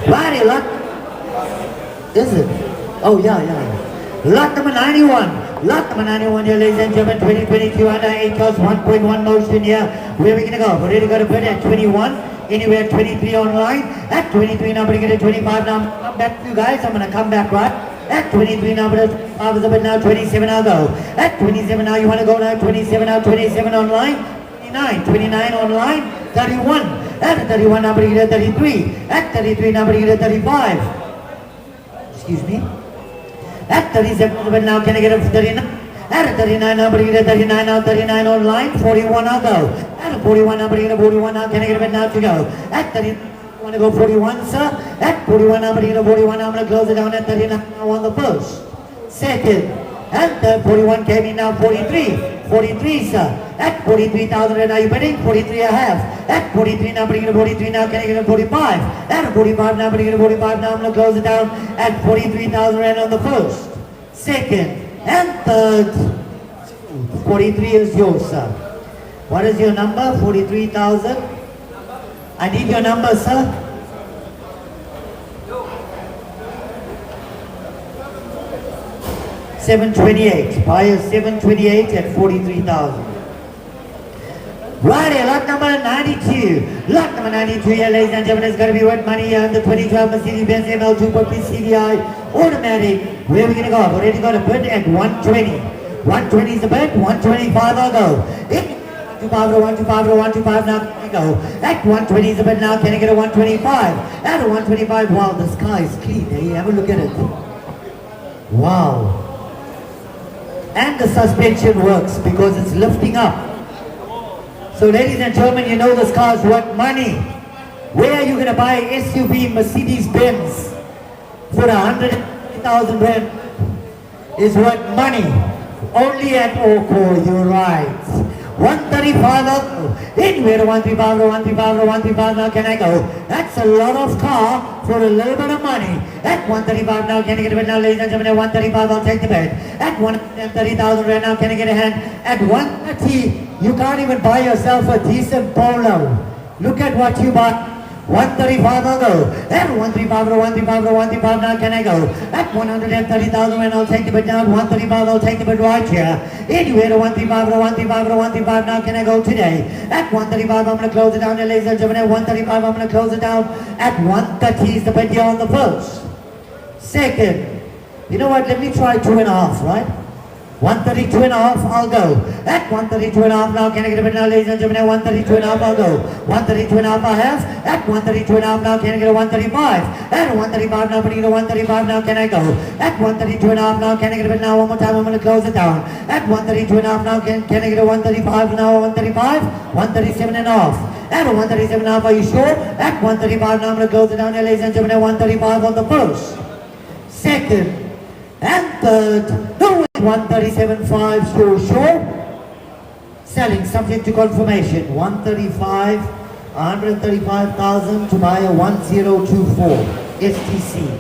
S1: Body lot. Is it? Oh, yeah. Lot number 91. Lot number 91 here, ladies and gentlemen, 2022 under Aucor's 1.1 motion here. Where are we going to go? We're ready to go to bed at 21. Anywhere 23 online. At 23 now, bring it to 25 now. Come back to you guys. I'm going to come back right. At 23 now, but 25 is a bit now. 27 I'll go. At 27 now, you want to go now? 27 now, 27 online. 29 online. 31. At 31 now, bring it to 33. At 33 now, bring it to 35. Excuse me. At 37 but now can I get a 39? At 39 now, bring it at 39 now, 39 online, 41 I'll go. At 41 now, bring it at 41 now, can I get a bit now to go? At 39, I want to go 41, sir. At 41 now, bring it at 41 now, I'm going to close it down at 39 now on the push. Second, and third, 41 came in now, 43. 43, sir. At 43,000, and are you bidding? 43 I have. At 43 now, bring it to 43 now, can I get a 45? At 45 now, bring it to 45 now, I'm going to close it down at 43,000 rand on the first. Second, and third, 43 is yours, sir. What is your number? 43,000. I need your number, sir. $728. Buyer 728 at 43,000. Right here, lot number 92. Lot number 92 here, ladies and gentlemen, is going to be worth money here in the 2012 Mercedes-Benz ML2 CDI automatic. Where are we going to go? I've already got a bid at 120. 120 is the bid, 125 I'll go. 125 now, can I go? At 120 is the bid now, can I get a 125? At a 125, wow, the sky is clean, eh? Have a look at it. Wow. And the suspension works because it's lifting up. So ladies and gentlemen, you know this car is worth money. Where are you going to buy an SUV Mercedes-Benz for 100,000 rand is worth money? Only at Aucor, you're right. 135, anywhere to 135, 135 now can I go? That's a lot of car for a little bit of money. At 135 now, can I get a bid now, ladies and gentlemen? At 135, I'll take the bid. At 130,000 right now, can I get a hand? At 130, you can't even buy yourself a decent Polo. Look at what you bought. 135 I'll go. At 135 or 135 or 135 now can I go? At 130,000 and I'll take the bid down. 135 I'll take the bid right here. Anywhere to 135 or 135 or 135 now can I go today? At 135 I'm going to close it down, ladies and gentlemen. At 135 I'm going to close it down. At 130 is the bid here on the first. Second, you know what? Let me try 2.5, right? 132 and a half, I'll go. At 132 and a half now, can I get a bid now, ladies and gentlemen? At 132 and a half, I'll go. 132 and a half I have. At 132 and a half now, can I get a 135? At 135 now, putting it a 135 now, can I go? At 132 and a half now, can I get a bid now? One more time, I'm going to close it down. At 132 and a half now, can I get a 135 now? 135? 137 and a half. At 137 and a half, are you sure? At 135 now, I'm going to close it down, ladies and gentlemen. At 135 on the first. Second. And third, no, 137.5, sure. Selling, subject to confirmation. 135, 135,000 to buy a 1024 STC.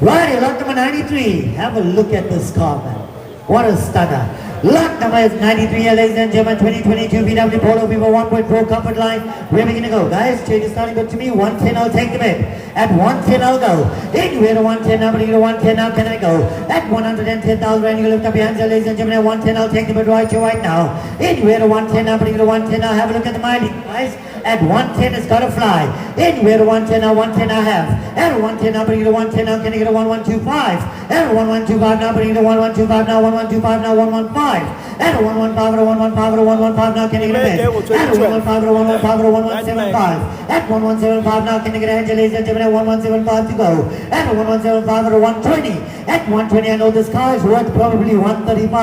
S1: Right, lot number 93. Have a look at this car, man. What a stunner. Lot number is 93 here, ladies and gentlemen, 2022 VW Polo Vivo 1.4 comfort line. Where are we going to go? Guys, change is starting good to me. 110, I'll take the bid. At 110, I'll go. Anywhere to 110, now, but to 110, now can I go? At 110,000 rand, you lift up your hands here, ladies and gentlemen. At 110, I'll take the bid right here, right now. Anywhere to 110, now, but to 110, now, have a look at the mileage, guys. At 110, it's got to fly. Anywhere to 110, now, 110, I have. At 110, now, bring it to 110, now, can I get a 1125? At 1125, now, bring it to 1125, now, 1125, now, 115. At a 115 or 115 or 115 now, can I get a bid? At a 115 or 115 or 1175. At 1175 now, can I get a hand, ladies and gentlemen? At 1175 to go. At a 1175 or a 120. At 120, I know this car is worth probably 135.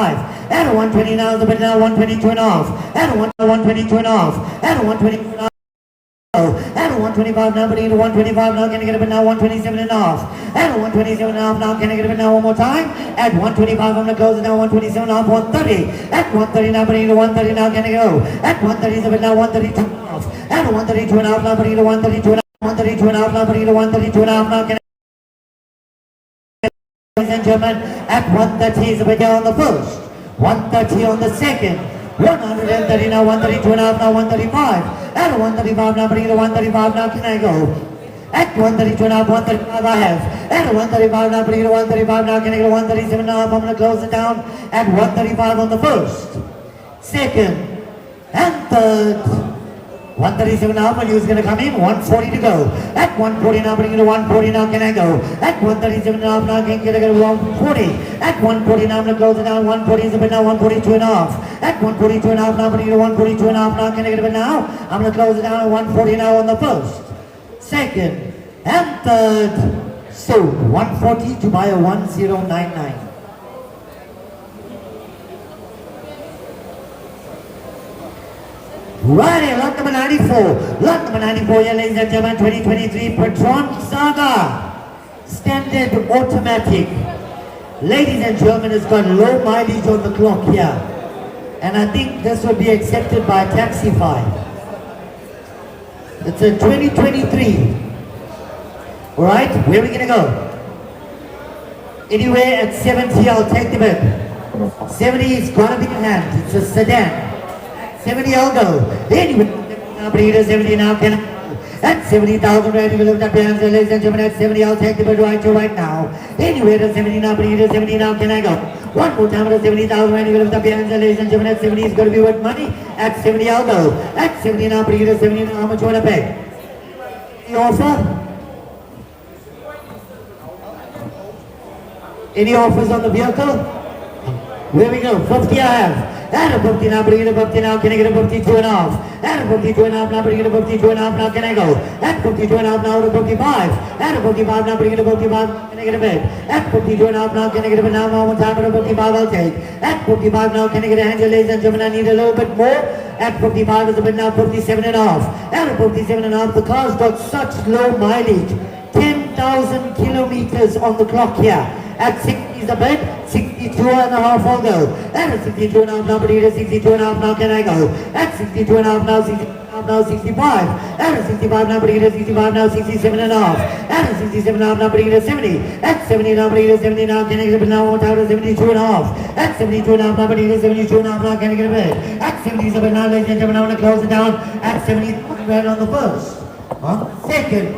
S1: At a 120 now, the bid now 122 and a half. At a 122 and a half. At a 122 and a half. At a 125 now, but 125 now, can I get a bid now? 127 and a half. At a 127 and a half now, can I get a bid now one more time? At 125, I'm going to close it now, 127 and a half, 130. At 130 now, but 130 now, can I go? At 130 is a bid now, 132 and a half. At a 132 and a half now, but 132 and a half. 132 and a half now, but 132 and a half now, can I? Ladies and gentlemen, at 130 is a bid on the first. 130 on the second. 130 now, 132 and a half now, 135. At 135 now, bring it to 135 now, can I go? At 132 and a half, 135 I have. At 135 now, bring it to 135 now, can I go? 137 and a half, I'm going to close it down. At 135 on the first, second, and third. 137 now, and who's going to come in? 140 to go. At 140 now, bring it to 140 now, can I go? At 137 now, now can I get a 140. At 140 now, I'm going to close it down. 140 is a bit now, 142 and a half. At 142 and a half now, bring it to 142 and a half now, can I get a bit now? I'm going to close it down at 140 now on the first, second, and third. Sold 140 to buy a 1099. Right, lot number 94. Lot number 94, yeah, ladies and gentlemen, 2023 Patron Saga. Standard automatic. Ladies and gentlemen, it's got low mileage on the clock here. And I think this will be accepted by Taxify. It's a 2023. Alright, where are we gonna go? Anywhere at 70, I'll take the bid. 70 is gonna be in hand. It's a sedan. 70, I'll go. Anyway, now, 70 now, can I? At 70,000, right, we look at the hands, ladies and gentlemen, at 70, I'll take the bid right now. Anywhere to 70 now, 70 now, can I go? One more time at 70,000, right, we look at the hands, ladies and gentlemen, at 70 is going to be worth money. At 70, I'll go. At 70 now, 70 now, how much you want to pay? Any offer? Any offers on the vehicle? Where we go? 50 I have. And a 50 now, bring it a 50 now, can I get a 52 and a half? And a 52 and a half now, bring it a 52 and a half now, can I go? And 52 and a half now to 55. And a 55 now, bring it a 55, can I get a bid? And 52 and a half now, can I get a bid now, one more time, and a 55 I'll take. At 55 now, can I get a hand, ladies and gentlemen, I need a little bit more. At 55 is a bid now, 57 and a half. And a 57 and a half, the car's got such low mileage. 10,000 kilometers on the clock here. At 60 is the bid, 62 and a half I'll go. At 62 and a half now, but 62 and a half now can I go. At 62 and a half now, 65. At 65 now, but 65 now, 67 and a half. At 67 and a half now, but 70. At 70 now, but 70 now, can I get a bid now, one time, 72 and a half. At 72 and a half now, but 72 and a half now, can I get a bid? At 77 now, ladies and gentlemen, I want to close it down. At 70, right on the first. Second.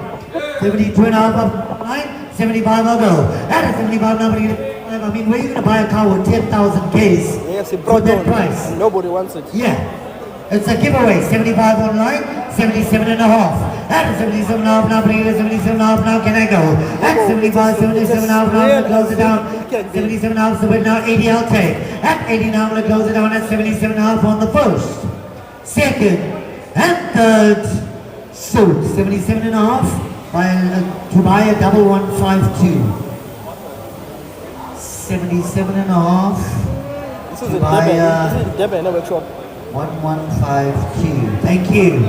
S1: 72 and a half up line. 75 I'll go. At a 75 number, I mean, where are you going to buy a car with 10,000 Ks
S4: Yes, it
S1: for
S4: brought
S1: that
S4: down.
S1: price?
S4: Nobody wants it.
S1: Yeah. It's a giveaway. 75 online, 77 and a half. At a 77 and a half now, bring it a 77 and a half now, can I go? At 75, 77 and a half now, I'm going to close it down. 77 and a half, so but now 80 I'll take. At 80 now, I'm going to close it down at 77 and a half on the first. Second and third. So, 77 and a half. To buy a 1152. 77 and a half.
S4: This is a Durban, no workshop.
S1: 1152. Thank you.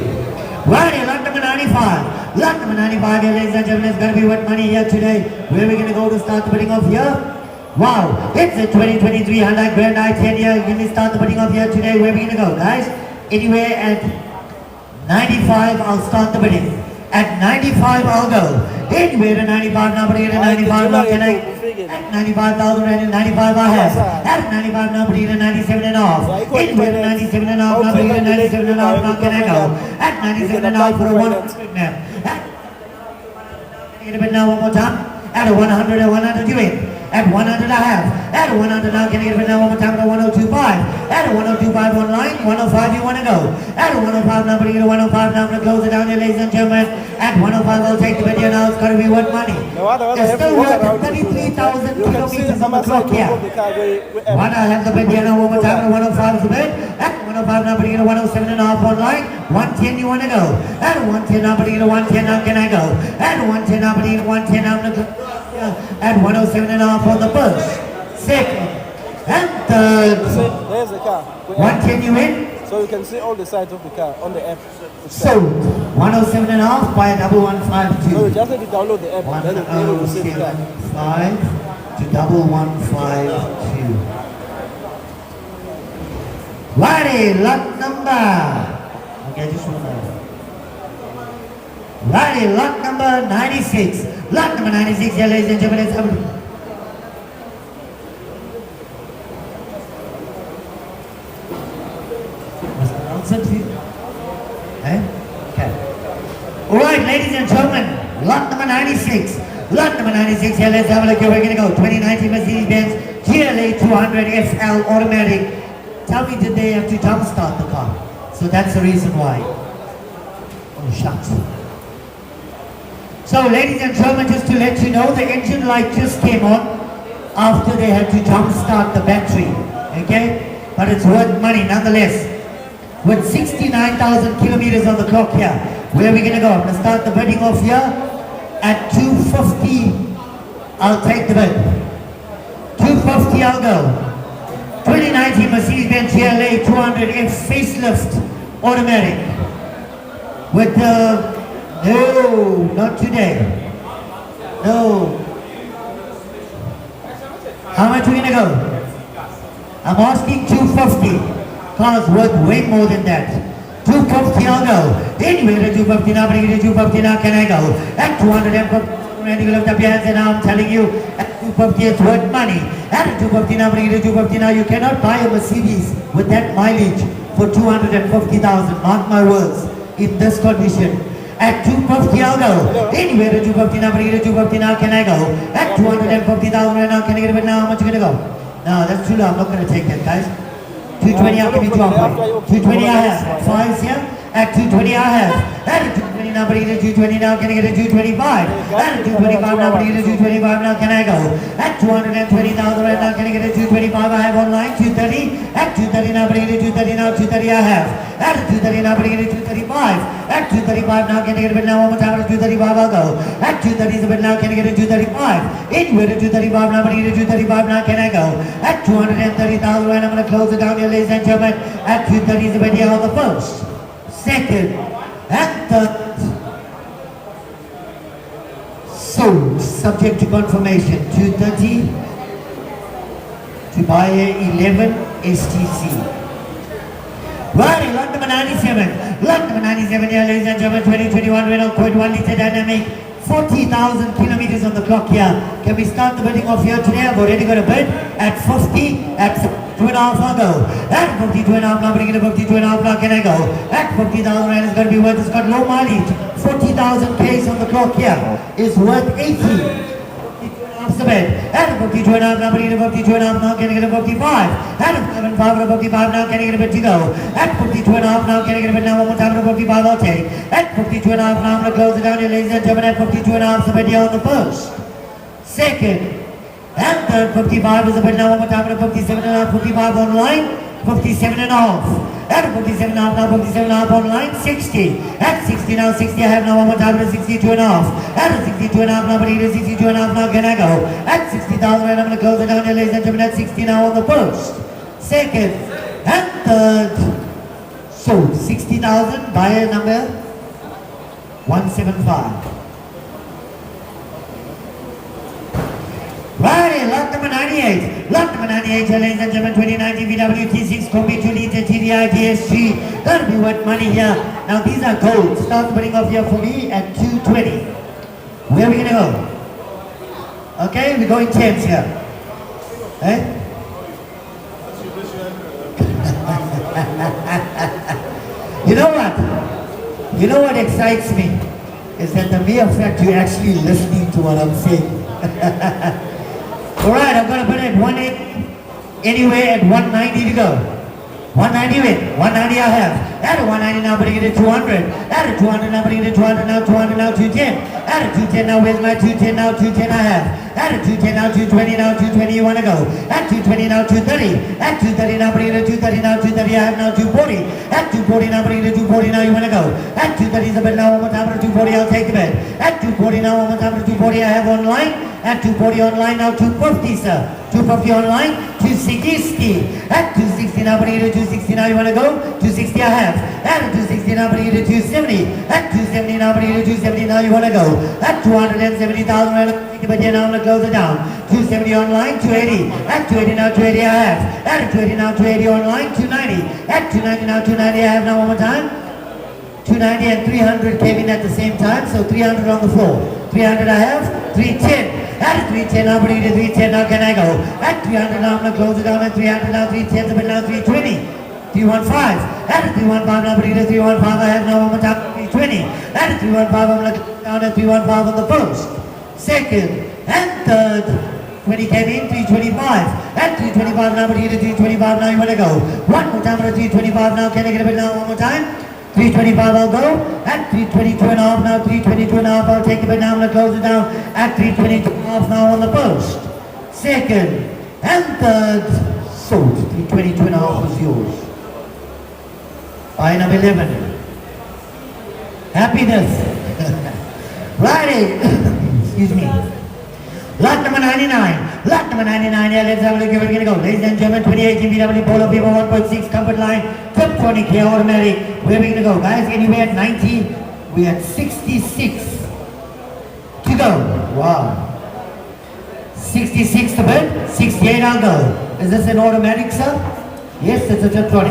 S1: Right, lot number 95. Lot number 95, here, ladies and gentlemen, it's going to be worth money here today. Where are we going to go to start the bidding off here? Wow, it's a 2023 Hyundai Grand i10 here. We're going to start the bidding off here today. Where are we going to go, guys? Anywhere at 95, I'll start the bidding. At 95, I'll go. Anywhere to 95 now, but at 95 now, can I? At 95,000 and 95 I have. At 95 now, but at 97 and a half. Anywhere to 97 and a half now, but at 97 and a half now, can I go? At 97 and a half for a 100 now. Can I get a bit now one more time? At a 100 and 100 you in. At 100 I have. At a 100 now, can I get a bit now one more time? At a 1025. At a 1025 online, 105 you want to go. At a 105 now, but you get a 105 now, I'm going to close it down here, ladies and gentlemen. At 105 I'll take the video now, it's going to be worth money. It's still worth 33,000 kilometers on the clock here. One I have the bid here now, one more time, at 105 is the bid. At 105 now, but you get a 107 and a half online, 110 you want to go. At a 110 now, but you get a 110 now, can I go? At a 110 now, but you get a 110 now, I'm going to go. At 107 and a half on the first, second, and third.
S4: There's the car.
S1: 110 you in?
S4: So you can see all the sides of the car on the app.
S1: Sold 107 and a half by a 1152.
S4: So you just need to download the app and then you'll be able to see the car.
S1: 1075 to 1152. Righty, lot number. Okay, just one more. Righty, lot number 96. Lot number 96, here, ladies and gentlemen, let's have a look. Must I announce it to you? Eh? Okay. Alright, ladies and gentlemen, lot number 96. Lot number 96, here, let's have a look here. We're going to go 2019 Mercedes-Benz GLA 200 SL automatic. Tell me, did they have to jump start the car? So that's the reason why. Oh, shucks. So, ladies and gentlemen, just to let you know, the engine light just came on after they had to jump start the battery. Okay? But it's worth money nonetheless. With 69,000 kilometers on the clock here, where are we going to go? I'm going to start the bidding off here at 250 I'll take the bid. 250 I'll go. 2019 Mercedes-Benz GLA 200F facelift automatic. With no, not today. No. How much are we gonna go? I'm asking 250. Car's worth way more than that. 250 I'll go. Anyway, the 250 now, bring it to 250 now, can I go? At 250. And you lift up your hands and now I'm telling you, at 250 it's worth money. At 250 now, bring it to 250 now, you cannot buy a Mercedes with that mileage for 250,000. Mark my words, in this condition. At 250 I'll go. Anywhere at 250 now, bring it to 250 now, can I go? At 250,000 right now, can I get it now? How much are you gonna go? No, that's too low, I'm not gonna take that, guys. 220 I'll give you 12. 220 I have. Fives here. At 220 I have. At 220 now, but you get a 220 now, can I get a 225? At 225 now, but you get a 225 now, can I go? At 220,000 right now, can I get a 225? I have online. 230. At 230 now, but you get a 230 now, 230 I have. At 230 now, but you get a 235. At 235 now, can I get a bit now? One more time at 235 I'll go. At 230 is a bit now, can I get a 235? Anywhere to 235 now, but you get a 235 now, can I go? At 230,000 right, I'm going to close it down here, ladies and gentlemen. At 230 is a bit here on the first. Second and third. So, subject to confirmation, 230 to buyer 11 STC. Right, lot number 97. Lot number 97 here, ladies and gentlemen, 2021 Renault Quid 1 litre dynamic. 40,000 kilometers on the clock here. Can we start the bidding off here today? I've already got a bid at 50, at 2.5 I'll go. At 52.5 now, bring it to 52.5 now, can I go? At 50,000 rand is going to be worth, it's got low mileage. 40,000 Ks on the clock here is worth 80. The bid. At 52.5 now, bring it to 52.5 now, can I get a 55? At 55 to 55 now, can I get a bid to go? At 52.5 now, can I get a bid now? One more time to 55 I'll take. At 52.5 now, I'm going to close it down here, ladies and gentlemen. At 52.5 the bid here on the first. Second. And third, 55 is a bid now. One more time to 57.5, 55 online. 57.5. At 57.5 now, 57.5 online, 60. At 60 now, 60 I have now, one more time to 62.5. At 62.5 now, but it is 62.5 now, can I go? At 60,000 right, I'm going to close it down here, ladies and gentlemen, at 60 now on the first. Second and third. So, 60,000, buyer number 175. Right, lot number 98. Lot number 98, ladies and gentlemen, 2019 VW T6 Combi 2 liter TDI DSG. That'll be worth money here. Now these are gold. Start putting off here for me at 220. Where are we gonna go? Okay, we're going tens here. Eh? You know what? You know what excites me? Is that the mere fact you're actually listening to what I'm saying. Alright, I'm going to put it at 180, anywhere at 190 to go. 190 win, 190 I have. At a 190 now, putting it at 200. At a 200 now, putting it at 200 now, 200 now, 210. At a 210 now, where's my 210 now, 210 I have. At a 210 now, 220 now, 220 you want to go. At 220 now, 230. At 230 now, putting it at 230 now, 230 I have now, 240. At 240 now, putting it at 240 now, you want to go. At 230 is a bit now, one more time at 240 I'll take the bid. At 240 now, one more time at 240 I have online. At 240 online now, 250 sir. 250 online, 260. At 260 now, putting it at 260 now, you want to go? 260 I have. At 260 now, putting it at 270. At 270 now, putting it at 270 now, you want to go? At 270,000 right now, but yeah, now I'm going to close it down. 270 online, 280. At 280 now, 280 I have. At 280 now, 280 online, 290. At 290 now, 290 I have now, one more time. 290 and 300 came in at the same time, so 300 on the floor. 300 I have, 310. At 310 now, but it is 310 now, can I go? At 300 now, I'm going to close it down at 300 now, 310, but now 320. 315. At 315 now, but it is 315 I have now, one more time, 320. At 315 I'm going to close it down at 315 on the first. Second and third. 20 came in, 325. At 325 now, but it is 325 now, you want to go? One more time at 325 now, can I get a bit now, one more time? 325 I'll go. At 322.5 now, 322.5 I'll take it, but now I'm going to close it down at 322.5 now on the first. Second and third sold. 322.5 was yours. Buy number 11. Happiness. Righty. Excuse me. Lot number 99. Lot number 99. Yeah, let's have a look. We're going to go. Ladies and gentlemen, 2018 VW Polo People 1.6 comfort line. Top 20K automatic. Where are we going to go, guys? Anywhere at 90. We at 66 to go. Wow. 66 to bid. 68 I'll go. Is this an automatic, sir? Yes, it's a top 20.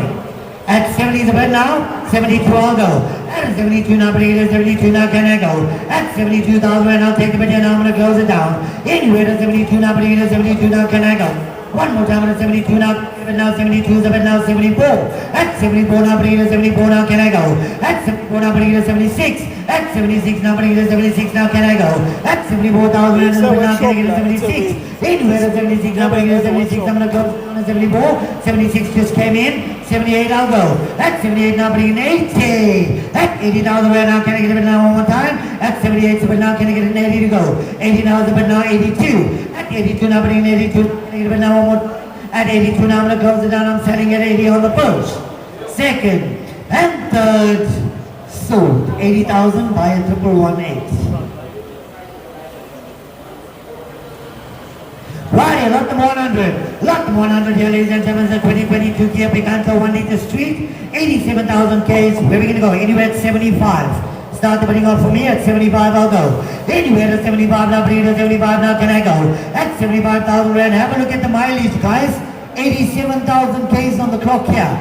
S1: At 70 the bid now. 72 I'll go. At 72 now, but 72 now, can I go? At 72,000 and I'll take the bid here now, I'm going to close it down. Anywhere to 72 now, but 72 now, can I go? One more time at 72 now, but now 72 is the bid now, 74. At 74 now, but 74 now, can I go? At 74 now, but 76. At 76 now, but 76 now, can I go? At 74,000 and now, can I get 76? Anywhere to 76 now, but 76, I'm going to close down at 74. 76 just came in. 78 I'll go. At 78 now, bringing 80. At 80,000 right now, can I get it now one more time? At 78, but now can I get an 80 to go? 80 now, but now 82. At 82 now, bringing 82, can I get it now one more time? At 82 now, I'm going to close it down. I'm selling at 80 on the first, second, and third. Sold. 80,000 by a 1118. Right, lot number 100. Lot number 100 here, ladies and gentlemen, the 2022 Kia Picanto 1 liter street. 87,000 Ks. Where are we going to go? Anywhere at 75. Start the bidding off for me. At 75 I'll go. Anywhere at 75 now, bring it at 75 now, can I go? At 75,000 rand. Have a look at the mileage, guys. 87,000 Ks on the clock here.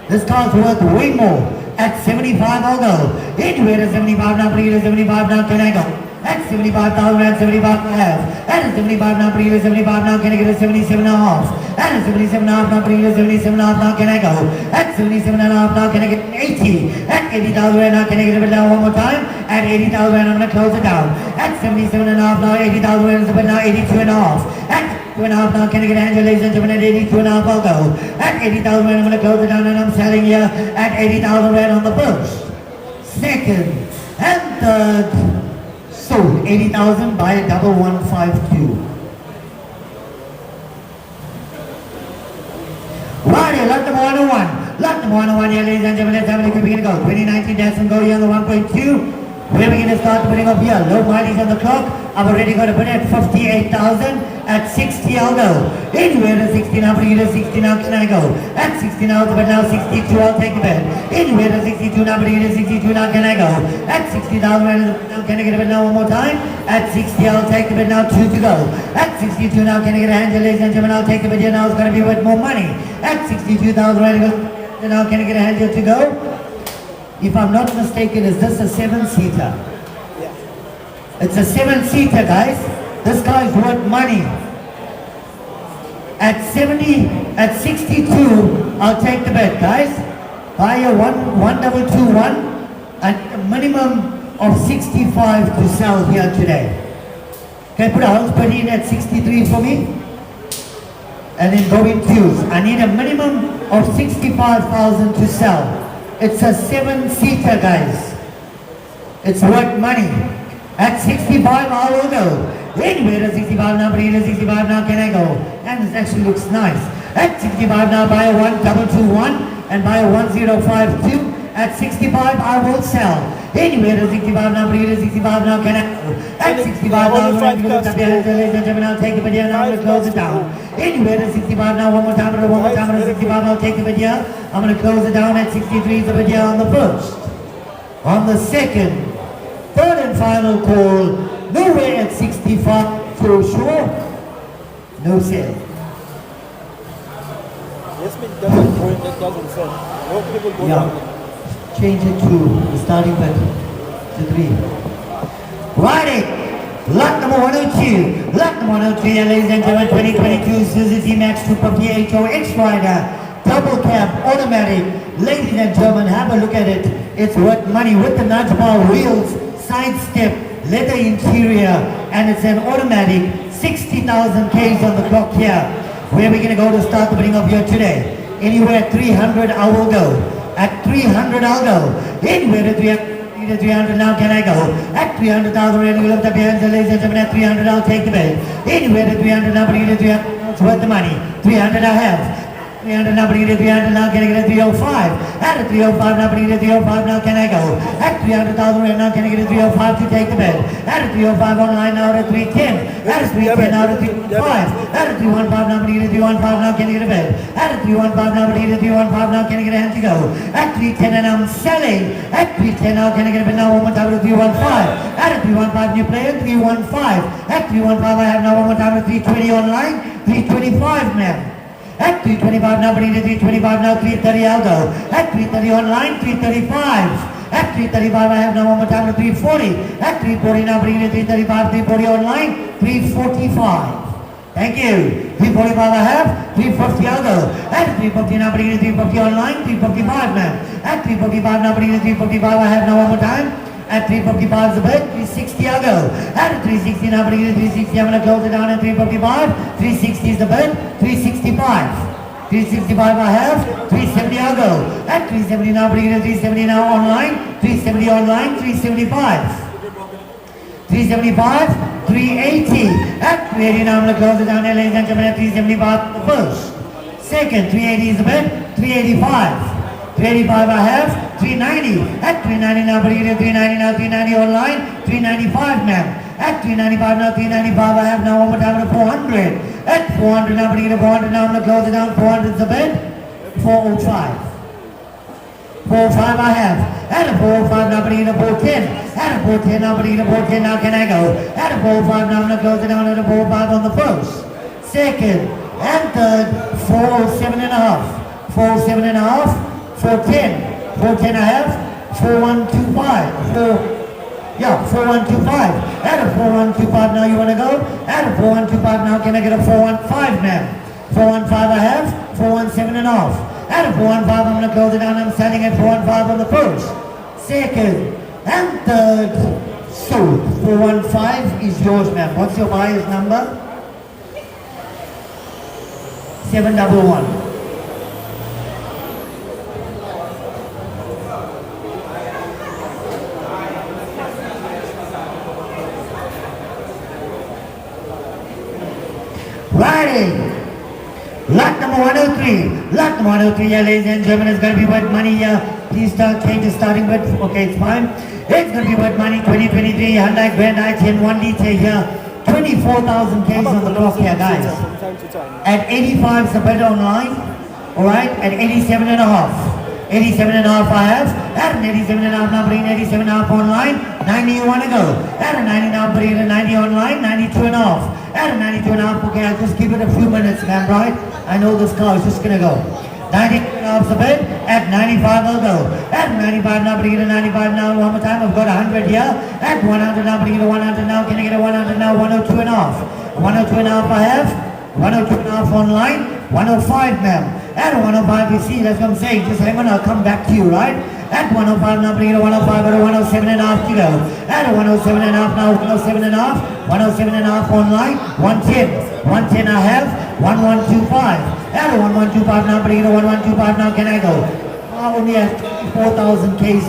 S1: This car's worth way more. At 75 I'll go. Anywhere at 75 now, bring it at 75 now, can I go? At 75,000 and 75 I have. At 75 now, bring it at 75 now, can I get a 77 and a half? At 77 and a half now, bring it at 77 and a half now, can I go? At 77 and a half now, can I get an 80? At 80,000 right now, can I get it down one more time? At 80,000 and I'm going to close it down. At 77 and a half now, 80,000 and it's now 82 and a half. At 2 and a half now, can I get a hand, ladies and gentlemen? At 82 and a half I'll go. At 80,000 and I'm going to close it down and I'm selling here at 80,000 right on the first, second, and third. Sold 80,000 by a 1152. Right, lot number 101. Lot number 101 here, ladies and gentlemen. Let's have a look. We're going to go. 2019 Datsun Go here on the 1.2. Where we're going to start putting up here. Low mileage on the clock. I've already got to put at 58,000. At 60 I'll go. Anywhere to 60 now, bring it to 60 now, can I go? At 60 now, but now 62 I'll take the bed. Anywhere to 62 now, bring it to 62 now, can I go? At 60,000 now, can I get a bed now one more time? At 60 I'll take the bed now, 2 to go. At 62 now, can I get a hand, ladies and gentlemen? I'll take the bed here now, it's going to be worth more money. At 62,000 right now, can I get a hand here to go? If I'm not mistaken, is this a 7-seater?
S4: Yeah.
S1: It's a 7-seater, guys. This car is worth money. At 70, at 62, I'll take the bet, guys. Buy a 1221 and a minimum of 65 to sell here today. Can I put a house bid in at 63 for me? And then go in twos. I need a minimum of 65,000 to sell. It's a 7-seater, guys. It's worth money. At 65, I will go. Anywhere to 65 now, bring it to 65 now, can I go? And this actually looks nice. At 65 now, buy a 1221 and buy a 1052. At 65, I will sell. Anywhere to 65 now, bring it to 65 now, can I go? At 65 now, ladies and gentlemen, I'll take the video now, I'm going to close it down. Anywhere to 65 now, one more time at 65, I'll take the video. I'm going to close it down at 63 is the video on the first. On the second, third and final call. Nowhere at 65 for sure. No sale.
S4: Yes, but it doesn't go in, that doesn't sell. No people go down.
S1: Change it to the starting bid to 3. Righty. Lot number 102. Lot number 102, ladies and gentlemen, 2022 Suzuki Max 250 HOX Rider. Double cab, automatic. Ladies and gentlemen, have a look at it. It's worth money with the nudge bar wheels, side step, leather interior, and it's an automatic. 60,000 Ks on the clock here. Where are we going to go to start the bidding of here today? Anywhere at 300 I will go. At 300 I'll go. Anywhere at 300 now, can I go? At 300,000 we'll lift up your hands, ladies and gentlemen. At 300 I'll take the bid. Anywhere at 300 now, but at 300 it's worth the money. 300 I have. 300 now, bring it to 300 now, can I get a 305? At a 305 now, bring it to 305 now, can I go? At 300,000 right now, can I get a 305 to take the bid? At a 305 online now, at a 310. At a 310 now, at a 315. At a 315 now, bring it to 315 now, can I get a bid? At a 315 now, bring it to 315 now, can I get a hand to go? At 310 and I'm selling. At 310 now, can I get a bid now, one more time at a 315. At a 315 new player, 315. At 315 I have now one more time at 320 online, 325 man. At 325 now, bring it to 325 now, 330 I'll go. At 330 online, 335. At 335 I have now one more time at 340. At 340 now, bring it to 335, 340 online, 345. Thank you. 345 I have, 350 I'll go. At 350 now, bring it to 350 online, 355 man. At 355 now, bring it to 355 I have now one more time. At 355 is the bid, 360 I'll go. At 360 now, bring it to 360, I'm going to close it down at 355. 360 is the bid, 365. 365 I have, 370 I'll go. At 370 now, bring it to 370 now online, 370 online, 375. 375, 380. At 380 now, I'm going to close it down here, ladies and gentlemen, at 375 the first. Second, 380 is the bid, 385. 385 I have, 390. At 390 now, bring it to 390 now, 390 online, 395 ma'am. At 395 now, 395 I have now one more time at 400. At 400 now, bring it to 400 now, I'm going to close it down, 400 is the bid, 405. 405 I have. At a 405 now, bring it to 410. At a 410 now, bring it to 410 now, can I go? At a 405 now, I'm going to close it down at a 405 on the first. Second, and third, 407 and a half. 407 and a half. 410. 410 I have. 4125. 4125. At a 4125 now you want to go? At a 4125 now can I get a 415 ma'am? 415 I have. 417 and a half. At a 415 I'm going to close it down. I'm selling at 415 on the first. Second. And third. Sold. 415 is yours ma'am. What's your buyer's number? 711. Riding. Lot number 103. Lot number 103 here, ladies and gentlemen, is going to be worth money here. Please start, change the starting bid. Okay, it's fine. It's going to be worth money. 2023 Hyundai Grand i10 1 liter here. 24,000 Ks on the clock here, guys.
S4: From time to time.
S1: At 85 is the bid online. Alright, at 87 and a half. 87 and a half I have. At an 87 and a half now, bring 87 and a half online. 90 you want to go. At a 90 now, bring a 90 online. 92 and a half. At a 92 and a half, okay, I'll just give it a few minutes, ma'am, right? I know this car is just going to go. 90 and a half the bid. At 95 I'll go. At 95 now, bring it to 95 now. One more time, I've got 100 here. At 100 now, bring it to 100 now. Can I get a 100 now? 102 and a half. 102 and a half I have. 102 and a half online. 105 ma'am. At 105 you see, that's what I'm saying. Just hang on, I'll come back to you, right? At 105 now, bring it to 105 or 107 and a half to go. At 107 and a half now, 107 and a half. 107 and a half online. 110. 110 I have. 1125. At 1125 now, bring it to 1125 now, can I go? Only has 4,000 Ks.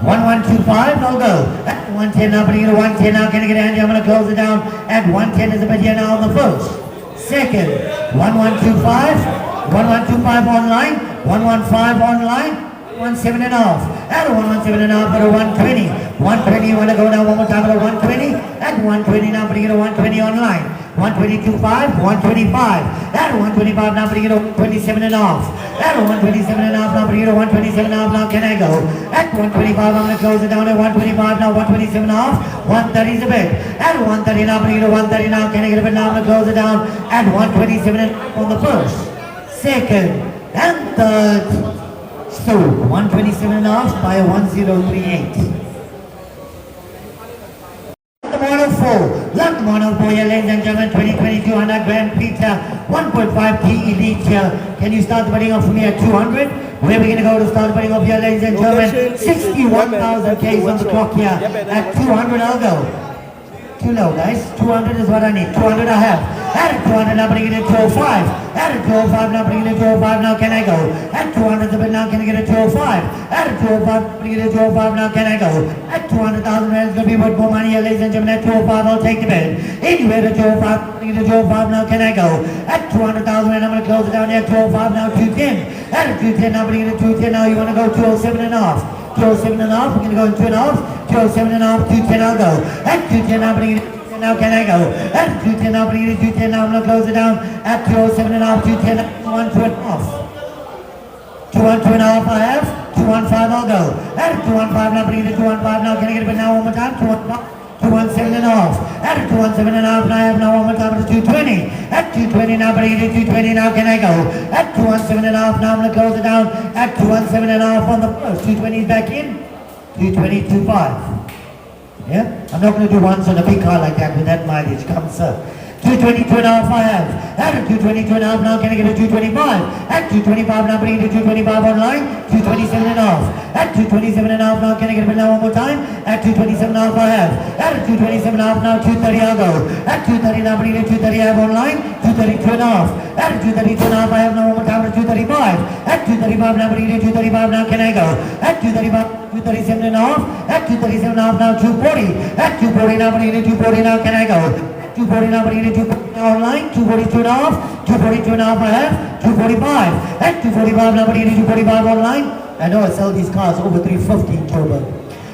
S1: 1125, I'll go. At 110 now, bring it to 110 now, can I get a hand? I'm going to close it down. At 110 is a bit here now on the first. Second, 1125, 1125 online, 115 online, 17 and a half. At 117 and a half, at a 120. 120, you want to go down one more time at a 120? At 120 now, bring it to 120 online. 122.5, 125. At 125 now, bring it to 127 and a half. At 127 and a half now, bring it to 127 and a half now, can I go? At 125, I'm going to close it down at 125 now, 127 and a half. 130 is a bid. At 130 now, bring it to 130 now, can I get a bid now? I'm going to close it down at 127 and a half on the first. Second and third. So 127 and a half by 1038. Lot 104 here, ladies and gentlemen, 2022 Honda Grand Pizza 1.5 T Elite here. Can you start the bidding off for me at 200? Where are we going to go to start the bidding off here, ladies and gentlemen? 61,000 Ks on the clock here. At 200 I'll go. Too low, guys. 200 is what I need. 200 I have. At 200 now, bring it to 205. At 205 now, bring it to 205 now, can I go? At 200 the bid now, can I get a 205? At 205, bring it to 205 now, can I go? At 200,000 rand is going to be worth more money here, ladies and gentlemen. At 205, I'll take the bid. Anywhere to 205, bringing it to 205 now, can I go? At 200,000 and I'm going to close it down here, 205 now, 210. At 210 now, bringing it to 210 now, you want to go 207 and a half. 207 and a half, we're going to go in 2 and a half. 207 and a half, 210 I'll go. At 210 now, bringing it to 210 now, can I go? At 210 now, bringing it to 210 now, I'm going to close it down. At 207 and a half, 210, 1, 2 and a half. 212 and a half I have, 215 I'll go. At 215 now, bringing it to 215 now, can I get it now one more time? 217 and a half. At 217 and a half, now I have now one more time to 220. At 220 now, bringing it to 220 now, can I go? At 217 and a half, now I'm going to close it down. At 217 and a half on the first, 220 is back in, 220, 25. Yeah? I'm not going to do once on a big car like that with that mileage. Come, sir. 222 and a half I have. At 222 and a half now, can I get a 225? At 225 now, bring it to 225 online. 227 and a half. At 227 and a half now, can I get it now one more time? At 227 and a half I have. At 227 and a half now, 230 I'll go. At 230 now, bring it to 230 I have online. 232 and a half. At 232 and a half I have now one more time to 235. At 235 now, bring it to 235 now, can I go? At 235, 237 and a half. At 237 and a half now, 240. At 240 now, bring it to 240 now, can I go? 240 now, bringing it to 240 now online, 242 and a half, 242 and a half I have, 245. At 245 now, bringing it to 245 online. I know I sell these cars over 350 in Durban.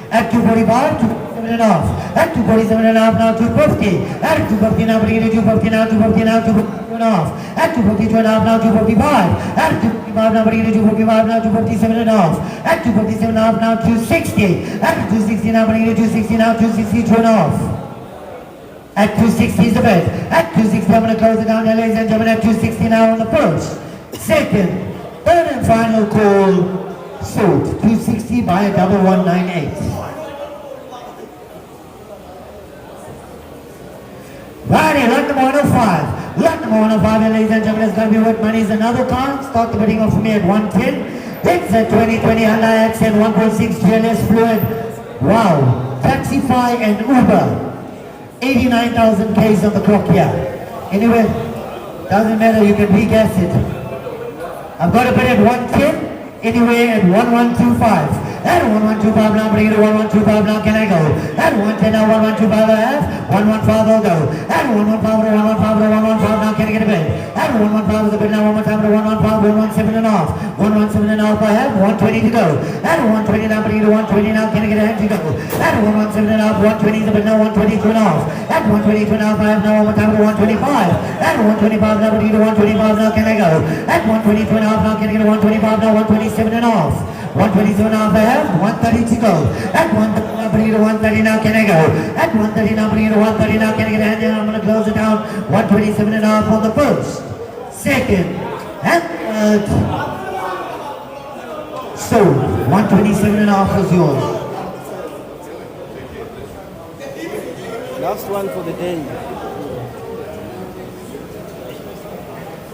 S1: At 245, 247 and a half. At 247 and a half now, 250. At 250 now, bringing it to 250 now, 250 now, 252 and a half. At 252 and a half now, 255. At 255 now, bringing it to 255 now, 257 and a half. At 257 and a half now, 260. At 260 now, bringing it to 260 now, 262 and a half. At 260 is the bed. At 260 I'm going to close it down, ladies and gentlemen. At 260 now on the first, second, third and final call. Sold 260 by a 1198. Righty, lot number 105. Lot number 105, ladies and gentlemen, is going to be worth money. Is another car. Start the bidding off for me at 110. It's a 2020 Honda Accent 1.6 GLS fluid. Wow. Taxify and Uber. 89,000 Ks on the clock here. Anyway, doesn't matter, you can regas it. I've got a bid at 110, anyway at 1125. At 1125 now, bring it to 1125 now, can I go? At 110 now, 1125 I have, 115 I'll go. At 115 to 115 now, can I get a bid? At 115 with a bid now, one more time to 115, 117 and a half. 117 and a half I have, 120 to go. At 120 now, bring it to 120 now, can I get a hand to go? At 117 and a half, 120 is a bid now, 122 and a half. At 122 and a half I have now, one more time to 125. At 125 now, bring it to 125 now, can I go? At 122 and a half now, can I get a 125 now, 127 and a half. 127 and a half I have, 130 to go. At 130 now, bring it to 130 now, can I go? At 130 now, bring it to 130 now, can I get a hand there? I'm going to close it down. 127 and a half on the first, second, and third. Sold. 127 and a half was yours.
S4: Last one for the day.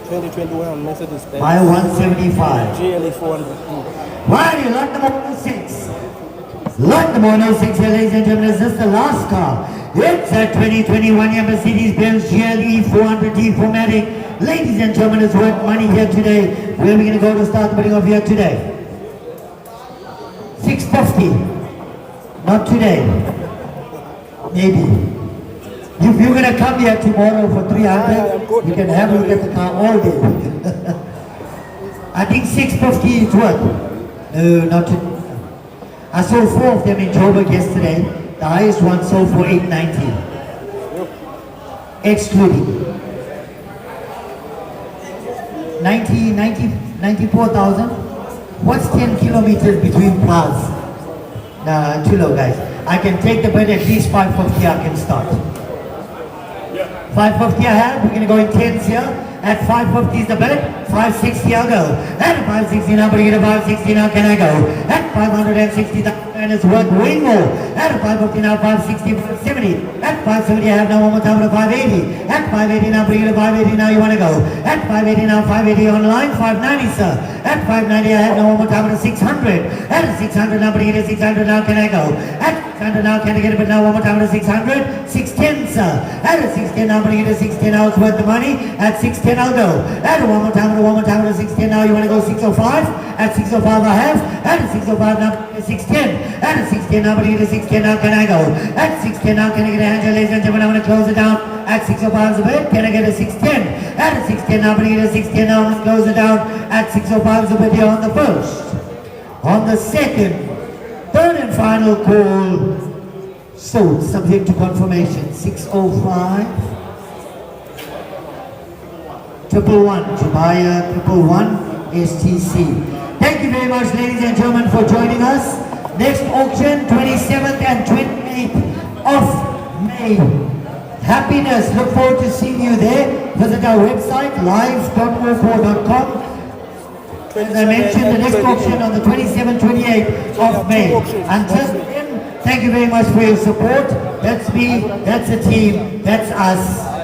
S4: 2021 Mercedes-Benz.
S1: By 175.
S4: GLE 400.
S1: Righty, lot number 106. Lot number 106 here, ladies and gentlemen, is this the last car? It's a 2021 Mercedes-Benz GLE 400D formatting. Ladies and gentlemen, it's worth money here today. Where are we going to go to start the bidding of here today? 650. Not today. Maybe. If you're going to come here tomorrow for 300, you can have a look at the car all day. I think 650 is what? No, not today. I sold 4 of them in Joburg yesterday. The highest one sold for 890. Excluding. 94,000. What's 10 kilometers between cars? Nah, too low, guys. I can take the bid at least 550. I can start. 550 I have. We're going to go in 10s here. At 550 is the bid. 560 I'll go. At 560 now, bring it to 560 now, can I go? At 560 and it's worth way more. At 550 now, 560, 570. At 570 I have now one more time to 580. At 580 now, bring it to 580 now, you want to go? At 580 now, 580 online, 590 sir. At 590 I have now one more time to 600. At 600 now, bring it to 600 now, can I go? At 600 now, can I get it but now one more time to 600? 610 sir. At 610 now, bring it to 610 now, it's worth the money. At 610 I'll go. At one more time to 610 now, you want to go 605? At 605 I have. At 605 now, 610. At 610 now, bring it to 610 now, can I go? At 610 now, can I get a hand here, ladies and gentlemen? I'm going to close it down. at 605 a bid. Can I get a 610? At a 610, I'm going to get a 610 now and close it down at 605 a bid here on the first. On the second, third and final call, sold subject to confirmation. 605. 111 to buyer 111 STC. Thank you very much, ladies and gentlemen, for joining us. Next auction, 27th and 28th of May. Happiness. Look forward to seeing you there. Visit our website, live.aucor.com. As I mentioned, the next auction on the 27th, 28th of May. Until then, thank you very much for your support. That's me, that's the team, that's us.